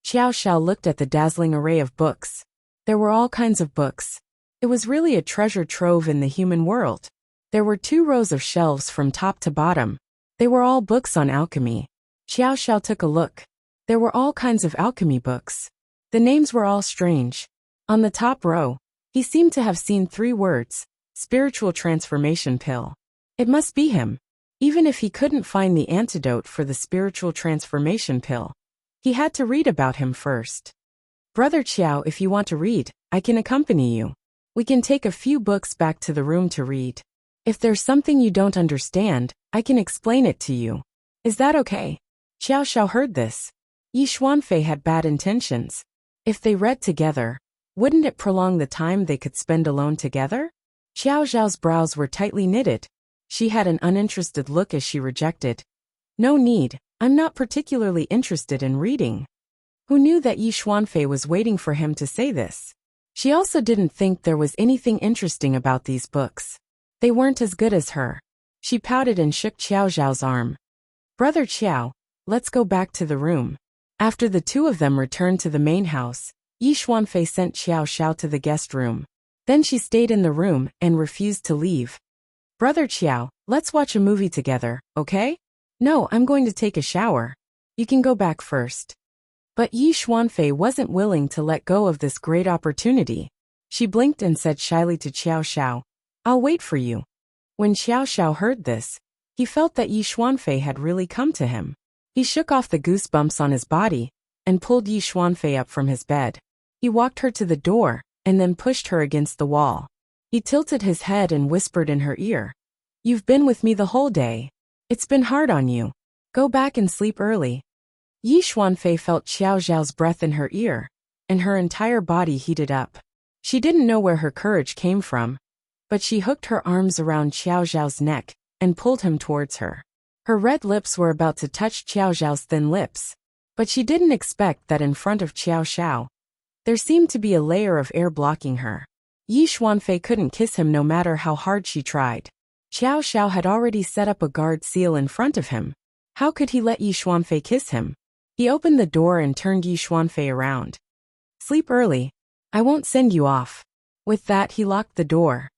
Xiao Xiao looked at the dazzling array of books. There were all kinds of books. It was really a treasure trove in the human world. There were 2 rows of shelves from top to bottom. They were all books on alchemy. Xiao Xiao took a look. There were all kinds of alchemy books. The names were all strange. On the top row, he seemed to have seen 3 words: spiritual transformation pill. It must be him. Even if he couldn't find the antidote for the spiritual transformation pill, he had to read about him first. Brother Qiao, if you want to read, I can accompany you. We can take a few books back to the room to read. If there's something you don't understand, I can explain it to you. Is that okay? Xiao Xiao heard this. Yi Xuanfei had bad intentions. If they read together, wouldn't it prolong the time they could spend alone together? Xiao Xiao's brows were tightly knitted. She had an uninterested look as she rejected. No need, I'm not particularly interested in reading. Who knew that Yi Xuanfei was waiting for him to say this? She also didn't think there was anything interesting about these books. They weren't as good as her. She pouted and shook Xiao Xiao's arm. Brother Qiao, let's go back to the room. After the 2 of them returned to the main house, Yi Xuanfei sent Xiao Xiao to the guest room. Then she stayed in the room and refused to leave. Brother Qiao, let's watch a movie together, okay? No, I'm going to take a shower. You can go back first. But Yi Xuanfei wasn't willing to let go of this great opportunity. She blinked and said shyly to Xiao Xiao, I'll wait for you. When Xiao Xiao heard this, he felt that Yi Xuanfei had really come to him. He shook off the goosebumps on his body and pulled Yi Xuanfei up from his bed. He walked her to the door and then pushed her against the wall. He tilted his head and whispered in her ear, You've been with me the whole day. It's been hard on you. Go back and sleep early. Yi Xuanfei felt Xiao Xiao's breath in her ear, and her entire body heated up. She didn't know where her courage came from, but she hooked her arms around Xiao Xiao's neck and pulled him towards her. Her red lips were about to touch Xiao Xiao's thin lips, but she didn't expect that in front of Xiao Xiao, there seemed to be a layer of air blocking her. Yi Xuanfei couldn't kiss him no matter how hard she tried. Xiao Xiao had already set up a guard seal in front of him. How could he let Yi Xuanfei kiss him? He opened the door and turned Yi Xuanfei around. Sleep early. I won't send you off. With that, he locked the door.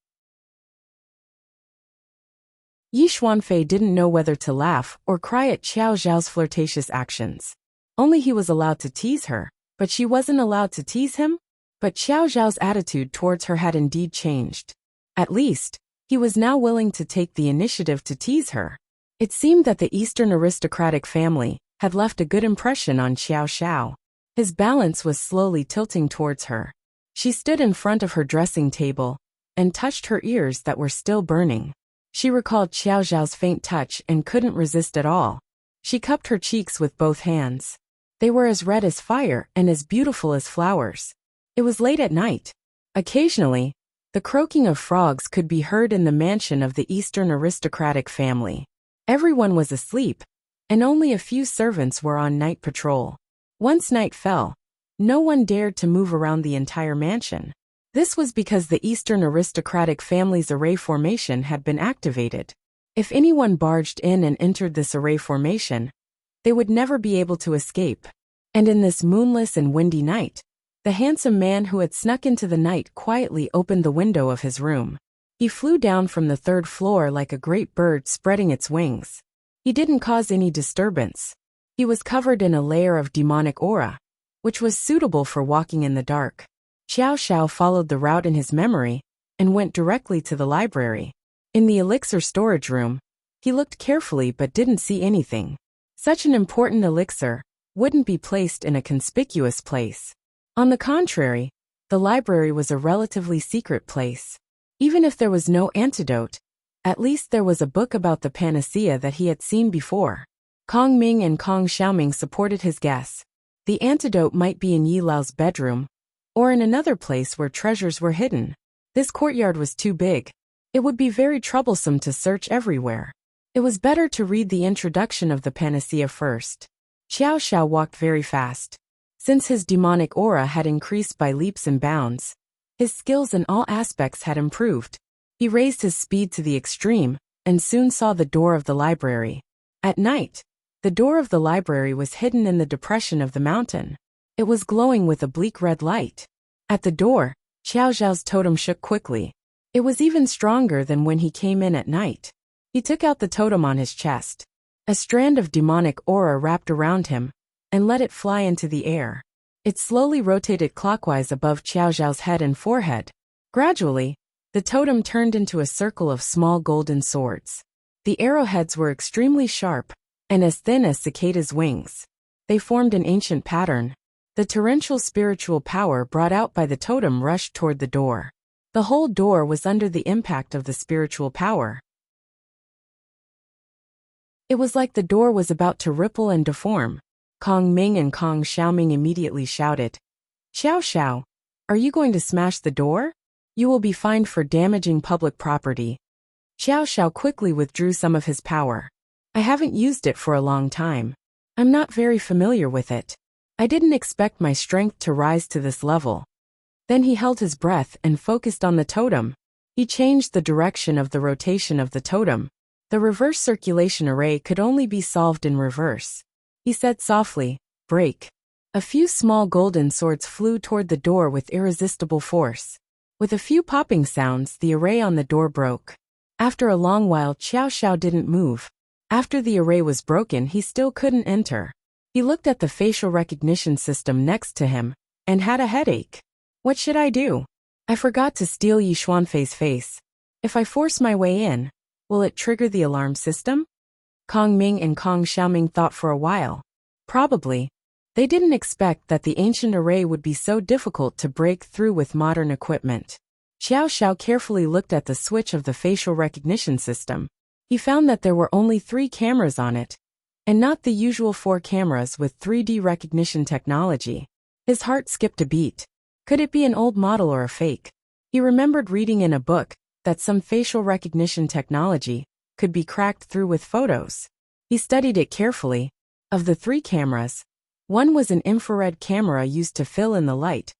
Yi Xuanfei didn't know whether to laugh or cry at Xiao Xiao's flirtatious actions. Only he was allowed to tease her, but she wasn't allowed to tease him? But Xiao Xiao's attitude towards her had indeed changed. At least, he was now willing to take the initiative to tease her. It seemed that the Eastern aristocratic family had left a good impression on Xiao Xiao. His balance was slowly tilting towards her. She stood in front of her dressing table and touched her ears that were still burning. She recalled Xiao Xiao's faint touch and couldn't resist at all. She cupped her cheeks with both hands. They were as red as fire and as beautiful as flowers. It was late at night. Occasionally, the croaking of frogs could be heard in the mansion of the Eastern aristocratic family. Everyone was asleep, and only a few servants were on night patrol. Once night fell, no one dared to move around the entire mansion. This was because the Eastern aristocratic family's array formation had been activated. If anyone barged in and entered this array formation, They would never be able to escape. And in this moonless and windy night, the handsome man who had snuck into the night quietly opened the window of his room. He flew down from the 3rd floor like a great bird spreading its wings. He didn't cause any disturbance. He was covered in a layer of demonic aura, which was suitable for walking in the dark. Xiao Xiao followed the route in his memory and went directly to the library. In the elixir storage room, he looked carefully but didn't see anything. Such an important elixir wouldn't be placed in a conspicuous place. On the contrary, the library was a relatively secret place. Even if there was no antidote, at least there was a book about the panacea that he had seen before. Kong Ming and Kong Xiaoming supported his guess. The antidote might be in Yi Lao's bedroom, or in another place where treasures were hidden. This courtyard was too big. It would be very troublesome to search everywhere. It was better to read the introduction of the panacea first. Xiao Xiao walked very fast. Since his demonic aura had increased by leaps and bounds, his skills in all aspects had improved. He raised his speed to the extreme, and soon saw the door of the library. At night, the door of the library was hidden in the depression of the mountain. It was glowing with a bleak red light. At the door, Xiao Xiao's totem shook quickly. It was even stronger than when he came in at night. He took out the totem on his chest. A strand of demonic aura wrapped around him, and let it fly into the air. It slowly rotated clockwise above Xiao Xiao's head and forehead. Gradually, the totem turned into a circle of small golden swords. The arrowheads were extremely sharp, and as thin as cicada's wings. They formed an ancient pattern. The torrential spiritual power brought out by the totem rushed toward the door. The whole door was under the impact of the spiritual power. It was like the door was about to ripple and deform. Kong Ming and Kong Xiaoming immediately shouted, "Xiao Xiao, are you going to smash the door? You will be fined for damaging public property." Xiao Xiao quickly withdrew some of his power. "I haven't used it for a long time. I'm not very familiar with it. I didn't expect my strength to rise to this level." Then he held his breath and focused on the totem. He changed the direction of the rotation of the totem. The reverse circulation array could only be solved in reverse. He said softly, "Break." A few small golden swords flew toward the door with irresistible force. With a few popping sounds, the array on the door broke. After a long while, Xiao Xiao didn't move. After the array was broken, he still couldn't enter. He looked at the facial recognition system next to him and had a headache. What should I do? I forgot to steal Yi Xuanfei's face. If I force my way in, will it trigger the alarm system? Kong Ming and Kong Xiaoming thought for a while. Probably. They didn't expect that the ancient array would be so difficult to break through with modern equipment. Xiao Xiao carefully looked at the switch of the facial recognition system. He found that there were only 3 cameras on it, and not the usual 4 cameras with 3D recognition technology. His heart skipped a beat. Could it be an old model or a fake? He remembered reading in a book that some facial recognition technology could be cracked through with photos. He studied it carefully. Of the 3 cameras, one was an infrared camera used to fill in the light,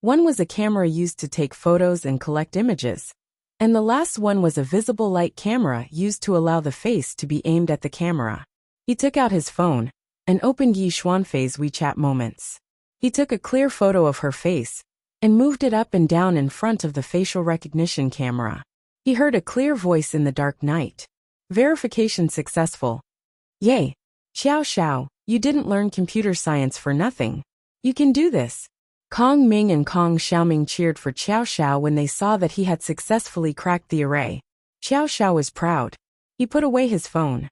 one was a camera used to take photos and collect images, and the last one was a visible light camera used to allow the face to be aimed at the camera. He took out his phone and opened Yi Xuanfei's WeChat Moments. He took a clear photo of her face and moved it up and down in front of the facial recognition camera. He heard a clear voice in the dark night. Verification successful. Yay! Xiao Xiao, you didn't learn computer science for nothing. You can do this. Kong Ming and Kong Xiaoming cheered for Xiao Xiao when they saw that he had successfully cracked the array. Xiao Xiao was proud. He put away his phone.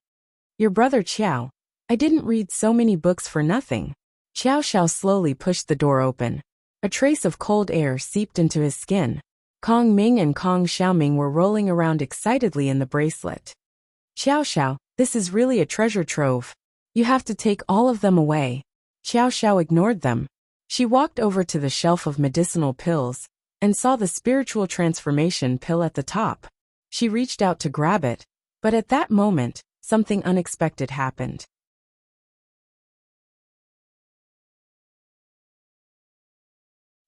Your brother Qiao, I didn't read so many books for nothing. Xiao Xiao slowly pushed the door open. A trace of cold air seeped into his skin. Kong Ming and Kong Xiaoming were rolling around excitedly in the bracelet. Xiao Xiao, this is really a treasure trove. You have to take all of them away. Xiao Xiao ignored them. She walked over to the shelf of medicinal pills and saw the spiritual transformation pill at the top. She reached out to grab it, but at that moment, something unexpected happened.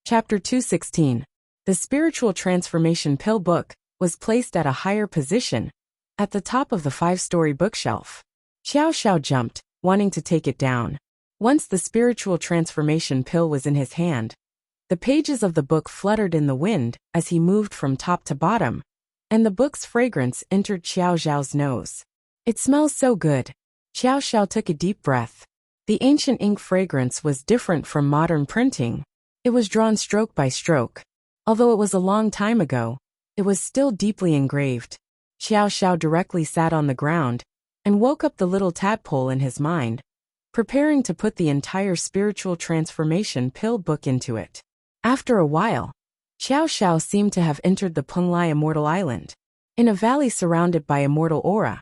Chapter 216. The spiritual transformation pill book was placed at a higher position, at the top of the 5-story bookshelf. Xiao Xiao jumped wanting to take it down. Once the spiritual transformation pill was in his hand, the pages of the book fluttered in the wind as he moved from top to bottom, and the book's fragrance entered Xiao Xiao's nose. It smells so good. Xiao Xiao took a deep breath. The ancient ink fragrance was different from modern printing. It was drawn stroke by stroke. Although it was a long time ago, it was still deeply engraved. Xiao Xiao directly sat on the ground and woke up the little tadpole in his mind, preparing to put the entire spiritual transformation pill book into it. After a while, Xiao Xiao seemed to have entered the Penglai Immortal Island. In a valley surrounded by immortal aura,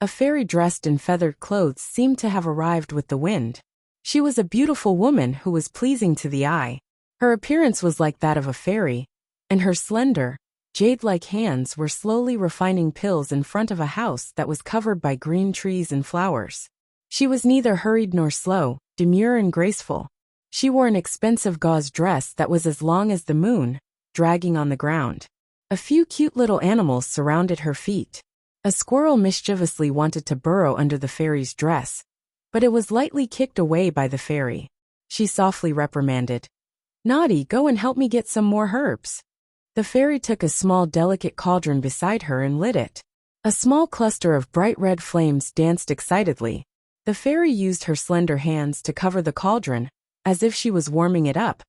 a fairy dressed in feathered clothes seemed to have arrived with the wind. She was a beautiful woman who was pleasing to the eye. Her appearance was like that of a fairy, and her slender, jade-like hands were slowly refining pills in front of a house that was covered by green trees and flowers. She was neither hurried nor slow, demure and graceful. She wore an expensive gauze dress that was as long as the moon, dragging on the ground. A few cute little animals surrounded her feet. A squirrel mischievously wanted to burrow under the fairy's dress, but it was lightly kicked away by the fairy. She softly reprimanded, "Naughty, go and help me get some more herbs." The fairy took a small delicate cauldron beside her and lit it. A small cluster of bright red flames danced excitedly. The fairy used her slender hands to cover the cauldron, as if she was warming it up,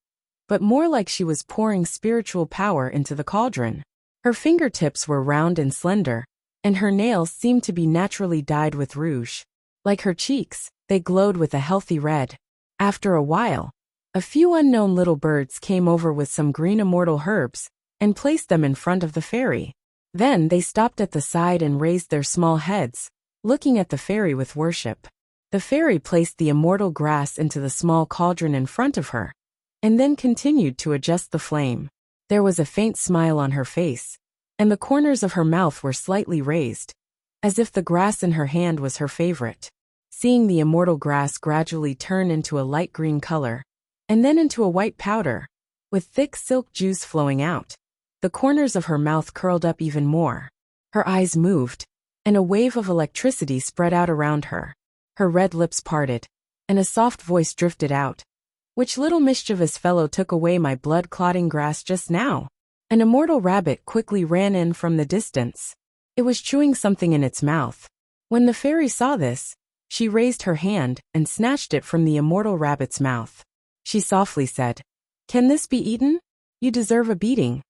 but more like she was pouring spiritual power into the cauldron. Her fingertips were round and slender, and her nails seemed to be naturally dyed with rouge. Like her cheeks, they glowed with a healthy red. After a while, a few unknown little birds came over with some green immortal herbs and placed them in front of the fairy. Then they stopped at the side and raised their small heads, looking at the fairy with worship. The fairy placed the immortal grass into the small cauldron in front of her, and then continued to adjust the flame. There was a faint smile on her face, and the corners of her mouth were slightly raised, as if the grass in her hand was her favorite. Seeing the immortal grass gradually turn into a light green color, and then into a white powder, with thick silk juice flowing out, the corners of her mouth curled up even more. Her eyes moved, and a wave of electricity spread out around her. Her red lips parted, and a soft voice drifted out. "Which little mischievous fellow took away my blood-clotting grass just now?" An immortal rabbit quickly ran in from the distance. It was chewing something in its mouth. When the fairy saw this, she raised her hand and snatched it from the immortal rabbit's mouth. She softly said, "Can this be eaten? You deserve a beating."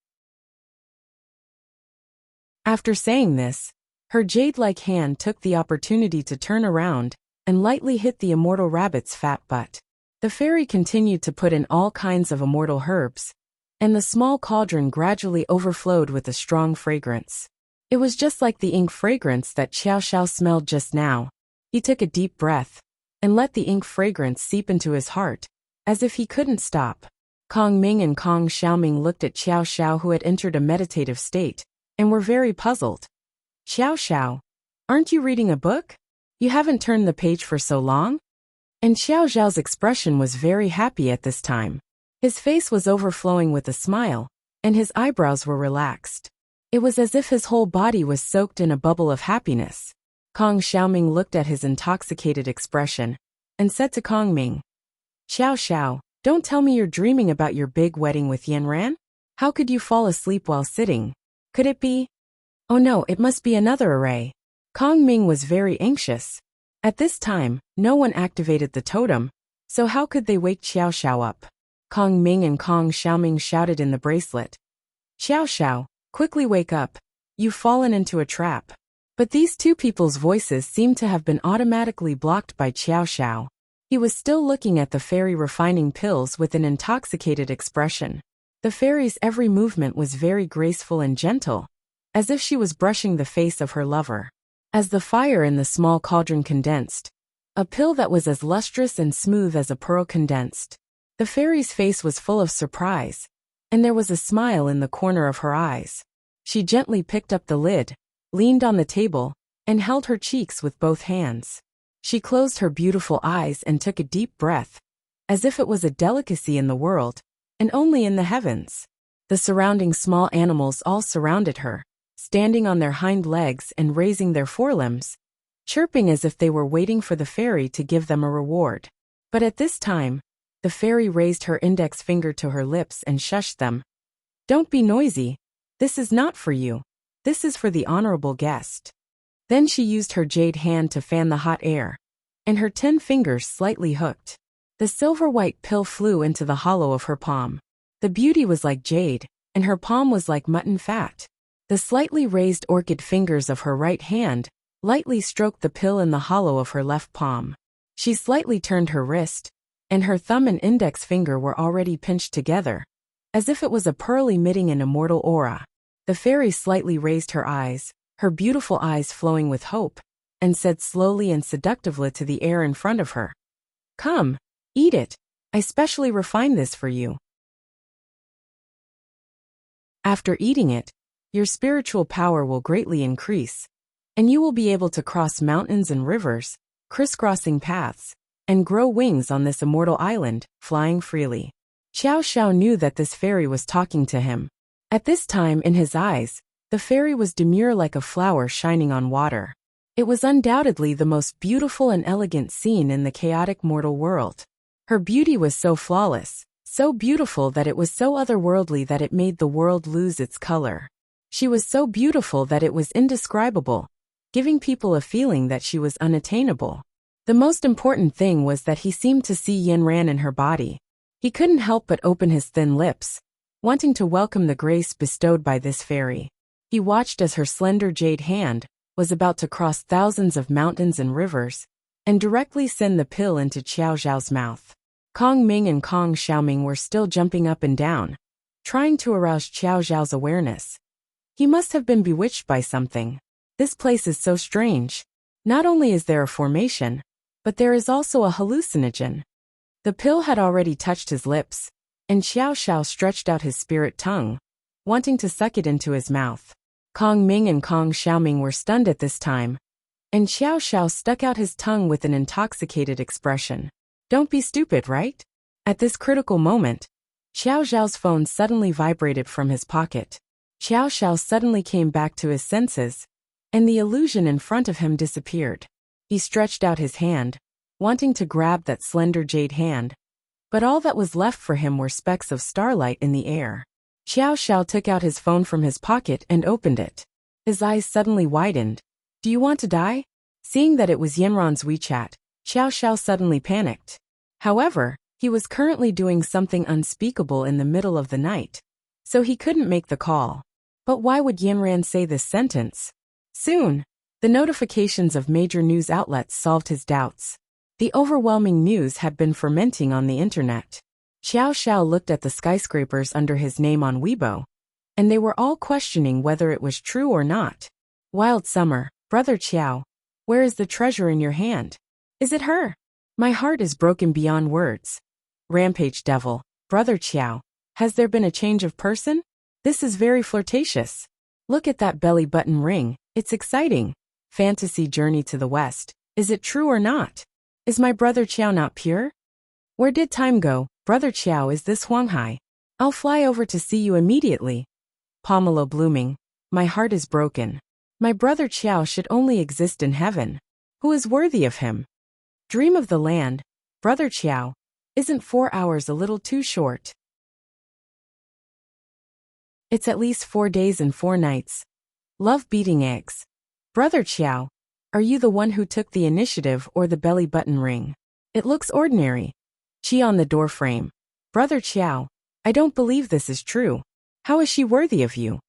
After saying this, her jade-like hand took the opportunity to turn around and lightly hit the immortal rabbit's fat butt. The fairy continued to put in all kinds of immortal herbs, and the small cauldron gradually overflowed with a strong fragrance. It was just like the ink fragrance that Xiao Xiao smelled just now. He took a deep breath and let the ink fragrance seep into his heart, as if he couldn't stop. Kong Ming and Kong Xiaoming looked at Xiao Xiao, who had entered a meditative state, and were very puzzled. "Xiao Xiao, aren't you reading a book? You haven't turned the page for so long?" And Xiao Xiao's expression was very happy at this time. His face was overflowing with a smile, and his eyebrows were relaxed. It was as if his whole body was soaked in a bubble of happiness. Kong Xiaoming looked at his intoxicated expression and said to Kong Ming, "Xiao Xiao, don't tell me you're dreaming about your big wedding with Yanran? How could you fall asleep while sitting? Could it be? Oh no, it must be another array." Kong Ming was very anxious. At this time, no one activated the totem, so how could they wake Xiao Xiao up? Kong Ming and Kong Xiaoming shouted in the bracelet, "Xiao Xiao, quickly wake up. You've fallen into a trap." But these two people's voices seemed to have been automatically blocked by Xiao Xiao. He was still looking at the fairy refining pills with an intoxicated expression. The fairy's every movement was very graceful and gentle, as if she was brushing the face of her lover. As the fire in the small cauldron condensed, a pill that was as lustrous and smooth as a pearl condensed. The fairy's face was full of surprise, and there was a smile in the corner of her eyes. She gently picked up the lid, leaned on the table, and held her cheeks with both hands. She closed her beautiful eyes and took a deep breath, as if it was a delicacy in the world, and only in the heavens. The surrounding small animals all surrounded her, standing on their hind legs and raising their forelimbs, chirping as if they were waiting for the fairy to give them a reward. But at this time, the fairy raised her index finger to her lips and shushed them. "Don't be noisy. This is not for you. This is for the honorable guest." Then she used her jade hand to fan the hot air, and her 10 fingers slightly hooked. The silver-white pill flew into the hollow of her palm. The beauty was like jade, and her palm was like mutton fat. The slightly raised orchid fingers of her right hand lightly stroked the pill in the hollow of her left palm. She slightly turned her wrist, and her thumb and index finger were already pinched together, as if it was a pearl emitting an immortal aura. The fairy slightly raised her eyes, her beautiful eyes flowing with hope, and said slowly and seductively to the air in front of her, "Come, eat it. I specially refined this for you. After eating it, your spiritual power will greatly increase, and you will be able to cross mountains and rivers, crisscrossing paths, and grow wings on this immortal island, flying freely." Xiao Xiao knew that this fairy was talking to him. At this time, in his eyes, the fairy was demure like a flower shining on water. It was undoubtedly the most beautiful and elegant scene in the chaotic mortal world. Her beauty was so flawless, so beautiful that it was so otherworldly that it made the world lose its color. She was so beautiful that it was indescribable, giving people a feeling that she was unattainable. The most important thing was that he seemed to see Yanran in her body. He couldn't help but open his thin lips, wanting to welcome the grace bestowed by this fairy. He watched as her slender jade hand was about to cross thousands of mountains and rivers, and directly send the pill into Xiao Zhao's mouth. Kong Ming and Kong Xiaoming were still jumping up and down, trying to arouse Xiao Zhao's awareness. He must have been bewitched by something. This place is so strange. Not only is there a formation, but there is also a hallucinogen. The pill had already touched his lips, and Xiao Xiao stretched out his spirit tongue, wanting to suck it into his mouth. Kong Ming and Kong Xiaoming were stunned at this time, and Xiao Xiao stuck out his tongue with an intoxicated expression. "Don't be stupid, right?" At this critical moment, Xiao Zhao's phone suddenly vibrated from his pocket. Xiao Xiao suddenly came back to his senses, and the illusion in front of him disappeared. He stretched out his hand, wanting to grab that slender jade hand, but all that was left for him were specks of starlight in the air. Xiao Xiao took out his phone from his pocket and opened it. His eyes suddenly widened. "Do you want to die?" Seeing that it was Yanran's WeChat, Xiao Xiao suddenly panicked. However, he was currently doing something unspeakable in the middle of the night, so he couldn't make the call. But why would Yanran say this sentence? Soon, the notifications of major news outlets solved his doubts. The overwhelming news had been fermenting on the internet. Xiao Xiao looked at the skyscrapers under his name on Weibo, and they were all questioning whether it was true or not. "Wild Summer, Brother Qiao, where is the treasure in your hand? Is it her? My heart is broken beyond words. Rampage Devil, Brother Qiao, has there been a change of person? This is very flirtatious. Look at that belly button ring, it's exciting. Fantasy Journey to the West, is it true or not? Is my brother Qiao not pure? Where did time go? Brother Qiao, is this Huanghai? I'll fly over to see you immediately. Pomelo blooming, my heart is broken. My brother Qiao should only exist in heaven. Who is worthy of him? Dream of the land, Brother Qiao, isn't 4 hours a little too short? It's at least 4 days and 4 nights. Love beating eggs. Brother Qiao, are you the one who took the initiative or the belly button ring? It looks ordinary. Qi on the door frame. Brother Qiao, I don't believe this is true. How is she worthy of you?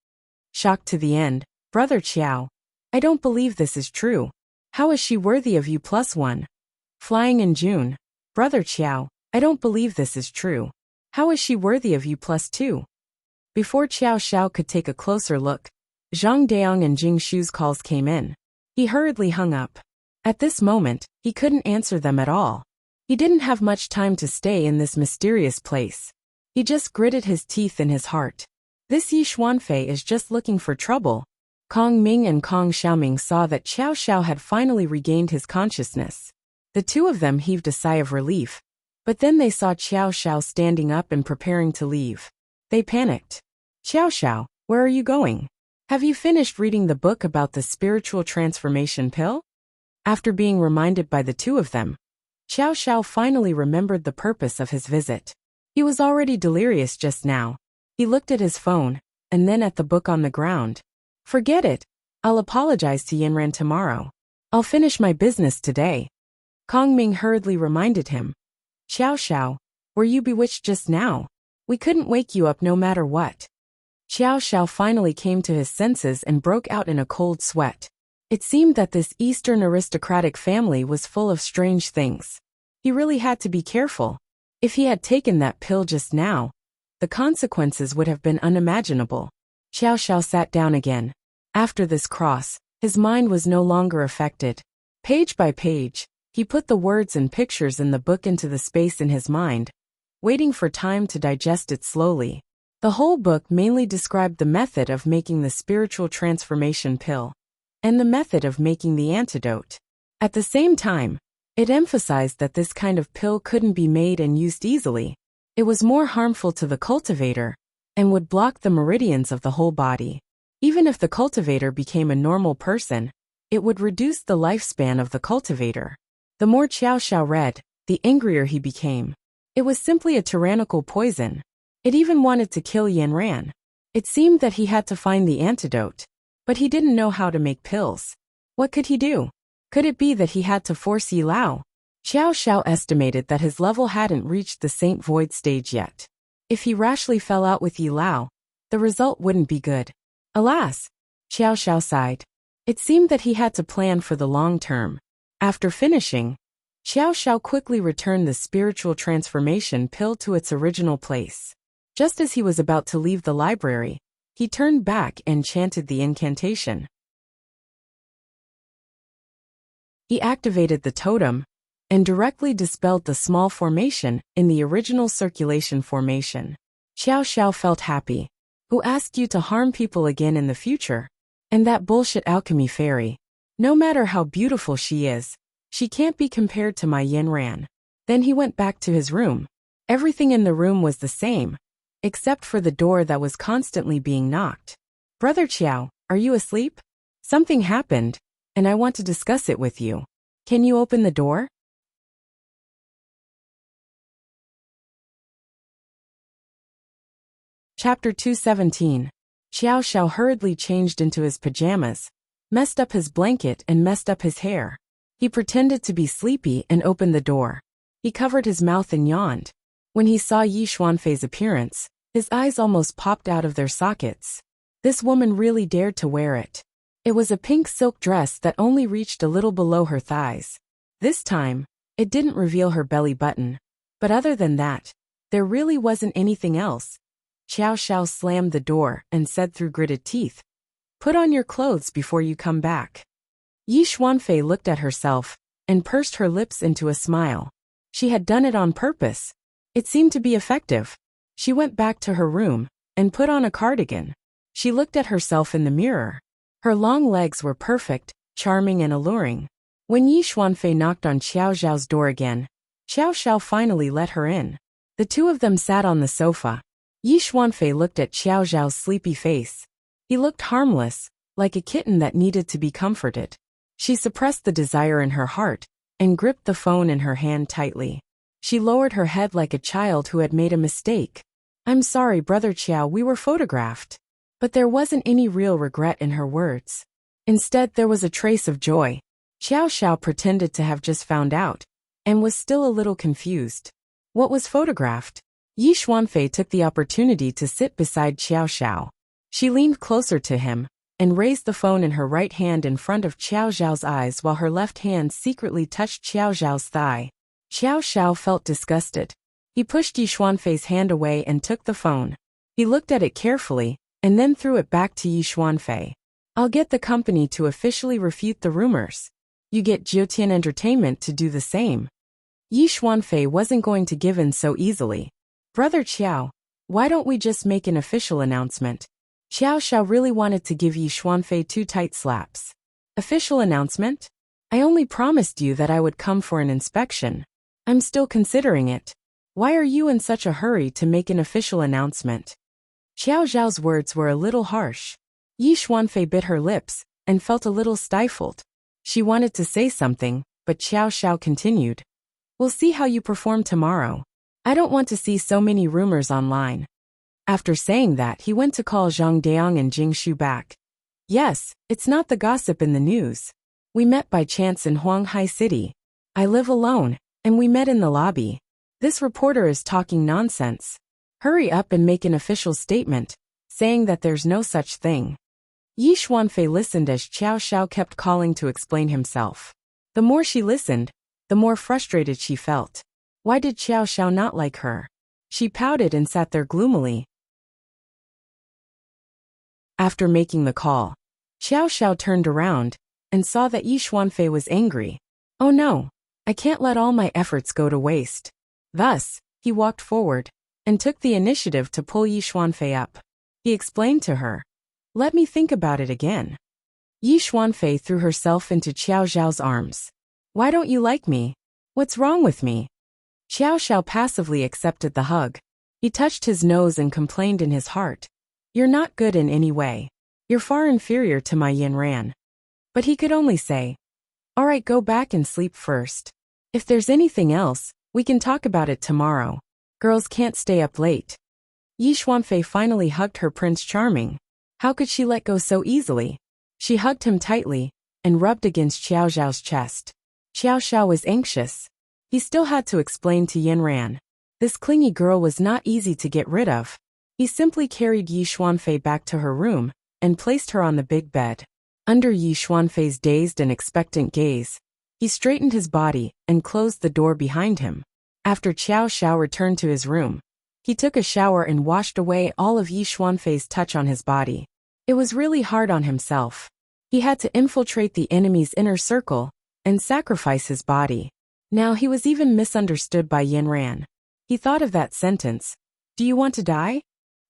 Shocked to the end. Brother Qiao, I don't believe this is true. How is she worthy of you +1? Flying in June. Brother Qiao, I don't believe this is true. How is she worthy of you +2? Before Xiao Xiao could take a closer look, Zhang Daong and Jing Shu's calls came in. He hurriedly hung up. At this moment, he couldn't answer them at all. He didn't have much time to stay in this mysterious place. He just gritted his teeth in his heart. This Yi Xuanfei is just looking for trouble. Kong Ming and Kong Xiaoming saw that Xiao Xiao had finally regained his consciousness. The two of them heaved a sigh of relief, but then they saw Xiao Xiao standing up and preparing to leave. They panicked. Xiao Xiao, where are you going? Have you finished reading the book about the spiritual transformation pill? After being reminded by the two of them, Xiao Xiao finally remembered the purpose of his visit. He was already delirious just now. He looked at his phone, and then at the book on the ground. Forget it. I'll apologize to Yanran tomorrow. I'll finish my business today. Kong Ming hurriedly reminded him. Xiao Xiao, were you bewitched just now? We couldn't wake you up no matter what. Xiao Xiao finally came to his senses and broke out in a cold sweat. It seemed that this Eastern aristocratic family was full of strange things. He really had to be careful. If he had taken that pill just now, the consequences would have been unimaginable. Xiao Xiao sat down again. After this cross, his mind was no longer affected. Page by page, he put the words and pictures in the book into the space in his mind, waiting for time to digest it slowly. The whole book mainly described the method of making the spiritual transformation pill, and the method of making the antidote. At the same time, it emphasized that this kind of pill couldn't be made and used easily. It was more harmful to the cultivator, and would block the meridians of the whole body. Even if the cultivator became a normal person, it would reduce the lifespan of the cultivator. The more Xiao Xiao read, the angrier he became. It was simply a tyrannical poison. It even wanted to kill Yanran. It seemed that he had to find the antidote, but he didn't know how to make pills. What could he do? Could it be that he had to force Yi Lao? Xiao Xiao estimated that his level hadn't reached the Saint Void stage yet. If he rashly fell out with Yi Lao, the result wouldn't be good. Alas! Xiao Xiao sighed. It seemed that he had to plan for the long term. After finishing, Xiao Xiao quickly returned the spiritual transformation pill to its original place. Just as he was about to leave the library, he turned back and chanted the incantation. He activated the totem, and directly dispelled the small formation in the original circulation formation. Xiao Xiao felt happy. Who asked you to harm people again in the future? And that bullshit alchemy fairy. No matter how beautiful she is, she can't be compared to my Yanran. Then he went back to his room. Everything in the room was the same, except for the door that was constantly being knocked. Brother Qiao, are you asleep? Something happened, and I want to discuss it with you. Can you open the door? Chapter 217. Xiao Xiao hurriedly changed into his pajamas, messed up his blanket and messed up his hair. He pretended to be sleepy and opened the door. He covered his mouth and yawned. When he saw Yi Xuanfei's appearance, his eyes almost popped out of their sockets. This woman really dared to wear it. It was a pink silk dress that only reached a little below her thighs. This time, it didn't reveal her belly button. But other than that, there really wasn't anything else. Xiao Xiao slammed the door and said through gritted teeth, "Put on your clothes before you come back." Yi Xuanfei looked at herself and pursed her lips into a smile. She had done it on purpose. It seemed to be effective. She went back to her room and put on a cardigan. She looked at herself in the mirror. Her long legs were perfect, charming and alluring. When Yi Xuanfei knocked on Xiao Xiao's door again, Xiao Xiao finally let her in. The two of them sat on the sofa. Yi Xuanfei looked at Xiao Xiao's sleepy face. He looked harmless, like a kitten that needed to be comforted. She suppressed the desire in her heart and gripped the phone in her hand tightly. She lowered her head like a child who had made a mistake. "I'm sorry, Brother Qiao, we were photographed." But there wasn't any real regret in her words. Instead, there was a trace of joy. Xiao Xiao pretended to have just found out, and was still a little confused. What was photographed? Yi Xuanfei took the opportunity to sit beside Xiao Xiao. She leaned closer to him, and raised the phone in her right hand in front of Xiao Xiao's eyes while her left hand secretly touched Xiao Xiao's thigh. Xiao Xiao felt disgusted. He pushed Yi Xuanfei's hand away and took the phone. He looked at it carefully, and then threw it back to Yi Xuanfei. "I'll get the company to officially refute the rumors. You get Jiutian Entertainment to do the same." Yi Xuanfei wasn't going to give in so easily. "Brother Qiao, why don't we just make an official announcement?" Xiao Xiao really wanted to give Yi Xuanfei 2 tight slaps. "Official announcement? I only promised you that I would come for an inspection. I'm still considering it. Why are you in such a hurry to make an official announcement?" Xiao Xiao's words were a little harsh. Yi Xuanfei bit her lips and felt a little stifled. She wanted to say something, but Xiao Xiao continued. We'll see how you perform tomorrow. I don't want to see so many rumors online. After saying that, he went to call Zhang Daong and Jing Shu back. Yes, it's not the gossip in the news. We met by chance in Huanghai City. I live alone, and we met in the lobby. This reporter is talking nonsense. Hurry up and make an official statement, saying that there's no such thing. Yi Xuanfei listened as Xiao Xiao kept calling to explain himself. The more she listened, the more frustrated she felt. Why did Xiao Xiao not like her? She pouted and sat there gloomily. After making the call, Xiao Xiao turned around and saw that Yi Xuanfei was angry. Oh no, I can't let all my efforts go to waste. Thus, he walked forward and took the initiative to pull Yi Xuanfei up. He explained to her, let me think about it again. Yi Xuanfei threw herself into Xiao Xiao's arms. Why don't you like me? What's wrong with me? Xiao Xiao passively accepted the hug. He touched his nose and complained in his heart. You're not good in any way. You're far inferior to my Yin Ran. But he could only say, all right, go back and sleep first. If there's anything else, we can talk about it tomorrow. Girls can't stay up late. Yi Xuanfei finally hugged her Prince Charming. How could she let go so easily? She hugged him tightly and rubbed against Xiao Xiao's chest. Xiao Xiao was anxious. He still had to explain to Yin Ran. This clingy girl was not easy to get rid of. He simply carried Yi Xuanfei back to her room and placed her on the big bed. Under Yi Xuanfei's dazed and expectant gaze, he straightened his body and closed the door behind him. After Xiao Xiao returned to his room, he took a shower and washed away all of Yi Xuanfei's touch on his body. It was really hard on himself. He had to infiltrate the enemy's inner circle and sacrifice his body. Now he was even misunderstood by Yin Ran. He thought of that sentence, do you want to die?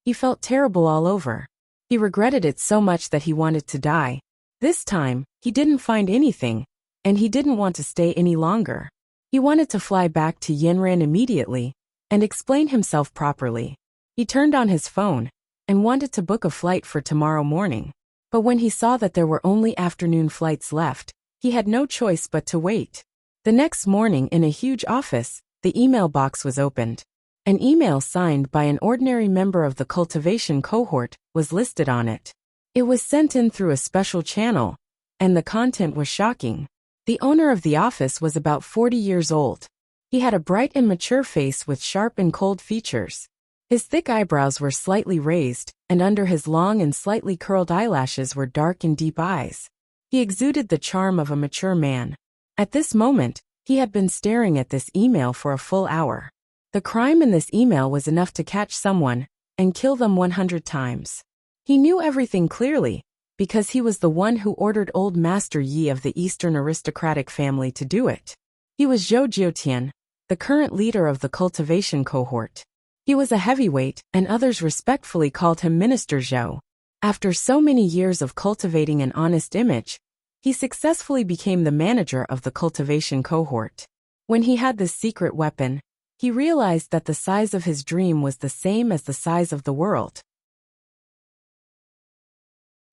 He felt terrible all over. He regretted it so much that he wanted to die. This time, he didn't find anything, and he didn't want to stay any longer. He wanted to fly back to Yin Ran immediately and explain himself properly. He turned on his phone and wanted to book a flight for tomorrow morning. But when he saw that there were only afternoon flights left, he had no choice but to wait. The next morning in a huge office, the email box was opened. An email signed by an ordinary member of the cultivation cohort was listed on it. It was sent in through a special channel, and the content was shocking. The owner of the office was about 40 years old. He had a bright and mature face with sharp and cold features. His thick eyebrows were slightly raised, and under his long and slightly curled eyelashes were dark and deep eyes. He exuded the charm of a mature man. At this moment, he had been staring at this email for a full hour. The crime in this email was enough to catch someone and kill them 100 times. He knew everything clearly, because he was the one who ordered old Master Yi of the Eastern aristocratic family to do it. He was Zhou Jiutian, the current leader of the cultivation cohort. He was a heavyweight, and others respectfully called him Minister Zhou. After so many years of cultivating an honest image, he successfully became the manager of the cultivation cohort. When he had this secret weapon, he realized that the size of his dream was the same as the size of the world.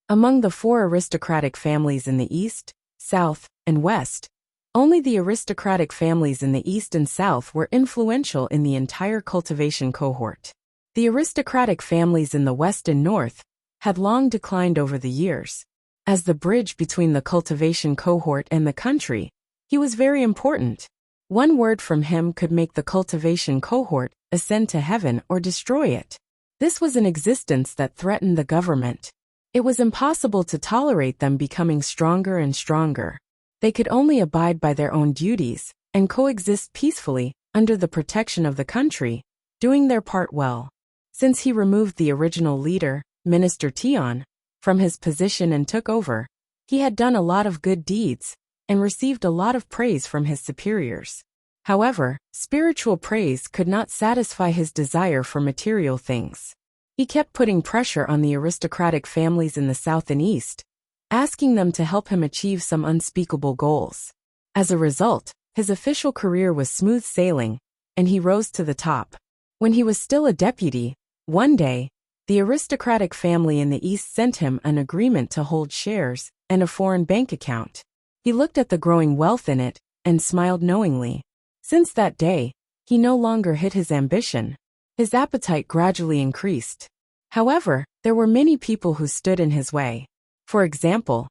Among the 4 aristocratic families in the East, South, and West, only the aristocratic families in the East and South were influential in the entire cultivation cohort. The aristocratic families in the West and North had long declined over the years. As the bridge between the cultivation cohort and the country, he was very important. One word from him could make the cultivation cohort ascend to heaven or destroy it. This was an existence that threatened the government. It was impossible to tolerate them becoming stronger and stronger. They could only abide by their own duties and coexist peacefully under the protection of the country, doing their part well. Since he removed the original leader, Minister Tian, from his position and took over, he had done a lot of good deeds and received a lot of praise from his superiors. However, spiritual praise could not satisfy his desire for material things. He kept putting pressure on the aristocratic families in the South and East, asking them to help him achieve some unspeakable goals. As a result, his official career was smooth sailing, and he rose to the top. When he was still a deputy, one day, the aristocratic family in the East sent him an agreement to hold shares and a foreign bank account. He looked at the growing wealth in it and smiled knowingly. Since that day, he no longer hid his ambition. His appetite gradually increased. However, there were many people who stood in his way. For example,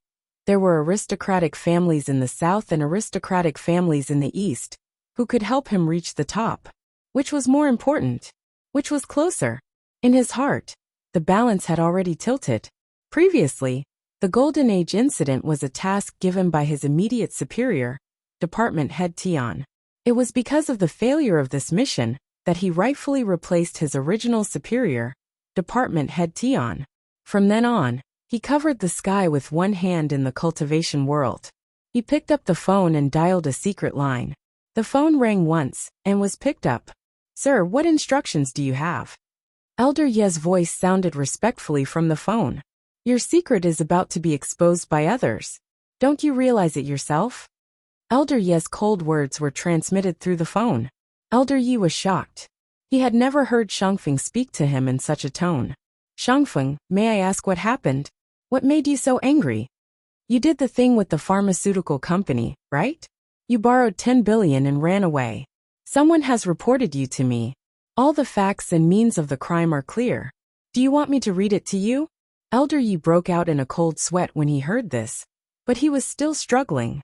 there were aristocratic families in the south and aristocratic families in the east who could help him reach the top. Which was more important? Which was closer? In his heart, the balance had already tilted. Previously, the Golden Age incident was a task given by his immediate superior, Department Head Tion. It was because of the failure of this mission that he rightfully replaced his original superior, Department Head Tion. From then on, he covered the sky with one hand in the cultivation world. He picked up the phone and dialed a secret line. The phone rang once and was picked up. "Sir, what instructions do you have?" Elder Ye's voice sounded respectfully from the phone. "Your secret is about to be exposed by others. Don't you realize it yourself?" Elder Ye's cold words were transmitted through the phone. Elder Ye was shocked. He had never heard Shangfeng speak to him in such a tone. "Shangfeng, may I ask what happened? What made you so angry?" "You did the thing with the pharmaceutical company, right? You borrowed 10 billion and ran away. Someone has reported you to me. All the facts and means of the crime are clear. Do you want me to read it to you?" Elder Yi broke out in a cold sweat when he heard this, but he was still struggling.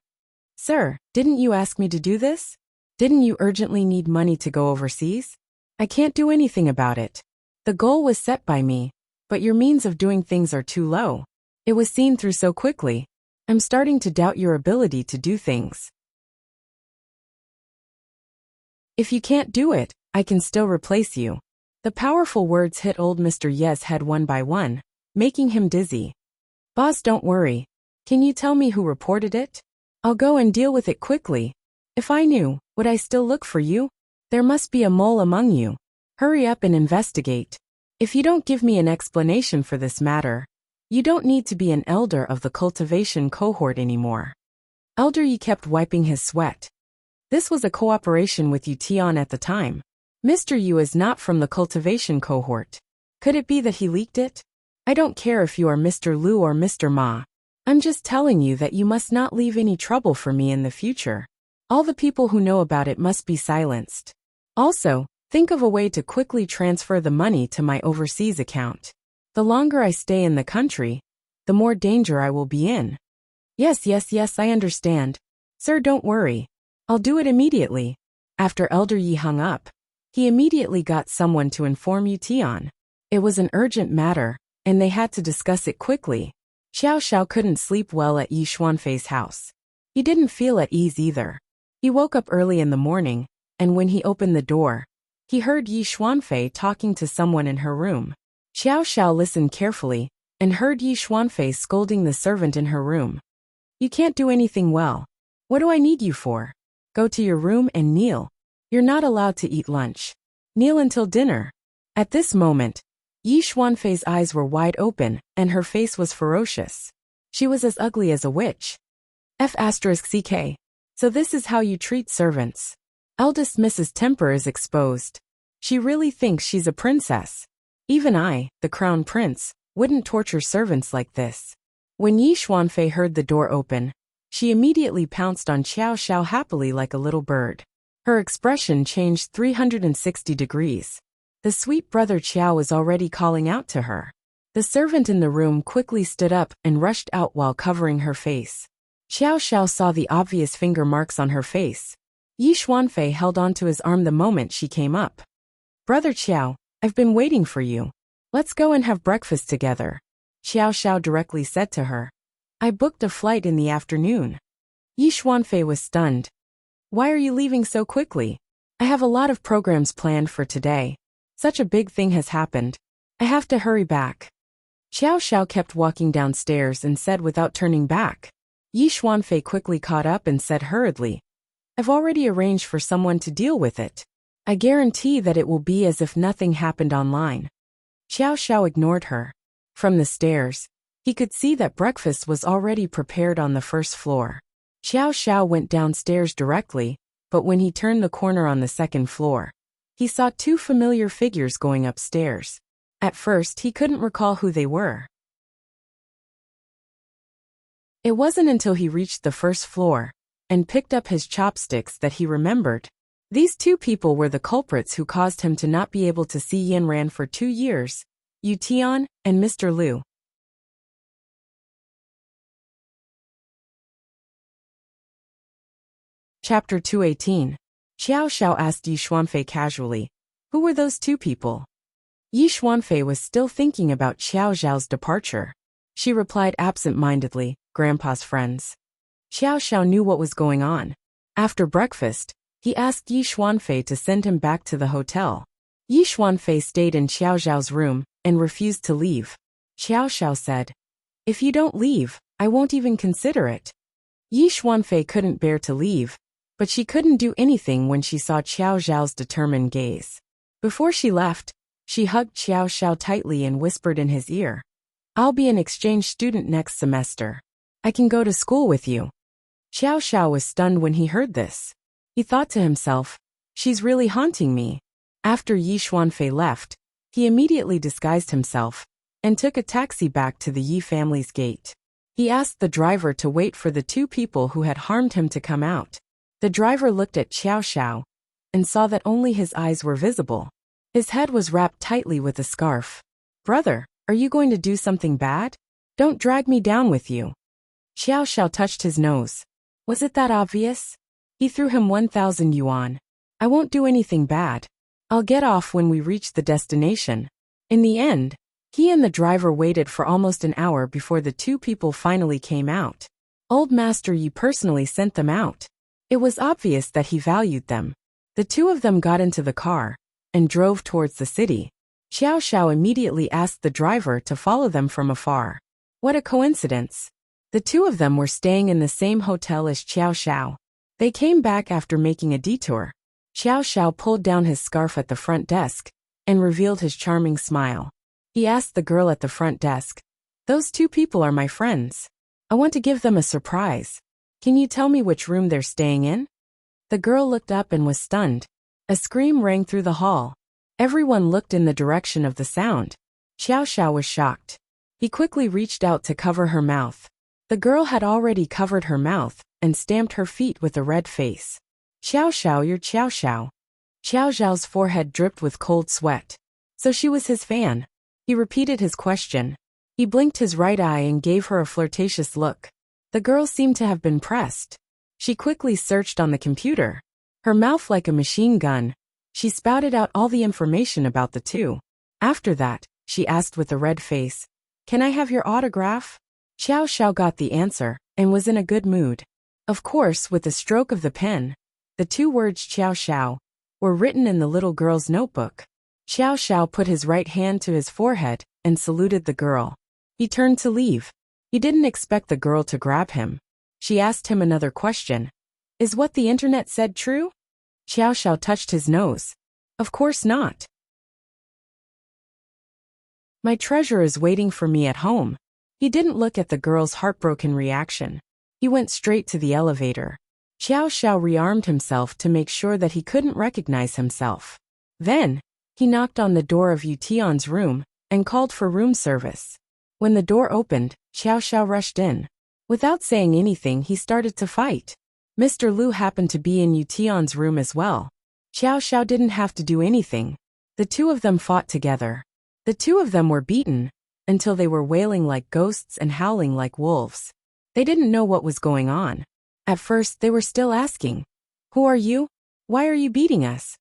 "Sir, didn't you ask me to do this? Didn't you urgently need money to go overseas? I can't do anything about it. The goal was set by me, but your means of doing things are too low. It was seen through so quickly. I'm starting to doubt your ability to do things. If you can't do it, I can still replace you." The powerful words hit old Mr. Ye's head one by one, making him dizzy. "Boss, don't worry. Can you tell me who reported it? I'll go and deal with it quickly. If I knew, would I still look for you? There must be a mole among you. Hurry up and investigate. If you don't give me an explanation for this matter, you don't need to be an elder of the cultivation cohort anymore." Elder Yi kept wiping his sweat. This was a cooperation with Yu Tian at the time. Mr. Yu is not from the cultivation cohort. Could it be that he leaked it? "I don't care if you are Mr. Lu or Mr. Ma. I'm just telling you that you must not leave any trouble for me in the future. All the people who know about it must be silenced. Also, think of a way to quickly transfer the money to my overseas account. The longer I stay in the country, the more danger I will be in." Yes, I understand. Sir, don't worry. I'll do it immediately." After Elder Yi hung up, he immediately got someone to inform Yu Tian. It was an urgent matter, and they had to discuss it quickly. Xiao Xiao couldn't sleep well at Yi Xuanfei's house. He didn't feel at ease either. He woke up early in the morning, and when he opened the door, he heard Yi Xuanfei talking to someone in her room. Xiao Xiao listened carefully, and heard Yi Xuanfei scolding the servant in her room. "You can't do anything well. What do I need you for? Go to your room and kneel. You're not allowed to eat lunch. Kneel until dinner." At this moment, Yi Xuanfei's eyes were wide open, and her face was ferocious. She was as ugly as a witch. F***CK. So this is how you treat servants. Eldest Mrs. Temper is exposed. She really thinks she's a princess. Even I, the crown prince, wouldn't torture servants like this. When Yi Xuanfei heard the door open, she immediately pounced on Xiao Xiao happily like a little bird. Her expression changed 360 degrees. The sweet brother Qiao was already calling out to her. The servant in the room quickly stood up and rushed out while covering her face. Xiao Xiao saw the obvious finger marks on her face. Yi Xuanfei held onto his arm the moment she came up. "Brother Qiao, I've been waiting for you. Let's go and have breakfast together," Xiao Xiao directly said to her. "I booked a flight in the afternoon." Yi Xuanfei was stunned. "Why are you leaving so quickly? I have a lot of programs planned for today. Such a big thing has happened. I have to hurry back." Xiao Xiao kept walking downstairs and said without turning back. Yi Xuanfei quickly caught up and said hurriedly, "I've already arranged for someone to deal with it. I guarantee that it will be as if nothing happened online." Xiao Xiao ignored her. From the stairs, he could see that breakfast was already prepared on the first floor. Xiao Xiao went downstairs directly, but when he turned the corner on the second floor, he saw two familiar figures going upstairs. At first he couldn't recall who they were. It wasn't until he reached the first floor and picked up his chopsticks that he remembered. These two people were the culprits who caused him to not be able to see Yin Ran for 2 years, Yu Tian and Mr. Liu. Chapter 218. Xiao Xiao asked Yi Xuanfei casually, "Who were those two people?" Yi Xuanfei was still thinking about Xiao Xiao's departure. She replied absent-mindedly, "Grandpa's friends." Xiao Xiao knew what was going on. After breakfast, he asked Yi Xuanfei to send him back to the hotel. Yi Xuanfei stayed in Xiao Xiao's room and refused to leave. Xiao Xiao said, "If you don't leave, I won't even consider it." Yi Xuanfei couldn't bear to leave, but she couldn't do anything when she saw Xiao Xiao's determined gaze. Before she left, she hugged Xiao Xiao tightly and whispered in his ear, "I'll be an exchange student next semester. I can go to school with you." Xiao Xiao was stunned when he heard this. He thought to himself, "She's really haunting me." After Yi Xuanfei left, he immediately disguised himself and took a taxi back to the Yi family's gate. He asked the driver to wait for the two people who had harmed him to come out. The driver looked at Xiao Xiao and saw that only his eyes were visible. His head was wrapped tightly with a scarf. "Brother, are you going to do something bad? Don't drag me down with you." Xiao Xiao touched his nose. Was it that obvious? He threw him 1,000 yuan. "I won't do anything bad. I'll get off when we reach the destination." In the end, he and the driver waited for almost an hour before the two people finally came out. Old Master Yi personally sent them out. It was obvious that he valued them. The two of them got into the car and drove towards the city. Xiao Xiao immediately asked the driver to follow them from afar. What a coincidence. The two of them were staying in the same hotel as Xiao Xiao. They came back after making a detour. Xiao Xiao pulled down his scarf at the front desk and revealed his charming smile. He asked the girl at the front desk, "Those two people are my friends. I want to give them a surprise. Can you tell me which room they're staying in?" The girl looked up and was stunned. A scream rang through the hall. Everyone looked in the direction of the sound. Xiao Xiao was shocked. He quickly reached out to cover her mouth. The girl had already covered her mouth and stamped her feet with a red face. "Xiao Xiao, you're Xiao Xiao." Xiao Xiao's forehead dripped with cold sweat. So she was his fan. He repeated his question. He blinked his right eye and gave her a flirtatious look. The girl seemed to have been pressed. She quickly searched on the computer. Her mouth like a machine gun, she spouted out all the information about the two. After that, she asked with a red face, "Can I have your autograph?" Xiao Xiao got the answer and was in a good mood. Of course, with the stroke of the pen, the two words Xiao Xiao were written in the little girl's notebook. Xiao Xiao put his right hand to his forehead and saluted the girl. He turned to leave. He didn't expect the girl to grab him. She asked him another question. "Is what the internet said true?" Xiao Xiao touched his nose. "Of course not. My treasure is waiting for me at home." He didn't look at the girl's heartbroken reaction. He went straight to the elevator. Xiao Xiao rearmed himself to make sure that he couldn't recognize himself. Then, he knocked on the door of Yu Tian's room and called for room service. When the door opened, Xiao Xiao rushed in. Without saying anything, he started to fight. Mr. Liu happened to be in Yu Tian's room as well. Xiao Xiao didn't have to do anything. The two of them fought together. The two of them were beaten until they were wailing like ghosts and howling like wolves. They didn't know what was going on. At first, they were still asking, "Who are you? Why are you beating us?"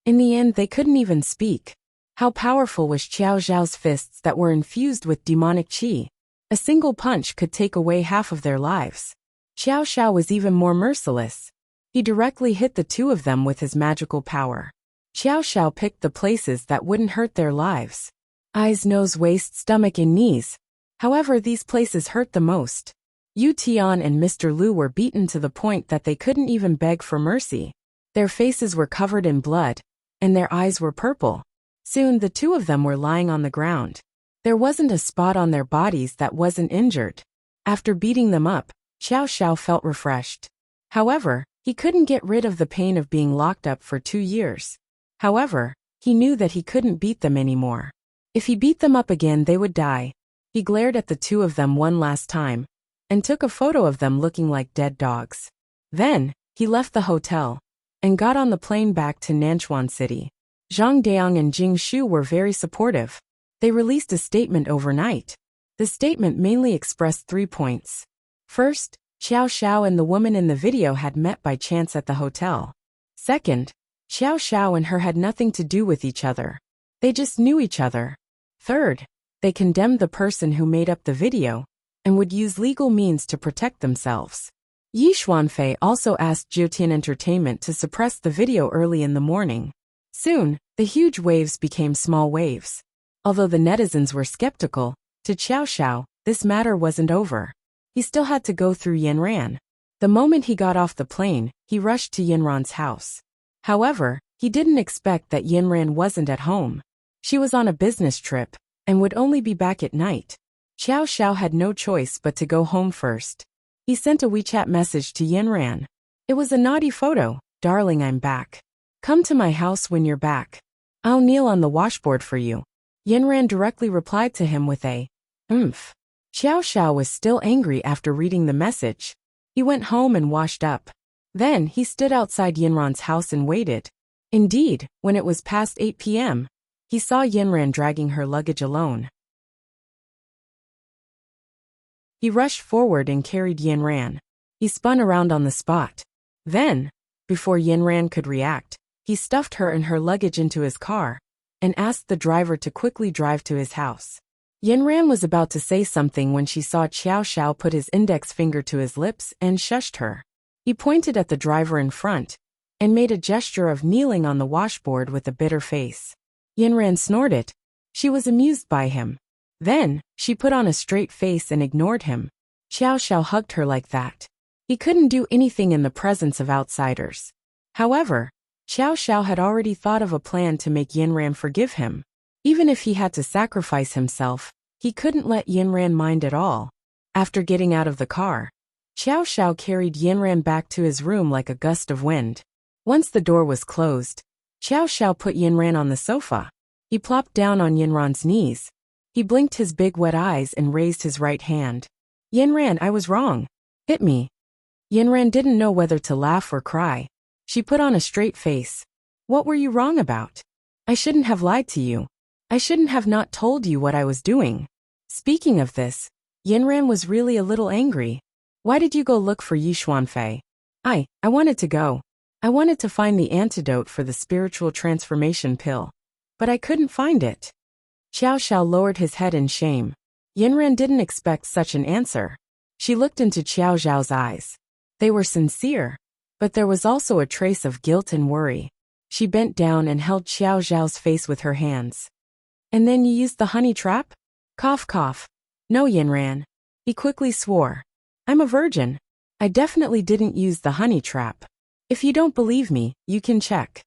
In the end, they couldn't even speak. How powerful was Xiao Xiao's fists that were infused with demonic qi? A single punch could take away half of their lives. Xiao Xiao was even more merciless. He directly hit the two of them with his magical power. Xiao Xiao picked the places that wouldn't hurt their lives. Eyes, nose, waist, stomach, and knees. However, these places hurt the most. Yu Tian and Mr. Liu were beaten to the point that they couldn't even beg for mercy. Their faces were covered in blood, and their eyes were purple. Soon the two of them were lying on the ground. There wasn't a spot on their bodies that wasn't injured. After beating them up, Xiao Xiao felt refreshed. However, he couldn't get rid of the pain of being locked up for 2 years. However, he knew that he couldn't beat them anymore. If he beat them up again, they would die. He glared at the two of them one last time, and took a photo of them looking like dead dogs. Then, he left the hotel and got on the plane back to Nanchuan City. Zhang Daong and Jing Shu were very supportive. They released a statement overnight. The statement mainly expressed 3 points. First, Xiao Xiao and the woman in the video had met by chance at the hotel. Second, Xiao Xiao and her had nothing to do with each other. They just knew each other. Third, they condemned the person who made up the video and would use legal means to protect themselves. Yi Xuanfei also asked Jiutian Entertainment to suppress the video early in the morning. Soon, the huge waves became small waves. Although the netizens were skeptical, to Xiao Xiao, this matter wasn't over. He still had to go through Yanran. The moment he got off the plane, he rushed to Yanran's house. However, he didn't expect that Yanran wasn't at home. She was on a business trip and would only be back at night. Xiao Xiao had no choice but to go home first. He sent a WeChat message to Yanran. It was a naughty photo. Darling, I'm back. Come to my house when you're back. I'll kneel on the washboard for you. Yanran directly replied to him with a "Xiao Xiao was still angry after reading the message. He went home and washed up. Then he stood outside Yanran's house and waited. Indeed, when it was past 8 p.m., he saw Yanran dragging her luggage alone. He rushed forward and carried Yanran. He spun around on the spot. Then, before Yanran could react, he stuffed her and her luggage into his car and asked the driver to quickly drive to his house. Yanran was about to say something when she saw Xiao Xiao put his index finger to his lips and shushed her. He pointed at the driver in front and made a gesture of kneeling on the washboard with a bitter face. Yanran snorted. She was amused by him. Then, she put on a straight face and ignored him. Xiao Xiao hugged her like that. He couldn't do anything in the presence of outsiders. However, Xiao Xiao had already thought of a plan to make Yanran forgive him. Even if he had to sacrifice himself, he couldn't let Yanran mind at all. After getting out of the car, Xiao Xiao carried Yanran back to his room like a gust of wind. Once the door was closed, Xiao Xiao put Yanran on the sofa. He plopped down on Yanran's knees. He blinked his big wet eyes and raised his right hand. Yanran, I was wrong. Hit me. Yanran didn't know whether to laugh or cry. She put on a straight face. What were you wrong about? I shouldn't have lied to you. I shouldn't have not told you what I was doing. Speaking of this, Yanran was really a little angry. Why did you go look for Yi Xuanfei? I wanted to go. I wanted to find the antidote for the spiritual transformation pill. But I couldn't find it. Xiao Xiao lowered his head in shame. Yanran didn't expect such an answer. She looked into Xiao Xiao's eyes. They were sincere, but there was also a trace of guilt and worry. She bent down and held Xiao Xiao's face with her hands. And then you used the honey trap? Cough cough. No, Yanran. He quickly swore. I'm a virgin. I definitely didn't use the honey trap. If you don't believe me, you can check.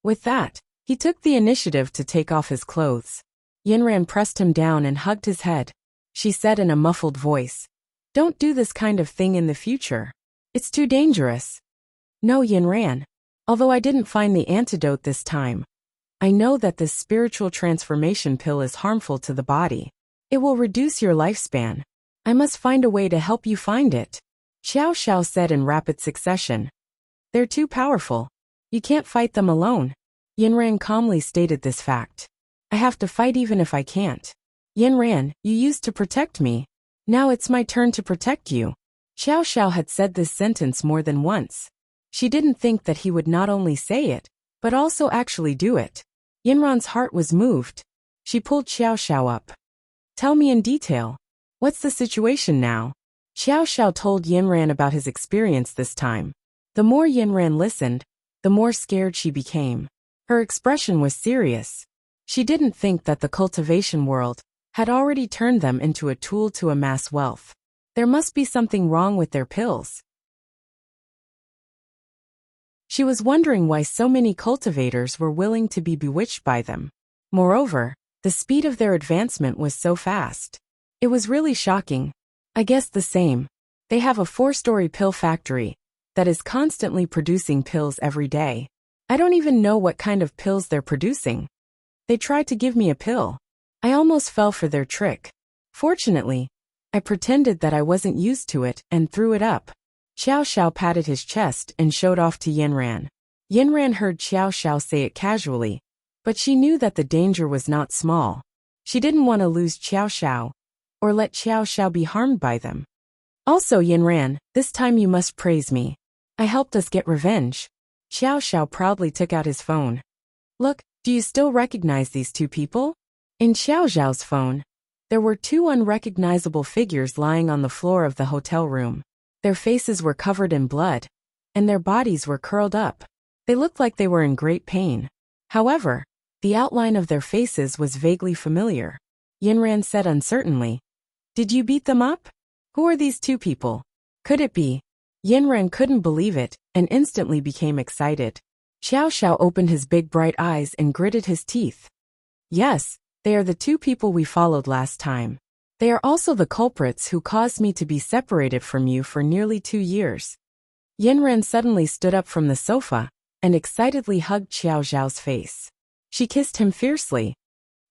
With that, he took the initiative to take off his clothes. Yanran pressed him down and hugged his head. She said in a muffled voice, "Don't do this kind of thing in the future. It's too dangerous." No, Yanran. Although I didn't find the antidote this time, I know that this spiritual transformation pill is harmful to the body. It will reduce your lifespan. I must find a way to help you find it. Xiao Xiao said in rapid succession. They're too powerful. You can't fight them alone. Yanran calmly stated this fact. I have to fight even if I can't. Yanran, you used to protect me. Now it's my turn to protect you. Xiao Xiao had said this sentence more than once. She didn't think that he would not only say it, but also actually do it. Yanran's heart was moved. She pulled Xiao Xiao up. Tell me in detail. What's the situation now? Xiao Xiao told Yanran about his experience this time. The more Yanran listened, the more scared she became. Her expression was serious. She didn't think that the cultivation world had already turned them into a tool to amass wealth. There must be something wrong with their pills. She was wondering why so many cultivators were willing to be bewitched by them. Moreover, the speed of their advancement was so fast. It was really shocking. I guessed the same. They have a 4-story pill factory that is constantly producing pills every day. I don't even know what kind of pills they're producing. They tried to give me a pill. I almost fell for their trick. Fortunately, I pretended that I wasn't used to it and threw it up. Xiao Xiao patted his chest and showed off to Yinran. Yinran heard Xiao Xiao say it casually, but she knew that the danger was not small. She didn't want to lose Xiao Xiao, or let Xiao Xiao be harmed by them. Also, Yinran, this time you must praise me. I helped us get revenge. Xiao Xiao proudly took out his phone. Look, do you still recognize these two people? In Xiao Xiao's phone, there were two unrecognizable figures lying on the floor of the hotel room. Their faces were covered in blood, and their bodies were curled up. They looked like they were in great pain. However, the outline of their faces was vaguely familiar. Yinran said uncertainly, Did you beat them up? Who are these two people? Could it be? Yinran couldn't believe it, and instantly became excited. Xiao Xiao opened his big bright eyes and gritted his teeth. Yes, they are the two people we followed last time. They are also the culprits who caused me to be separated from you for nearly 2 years. Yinran suddenly stood up from the sofa and excitedly hugged Xiao Xiao's face. She kissed him fiercely.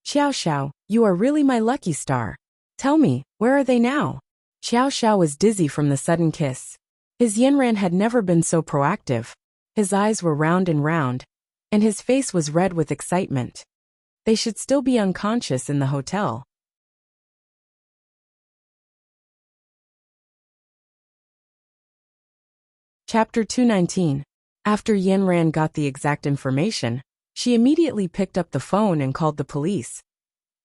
Xiao Xiao, you are really my lucky star. Tell me, where are they now? Xiao Xiao was dizzy from the sudden kiss. His Yinran had never been so proactive. His eyes were round, and his face was red with excitement. They should still be unconscious in the hotel. Chapter 219. After Yinran got the exact information, she immediately picked up the phone and called the police.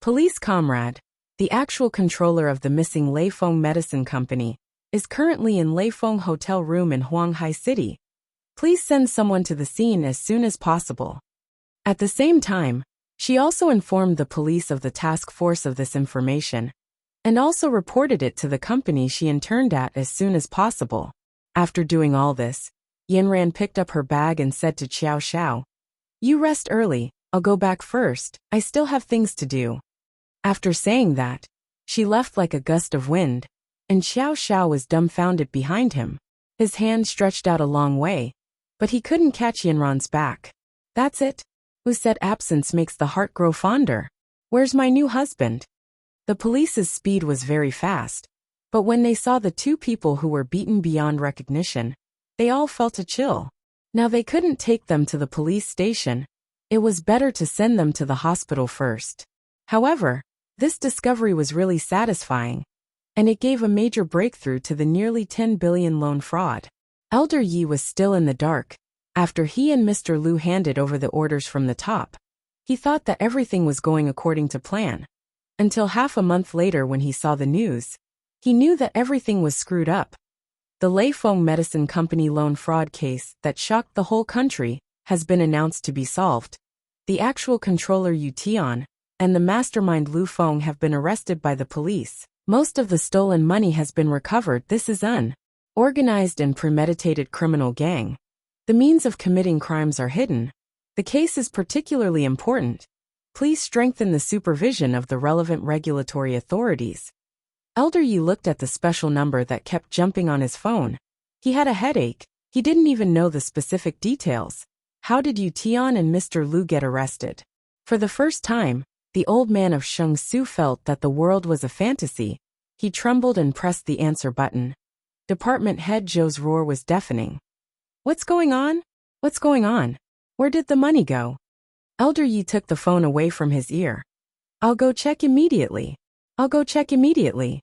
Police comrade, the actual controller of the missing Leifeng Medicine Company, is currently in Leifeng Hotel room in Huanghai City. Please send someone to the scene as soon as possible. At the same time, she also informed the police of the task force of this information, and also reported it to the company she interned at as soon as possible. After doing all this, Yinran picked up her bag and said to Xiao Xiao, You rest early, I'll go back first, I still have things to do. After saying that, she left like a gust of wind, and Xiao Xiao was dumbfounded behind him. His hand stretched out a long way, but he couldn't catch Yinran's back. That's it. Who said absence makes the heart grow fonder? Where's my new husband? The police's speed was very fast, but when they saw the two people who were beaten beyond recognition, they all felt a chill. Now they couldn't take them to the police station. It was better to send them to the hospital first. However, this discovery was really satisfying, and it gave a major breakthrough to the nearly 10 billion loan fraud. Elder Yi was still in the dark. After he and Mr. Liu handed over the orders from the top, he thought that everything was going according to plan. Until half a month later when he saw the news, he knew that everything was screwed up. The Leifeng Medicine Company loan fraud case that shocked the whole country has been announced to be solved. The actual controller Yu Tian and the mastermind Lu Feng have been arrested by the police. Most of the stolen money has been recovered. This is an organized and premeditated criminal gang. The means of committing crimes are hidden. The case is particularly important. Please strengthen the supervision of the relevant regulatory authorities. Elder Yi looked at the special number that kept jumping on his phone. He had a headache. He didn't even know the specific details. How did Yu Tian and Mr. Liu get arrested? For the first time, the old man of Shengsu felt that the world was a fantasy. He trembled and pressed the answer button. Department head Zhou's roar was deafening. What's going on? What's going on? Where did the money go? Elder Yi took the phone away from his ear. I'll go check immediately. I'll go check immediately.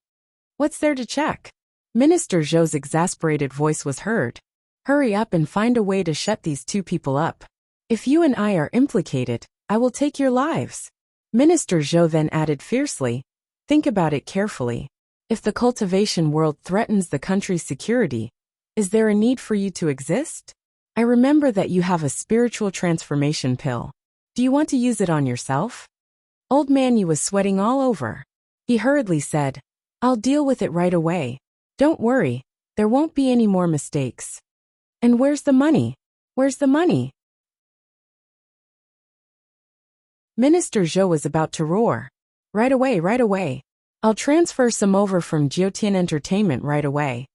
What's there to check? Minister Zhou's exasperated voice was heard. Hurry up and find a way to shut these two people up. If you and I are implicated, I will take your lives. Minister Zhou then added fiercely, think about it carefully. If the cultivation world threatens the country's security, is there a need for you to exist? I remember that you have a spiritual transformation pill. Do you want to use it on yourself? Old man Yu was sweating all over. He hurriedly said, I'll deal with it right away. Don't worry, there won't be any more mistakes. And where's the money? Where's the money? Minister Zhou was about to roar. Right away, right away. I'll transfer some over from Jiutian Entertainment right away.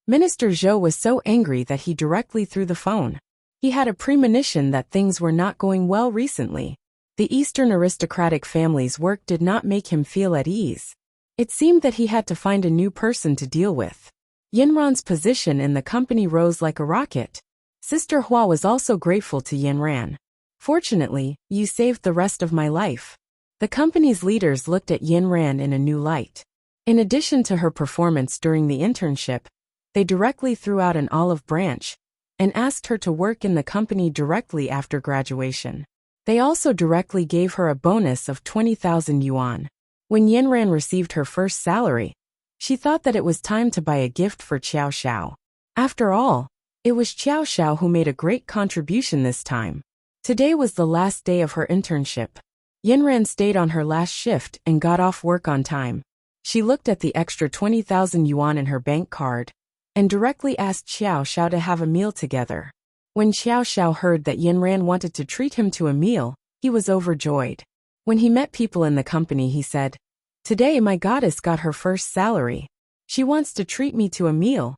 Minister Zhou was so angry that he directly threw the phone. He had a premonition that things were not going well recently. The Eastern aristocratic family's work did not make him feel at ease. It seemed that he had to find a new person to deal with. Yinran's position in the company rose like a rocket. Sister Hua was also grateful to Yinran. Fortunately, you saved the rest of my life. The company's leaders looked at Yinran in a new light. In addition to her performance during the internship, they directly threw out an olive branch and asked her to work in the company directly after graduation. They also directly gave her a bonus of 20,000 yuan. When Yinran received her first salary, she thought that it was time to buy a gift for Xiao Xiao. After all, it was Xiao Xiao who made a great contribution this time. Today was the last day of her internship. Yinran stayed on her last shift and got off work on time. She looked at the extra 20,000 yuan in her bank card and directly asked Xiao Xiao to have a meal together. When Xiao Xiao heard that Yinran wanted to treat him to a meal, he was overjoyed. When he met people in the company, he said, "Today my goddess got her first salary. She wants to treat me to a meal."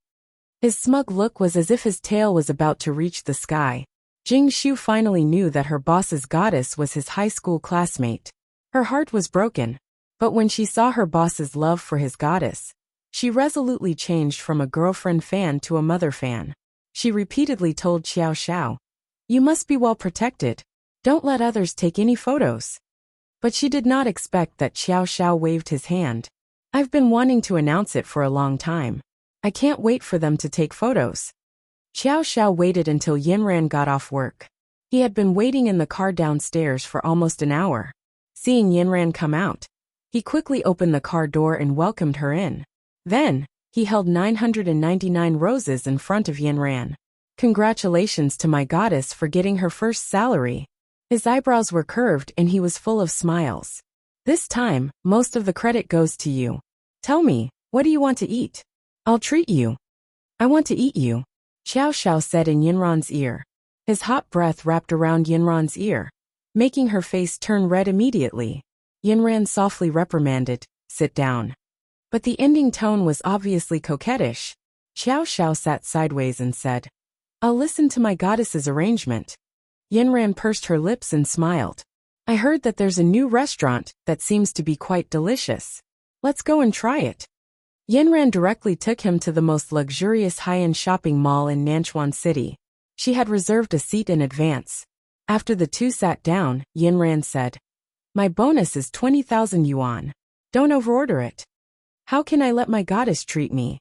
His smug look was as if his tail was about to reach the sky. Jing Shu finally knew that her boss's goddess was his high school classmate. Her heart was broken, but when she saw her boss's love for his goddess, she resolutely changed from a girlfriend fan to a mother fan. She repeatedly told Xiao Xiao, "You must be well protected. Don't let others take any photos." But she did not expect that Xiao Xiao waved his hand. "I've been wanting to announce it for a long time. I can't wait for them to take photos." Xiao Xiao waited until Yinran got off work. He had been waiting in the car downstairs for almost an hour. Seeing Yinran come out, he quickly opened the car door and welcomed her in. Then, he held 999 roses in front of Yinran. "Congratulations to my goddess for getting her first salary." His eyebrows were curved and he was full of smiles. "This time, most of the credit goes to you. Tell me, what do you want to eat? I'll treat you." "I want to eat you," Xiao Xiao said in Yinran's ear. His hot breath wrapped around Yinran's ear, making her face turn red immediately. Yinran softly reprimanded, "Sit down." But the ending tone was obviously coquettish. Xiao Xiao sat sideways and said, "I'll listen to my goddess's arrangement." Yinran pursed her lips and smiled. "I heard that there's a new restaurant that seems to be quite delicious. Let's go and try it." Yinran directly took him to the most luxurious high-end shopping mall in Nanchuan City. She had reserved a seat in advance. After the two sat down, Yinran said, "My bonus is 20,000 yuan. Don't overorder it. How can I let my goddess treat me?"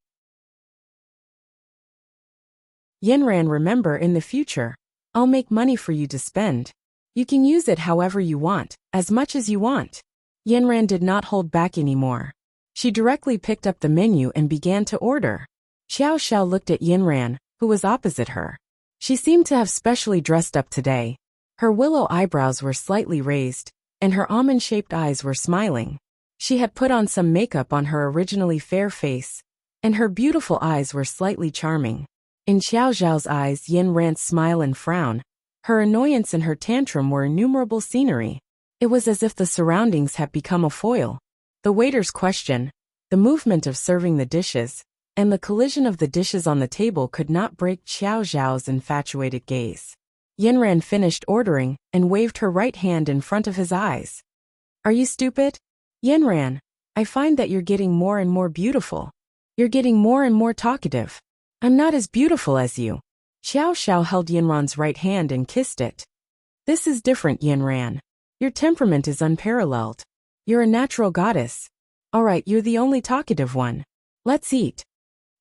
Yinran, remember, in the future, I'll make money for you to spend. You can use it however you want, as much as you want. Yinran did not hold back anymore. She directly picked up the menu and began to order. Xiao Xiao looked at Yinran, who was opposite her. She seemed to have specially dressed up today. Her willow eyebrows were slightly raised, and her almond-shaped eyes were smiling. She had put on some makeup on her originally fair face, and her beautiful eyes were slightly charming. In Xiao Xiao's eyes, Yinran's smile and frown, her annoyance and her tantrum were innumerable scenery. It was as if the surroundings had become a foil. The waiter's question, the movement of serving the dishes, and the collision of the dishes on the table could not break Xiao Xiao's infatuated gaze. Yinran finished ordering and waved her right hand in front of his eyes. "Are you stupid? Yinran, I find that you're getting more and more beautiful. You're getting more and more talkative. I'm not as beautiful as you." Xiao Xiao held Yinran's right hand and kissed it. "This is different, Yinran. Your temperament is unparalleled. You're a natural goddess. All right, you're the only talkative one. Let's eat."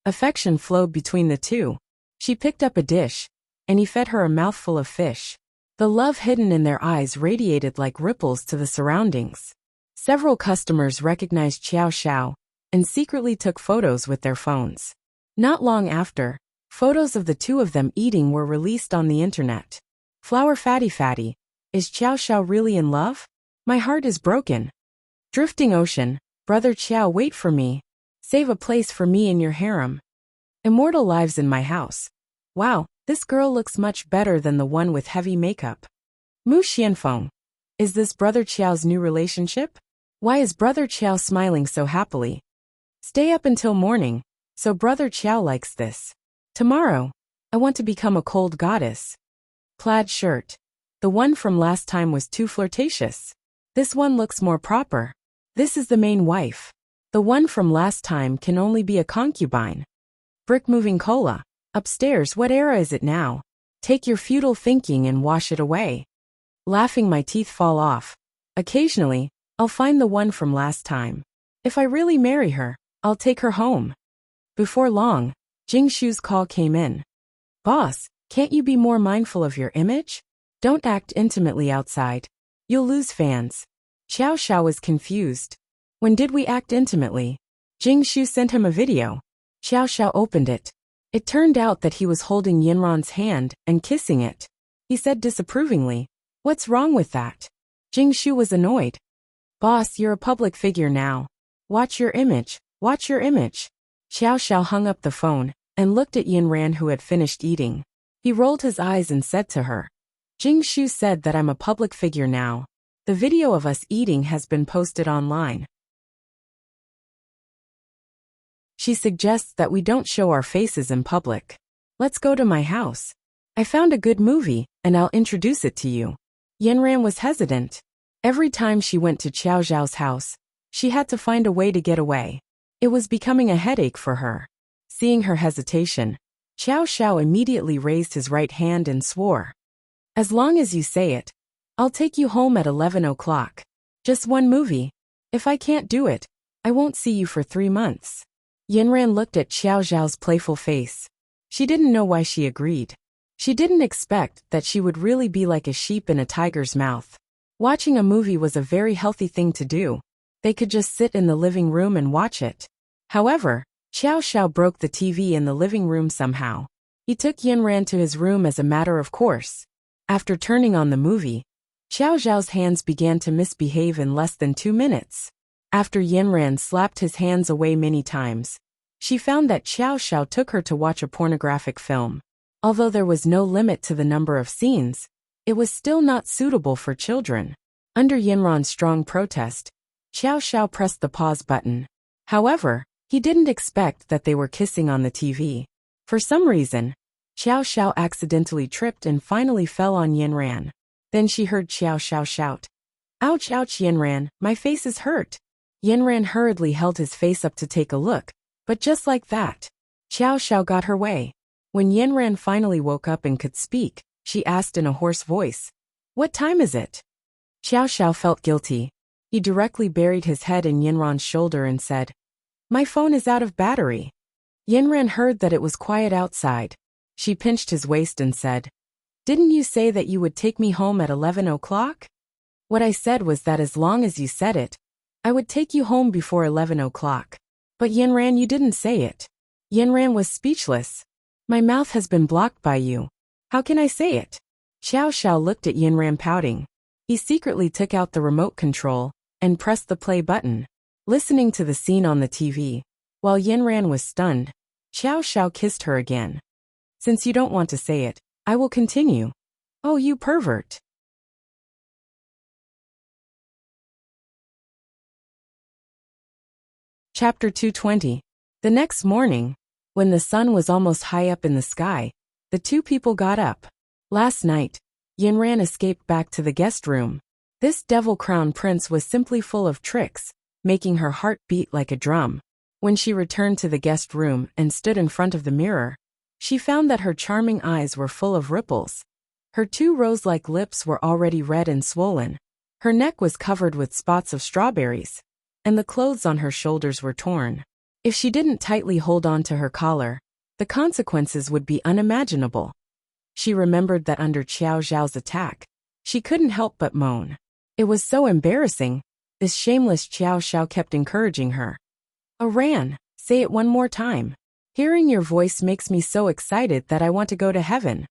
Affection flowed between the two. She picked up a dish, and he fed her a mouthful of fish. The love hidden in their eyes radiated like ripples to the surroundings. Several customers recognized Xiao Xiao and secretly took photos with their phones. Not long after, photos of the two of them eating were released on the internet. "Flower fatty fatty, is Xiao Xiao really in love? My heart is broken. Drifting ocean, brother Xiao, wait for me. Save a place for me in your harem. Immortal lives in my house. Wow, this girl looks much better than the one with heavy makeup. Mu Xianfeng. Is this brother Qiao's new relationship? Why is brother Qiao smiling so happily? Stay up until morning, so brother Qiao likes this. Tomorrow, I want to become a cold goddess. Plaid shirt. The one from last time was too flirtatious. This one looks more proper. This is the main wife. The one from last time can only be a concubine. Brick moving cola. Upstairs, what era is it now? Take your futile thinking and wash it away. Laughing, my teeth fall off. Occasionally, I'll find the one from last time. If I really marry her, I'll take her home. Before long, Jing Shu's call came in. Boss, can't you be more mindful of your image? Don't act intimately outside. You'll lose fans. Xiao Xiao was confused. When did we act intimately? Jing Shu sent him a video. Xiao Xiao opened it. It turned out that he was holding Yinran's hand and kissing it. He said disapprovingly, "What's wrong with that?" Jing Shu was annoyed. Boss, you're a public figure now. Watch your image. Watch your image. Xiao Xiao hung up the phone and looked at Yinran, who had finished eating. He rolled his eyes and said to her, Jing Shu said that I'm a public figure now. The video of us eating has been posted online. She suggests that we don't show our faces in public. Let's go to my house. I found a good movie, and I'll introduce it to you. Yinran was hesitant. Every time she went to Xiao Zhao's house, she had to find a way to get away. It was becoming a headache for her. Seeing her hesitation, Xiao Xiao immediately raised his right hand and swore. As long as you say it, I'll take you home at 11 o'clock. Just one movie. If I can't do it, I won't see you for 3 months. Yinran looked at Xiao Zhao's playful face. She didn't know why she agreed. She didn't expect that she would really be like a sheep in a tiger's mouth. Watching a movie was a very healthy thing to do. They could just sit in the living room and watch it. However, Xiao Xiao broke the TV in the living room somehow. He took Yinran to his room as a matter of course. After turning on the movie, Xiao Zhao's hands began to misbehave in less than 2 minutes. After Yinran slapped his hands away many times, she found that Xiao Xiao took her to watch a pornographic film. Although there was no limit to the number of scenes, it was still not suitable for children. Under Yinran's strong protest, Xiao Xiao pressed the pause button. However, he didn't expect that they were kissing on the TV. For some reason, Xiao Xiao accidentally tripped and finally fell on Yinran. Then she heard Xiao Xiao shout, "Ouch, ouch, Yinran, my face is hurt." Yinran hurriedly held his face up to take a look, but just like that, Xiao Xiao got her way. When Yinran finally woke up and could speak, she asked in a hoarse voice, "What time is it?" Xiao Xiao felt guilty. He directly buried his head in Yinran's shoulder and said, "My phone is out of battery." Yinran heard that it was quiet outside. She pinched his waist and said, "Didn't you say that you would take me home at 11 o'clock? What I said was that as long as you said it, I would take you home before 11 o'clock. But Yinran, you didn't say it." Yinran was speechless. "My mouth has been blocked by you. How can I say it?" Xiao Xiao looked at Yinran pouting. He secretly took out the remote control and pressed the play button. Listening to the scene on the TV, while Yinran was stunned, Xiao Xiao kissed her again. "Since you don't want to say it, I will continue." "Oh, you pervert." Chapter 220. The next morning, when the sun was almost high up in the sky, the two people got up. Last night, Yinran escaped back to the guest room. This devil crown prince was simply full of tricks, making her heart beat like a drum. When she returned to the guest room and stood in front of the mirror, she found that her charming eyes were full of ripples. Her 2 rose-like lips were already red and swollen. Her neck was covered with spots of strawberries, and the clothes on her shoulders were torn. If she didn't tightly hold on to her collar, the consequences would be unimaginable. She remembered that under Xiao Zhao's attack, she couldn't help but moan. It was so embarrassing. This shameless Xiao Xiao kept encouraging her. "Aran, say it one more time. Hearing your voice makes me so excited that I want to go to heaven."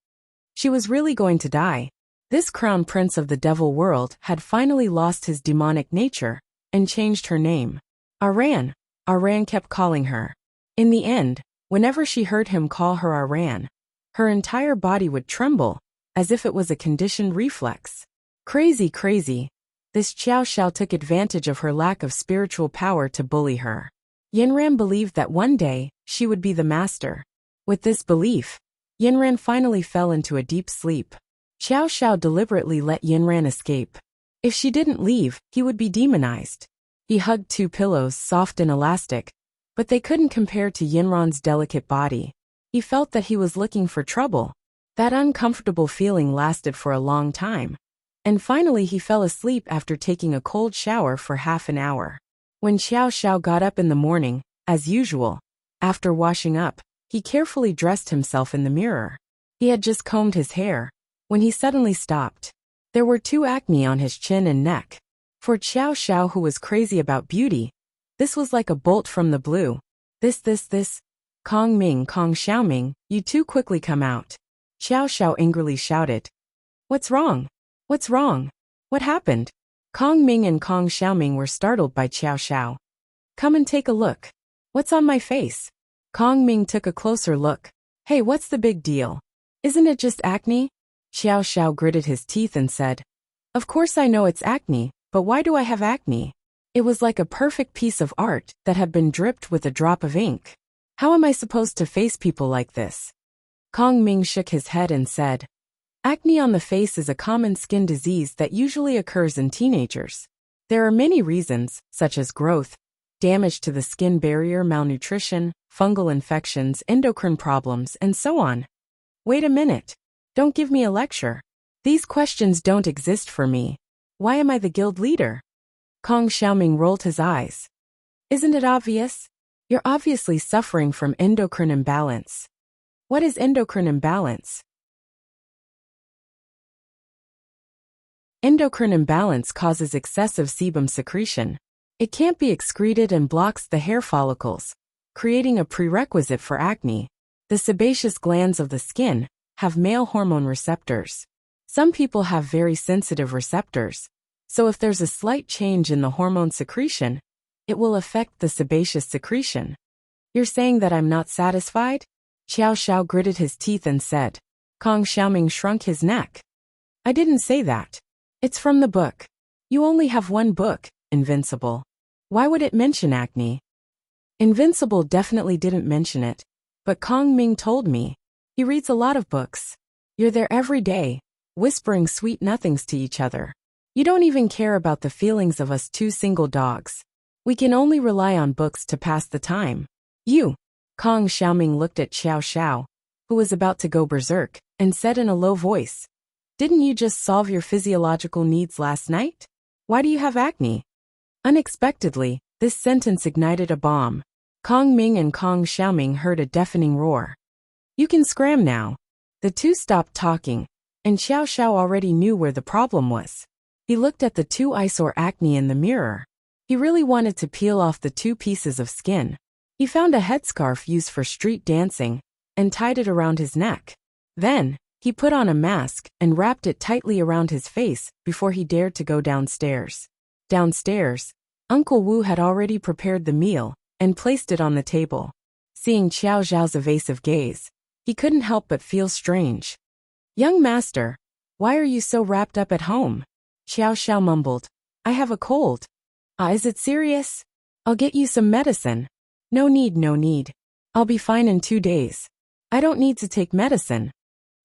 She was really going to die. This crown prince of the devil world had finally lost his demonic nature and changed her name. Aran. Aran kept calling her. In the end, whenever she heard him call her Aran, her entire body would tremble, as if it was a conditioned reflex. Crazy, crazy. This Xiao Xiao took advantage of her lack of spiritual power to bully her. Yinran believed that one day, she would be the master. With this belief, Yinran finally fell into a deep sleep. Xiao Xiao deliberately let Yinran escape. If she didn't leave, he would be demonized. He hugged two pillows, soft and elastic, but they couldn't compare to Yinran's delicate body. He felt that he was looking for trouble. That uncomfortable feeling lasted for a long time. And finally he fell asleep after taking a cold shower for half an hour. When Xiao Xiao got up in the morning, as usual, after washing up, he carefully dressed himself in the mirror. He had just combed his hair, when he suddenly stopped. There were 2 acne on his chin and neck. For Xiao Xiao, who was crazy about beauty, this was like a bolt from the blue. This. Kong Xiaoming, you 2 quickly come out. Xiao Xiao angrily shouted. What's wrong? What's wrong? What happened? Kong Ming and Kong Xiaoming were startled by Xiao Xiao. Come and take a look. What's on my face? Kong Ming took a closer look. Hey, what's the big deal? Isn't it just acne? Xiao Xiao gritted his teeth and said, Of course I know it's acne, but why do I have acne? It was like a perfect piece of art that had been dripped with a drop of ink. How am I supposed to face people like this? Kong Ming shook his head and said, Acne on the face is a common skin disease that usually occurs in teenagers. There are many reasons, such as growth, damage to the skin barrier, malnutrition, fungal infections, endocrine problems, and so on. Wait a minute. Don't give me a lecture. These questions don't exist for me. Why am I the guild leader? Kong Xiaoming rolled his eyes. Isn't it obvious? You're obviously suffering from endocrine imbalance. What is endocrine imbalance? Endocrine imbalance causes excessive sebum secretion. It can't be excreted and blocks the hair follicles, creating a prerequisite for acne. The sebaceous glands of the skin have male hormone receptors. Some people have very sensitive receptors, so if there's a slight change in the hormone secretion, it will affect the sebaceous secretion. You're saying that I'm not satisfied? Xiao Xiao gritted his teeth and said. Kong Xiaoming shrunk his neck. I didn't say that. It's from the book. You only have one book, Invincible. Why would it mention acne? Invincible definitely didn't mention it, but Kong Ming told me. He reads a lot of books. You're there every day, whispering sweet nothings to each other. You don't even care about the feelings of us 2 single dogs. We can only rely on books to pass the time. You. Kong Xiaoming looked at Xiao Xiao, who was about to go berserk, and said in a low voice, Didn't you just solve your physiological needs last night? Why do you have acne? Unexpectedly, this sentence ignited a bomb. Kong Ming and Kong Xiaoming heard a deafening roar. You can scram now. The 2 stopped talking, and Xiao Xiao already knew where the problem was. He looked at the 2 eyesore acne in the mirror. He really wanted to peel off the 2 pieces of skin. He found a headscarf used for street dancing, and tied it around his neck. Then, he put on a mask and wrapped it tightly around his face before he dared to go downstairs. Downstairs, Uncle Wu had already prepared the meal and placed it on the table. Seeing Xiao Xiao's evasive gaze, he couldn't help but feel strange. Young master, why are you so wrapped up at home? Xiao Xiao mumbled. I have a cold. Is it serious? I'll get you some medicine. No need. I'll be fine in 2 days. I don't need to take medicine.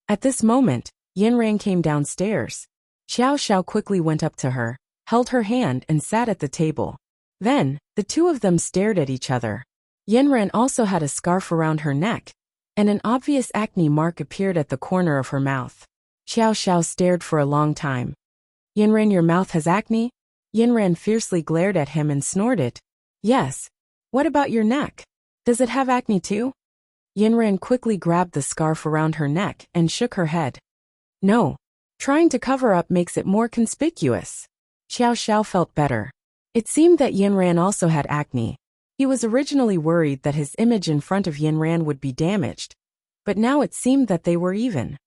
At this moment, Yinran came downstairs. Xiao Xiao quickly went up to her, held her hand and sat at the table. Then, the 2 of them stared at each other. Yinran also had a scarf around her neck, and an obvious acne mark appeared at the corner of her mouth. Xiao Xiao stared for a long time. Yinran, your mouth has acne? Yinran fiercely glared at him and snorted. Yes. What about your neck? Does it have acne too? Yinran quickly grabbed the scarf around her neck and shook her head. No. Trying to cover up makes it more conspicuous. Xiao Xiao felt better. It seemed that Yinran also had acne. He was originally worried that his image in front of Yinran would be damaged, but now it seemed that they were even.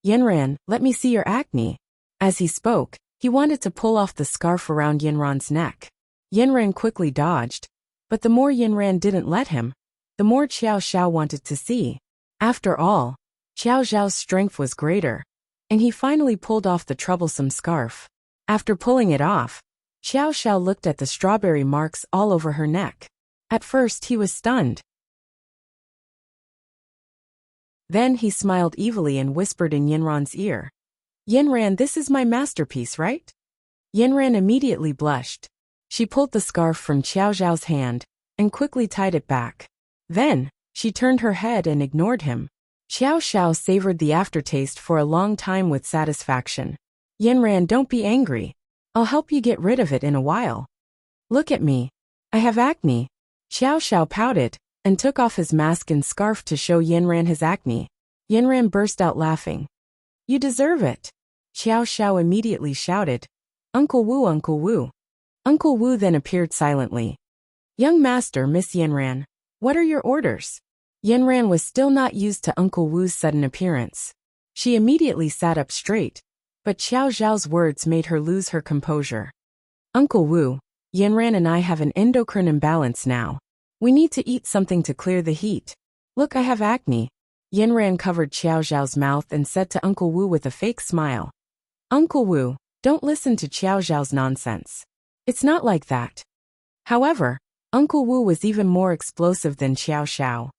Yinran, let me see your acne. As he spoke, he wanted to pull off the scarf around Yinran's neck. Yinran quickly dodged, but the more Yinran didn't let him, the more Xiao Xiao wanted to see. After all, Xiao Xiao's strength was greater, and he finally pulled off the troublesome scarf. After pulling it off, Xiao Xiao looked at the strawberry marks all over her neck. At first he was stunned. Then he smiled evilly and whispered in Yinran's ear. Yinran, this is my masterpiece, right? Yinran immediately blushed. She pulled the scarf from Xiao Zhao's hand and quickly tied it back. Then, she turned her head and ignored him. Xiao Zhao savored the aftertaste for a long time with satisfaction. Yanran, don't be angry. I'll help you get rid of it in a while. Look at me. I have acne. Xiao Zhao pouted and took off his mask and scarf to show Yanran his acne. Yanran burst out laughing. You deserve it. Xiao Zhao immediately shouted. Uncle Wu, Uncle Wu. Uncle Wu then appeared silently. Young master, Miss Yanran, what are your orders? Yanran was still not used to Uncle Wu's sudden appearance. She immediately sat up straight, but Xiao Zhao's words made her lose her composure. Uncle Wu, Yanran and I have an endocrine imbalance now. We need to eat something to clear the heat. Look, I have acne. Yanran covered Xiao Zhao's mouth and said to Uncle Wu with a fake smile. Uncle Wu, don't listen to Xiao Zhao's nonsense. It's not like that. However, Uncle Wu was even more explosive than Xiao Zhao.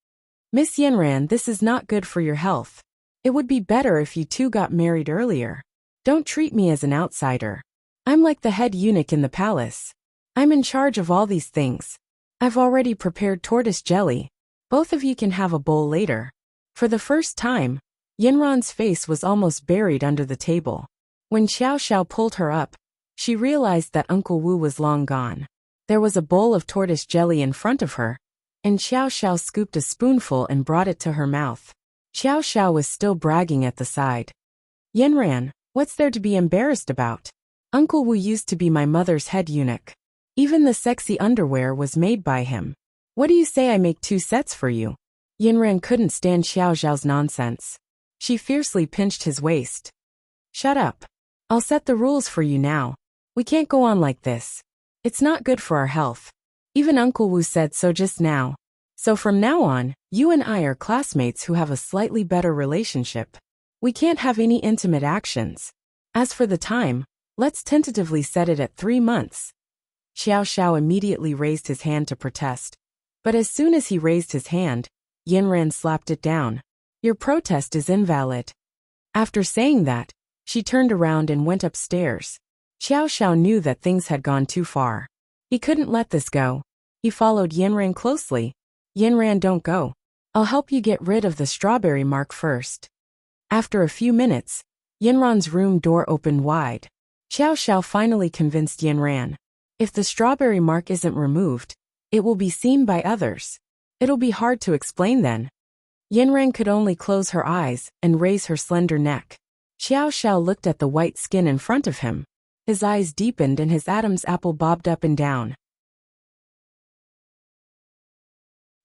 Miss Yanran, this is not good for your health. It would be better if you two got married earlier. Don't treat me as an outsider. I'm like the head eunuch in the palace. I'm in charge of all these things. I've already prepared tortoise jelly. Both of you can have a bowl later. For the first time, Yanran's face was almost buried under the table. When Xiao Zhao pulled her up, she realized that Uncle Wu was long gone. There was a bowl of tortoise jelly in front of her, and Xiao Zhao scooped a spoonful and brought it to her mouth. Xiao Zhao was still bragging at the side. Yanran, what's there to be embarrassed about? Uncle Wu used to be my mother's head eunuch. Even the sexy underwear was made by him. What do you say I make 2 sets for you? Yanran couldn't stand Xiao Zhao's nonsense. She fiercely pinched his waist. Shut up. I'll set the rules for you now. We can't go on like this. It's not good for our health. Even Uncle Wu said so just now. So from now on, you and I are classmates who have a slightly better relationship. We can't have any intimate actions. As for the time, let's tentatively set it at 3 months. Xiao Zhao immediately raised his hand to protest. But as soon as he raised his hand, Yanran slapped it down. Your protest is invalid. After saying that, she turned around and went upstairs. Xiao Zhao knew that things had gone too far. He couldn't let this go. He followed Yanran closely. Yanran, don't go. I'll help you get rid of the strawberry mark first. After a few minutes, Yanran's room door opened wide. Xiao Zhao finally convinced Yanran. If the strawberry mark isn't removed, it will be seen by others. It'll be hard to explain then. Yanran could only close her eyes and raise her slender neck. Xiao Zhao looked at the white skin in front of him. His eyes deepened and his Adam's apple bobbed up and down.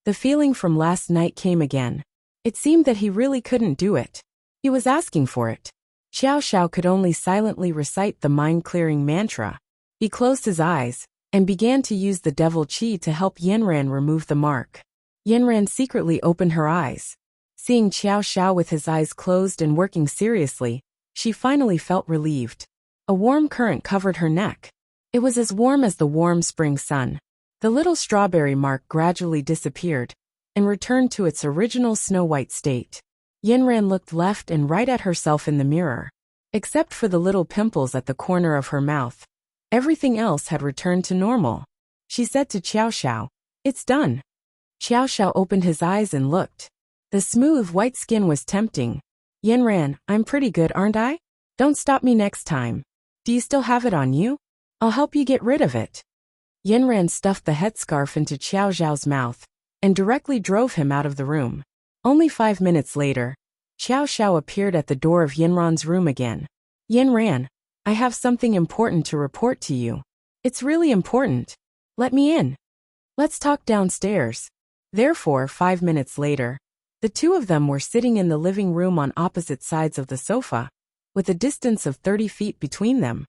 The feeling from last night came again. It seemed that he really couldn't do it. He was asking for it. Xiao Zhao could only silently recite the mind-clearing mantra. He closed his eyes and began to use the devil chi to help Yanran remove the mark. Yanran secretly opened her eyes. Seeing Xiao Zhao with his eyes closed and working seriously, she finally felt relieved. A warm current covered her neck. It was as warm as the warm spring sun. The little strawberry mark gradually disappeared and returned to its original snow-white state. Yanran looked left and right at herself in the mirror. Except for the little pimples at the corner of her mouth, everything else had returned to normal. She said to Xiao Zhao, "It's done." Xiao Zhao opened his eyes and looked. The smooth white skin was tempting. Yanran, I'm pretty good, aren't I? Don't stop me next time. Do you still have it on you? I'll help you get rid of it. Yanran stuffed the headscarf into Xiao Zhao's mouth and directly drove him out of the room. Only 5 minutes later, Xiao Zhao appeared at the door of Yanran's room again. Yanran, I have something important to report to you. It's really important. Let me in. Let's talk downstairs. Therefore, 5 minutes later, the two of them were sitting in the living room on opposite sides of the sofa, with a distance of 30 feet between them.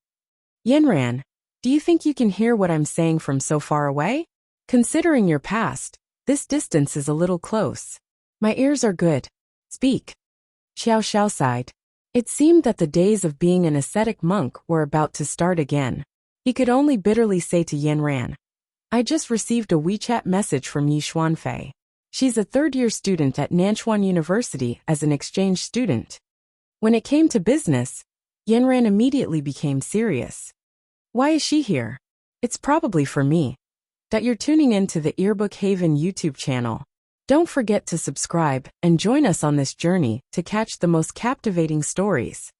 Yanran, do you think you can hear what I'm saying from so far away? Considering your past, this distance is a little close. My ears are good. Speak. Xiao Zhao sighed. It seemed that the days of being an ascetic monk were about to start again. He could only bitterly say to Yanran, I just received a WeChat message from Yi Xuanfei. She's a third-year student at Nanchuan University as an exchange student. When it came to business, Yanran immediately became serious. Why is she here? It's probably for me. That you're tuning in to the Earbook Haven YouTube channel. Don't forget to subscribe and join us on this journey to catch the most captivating stories.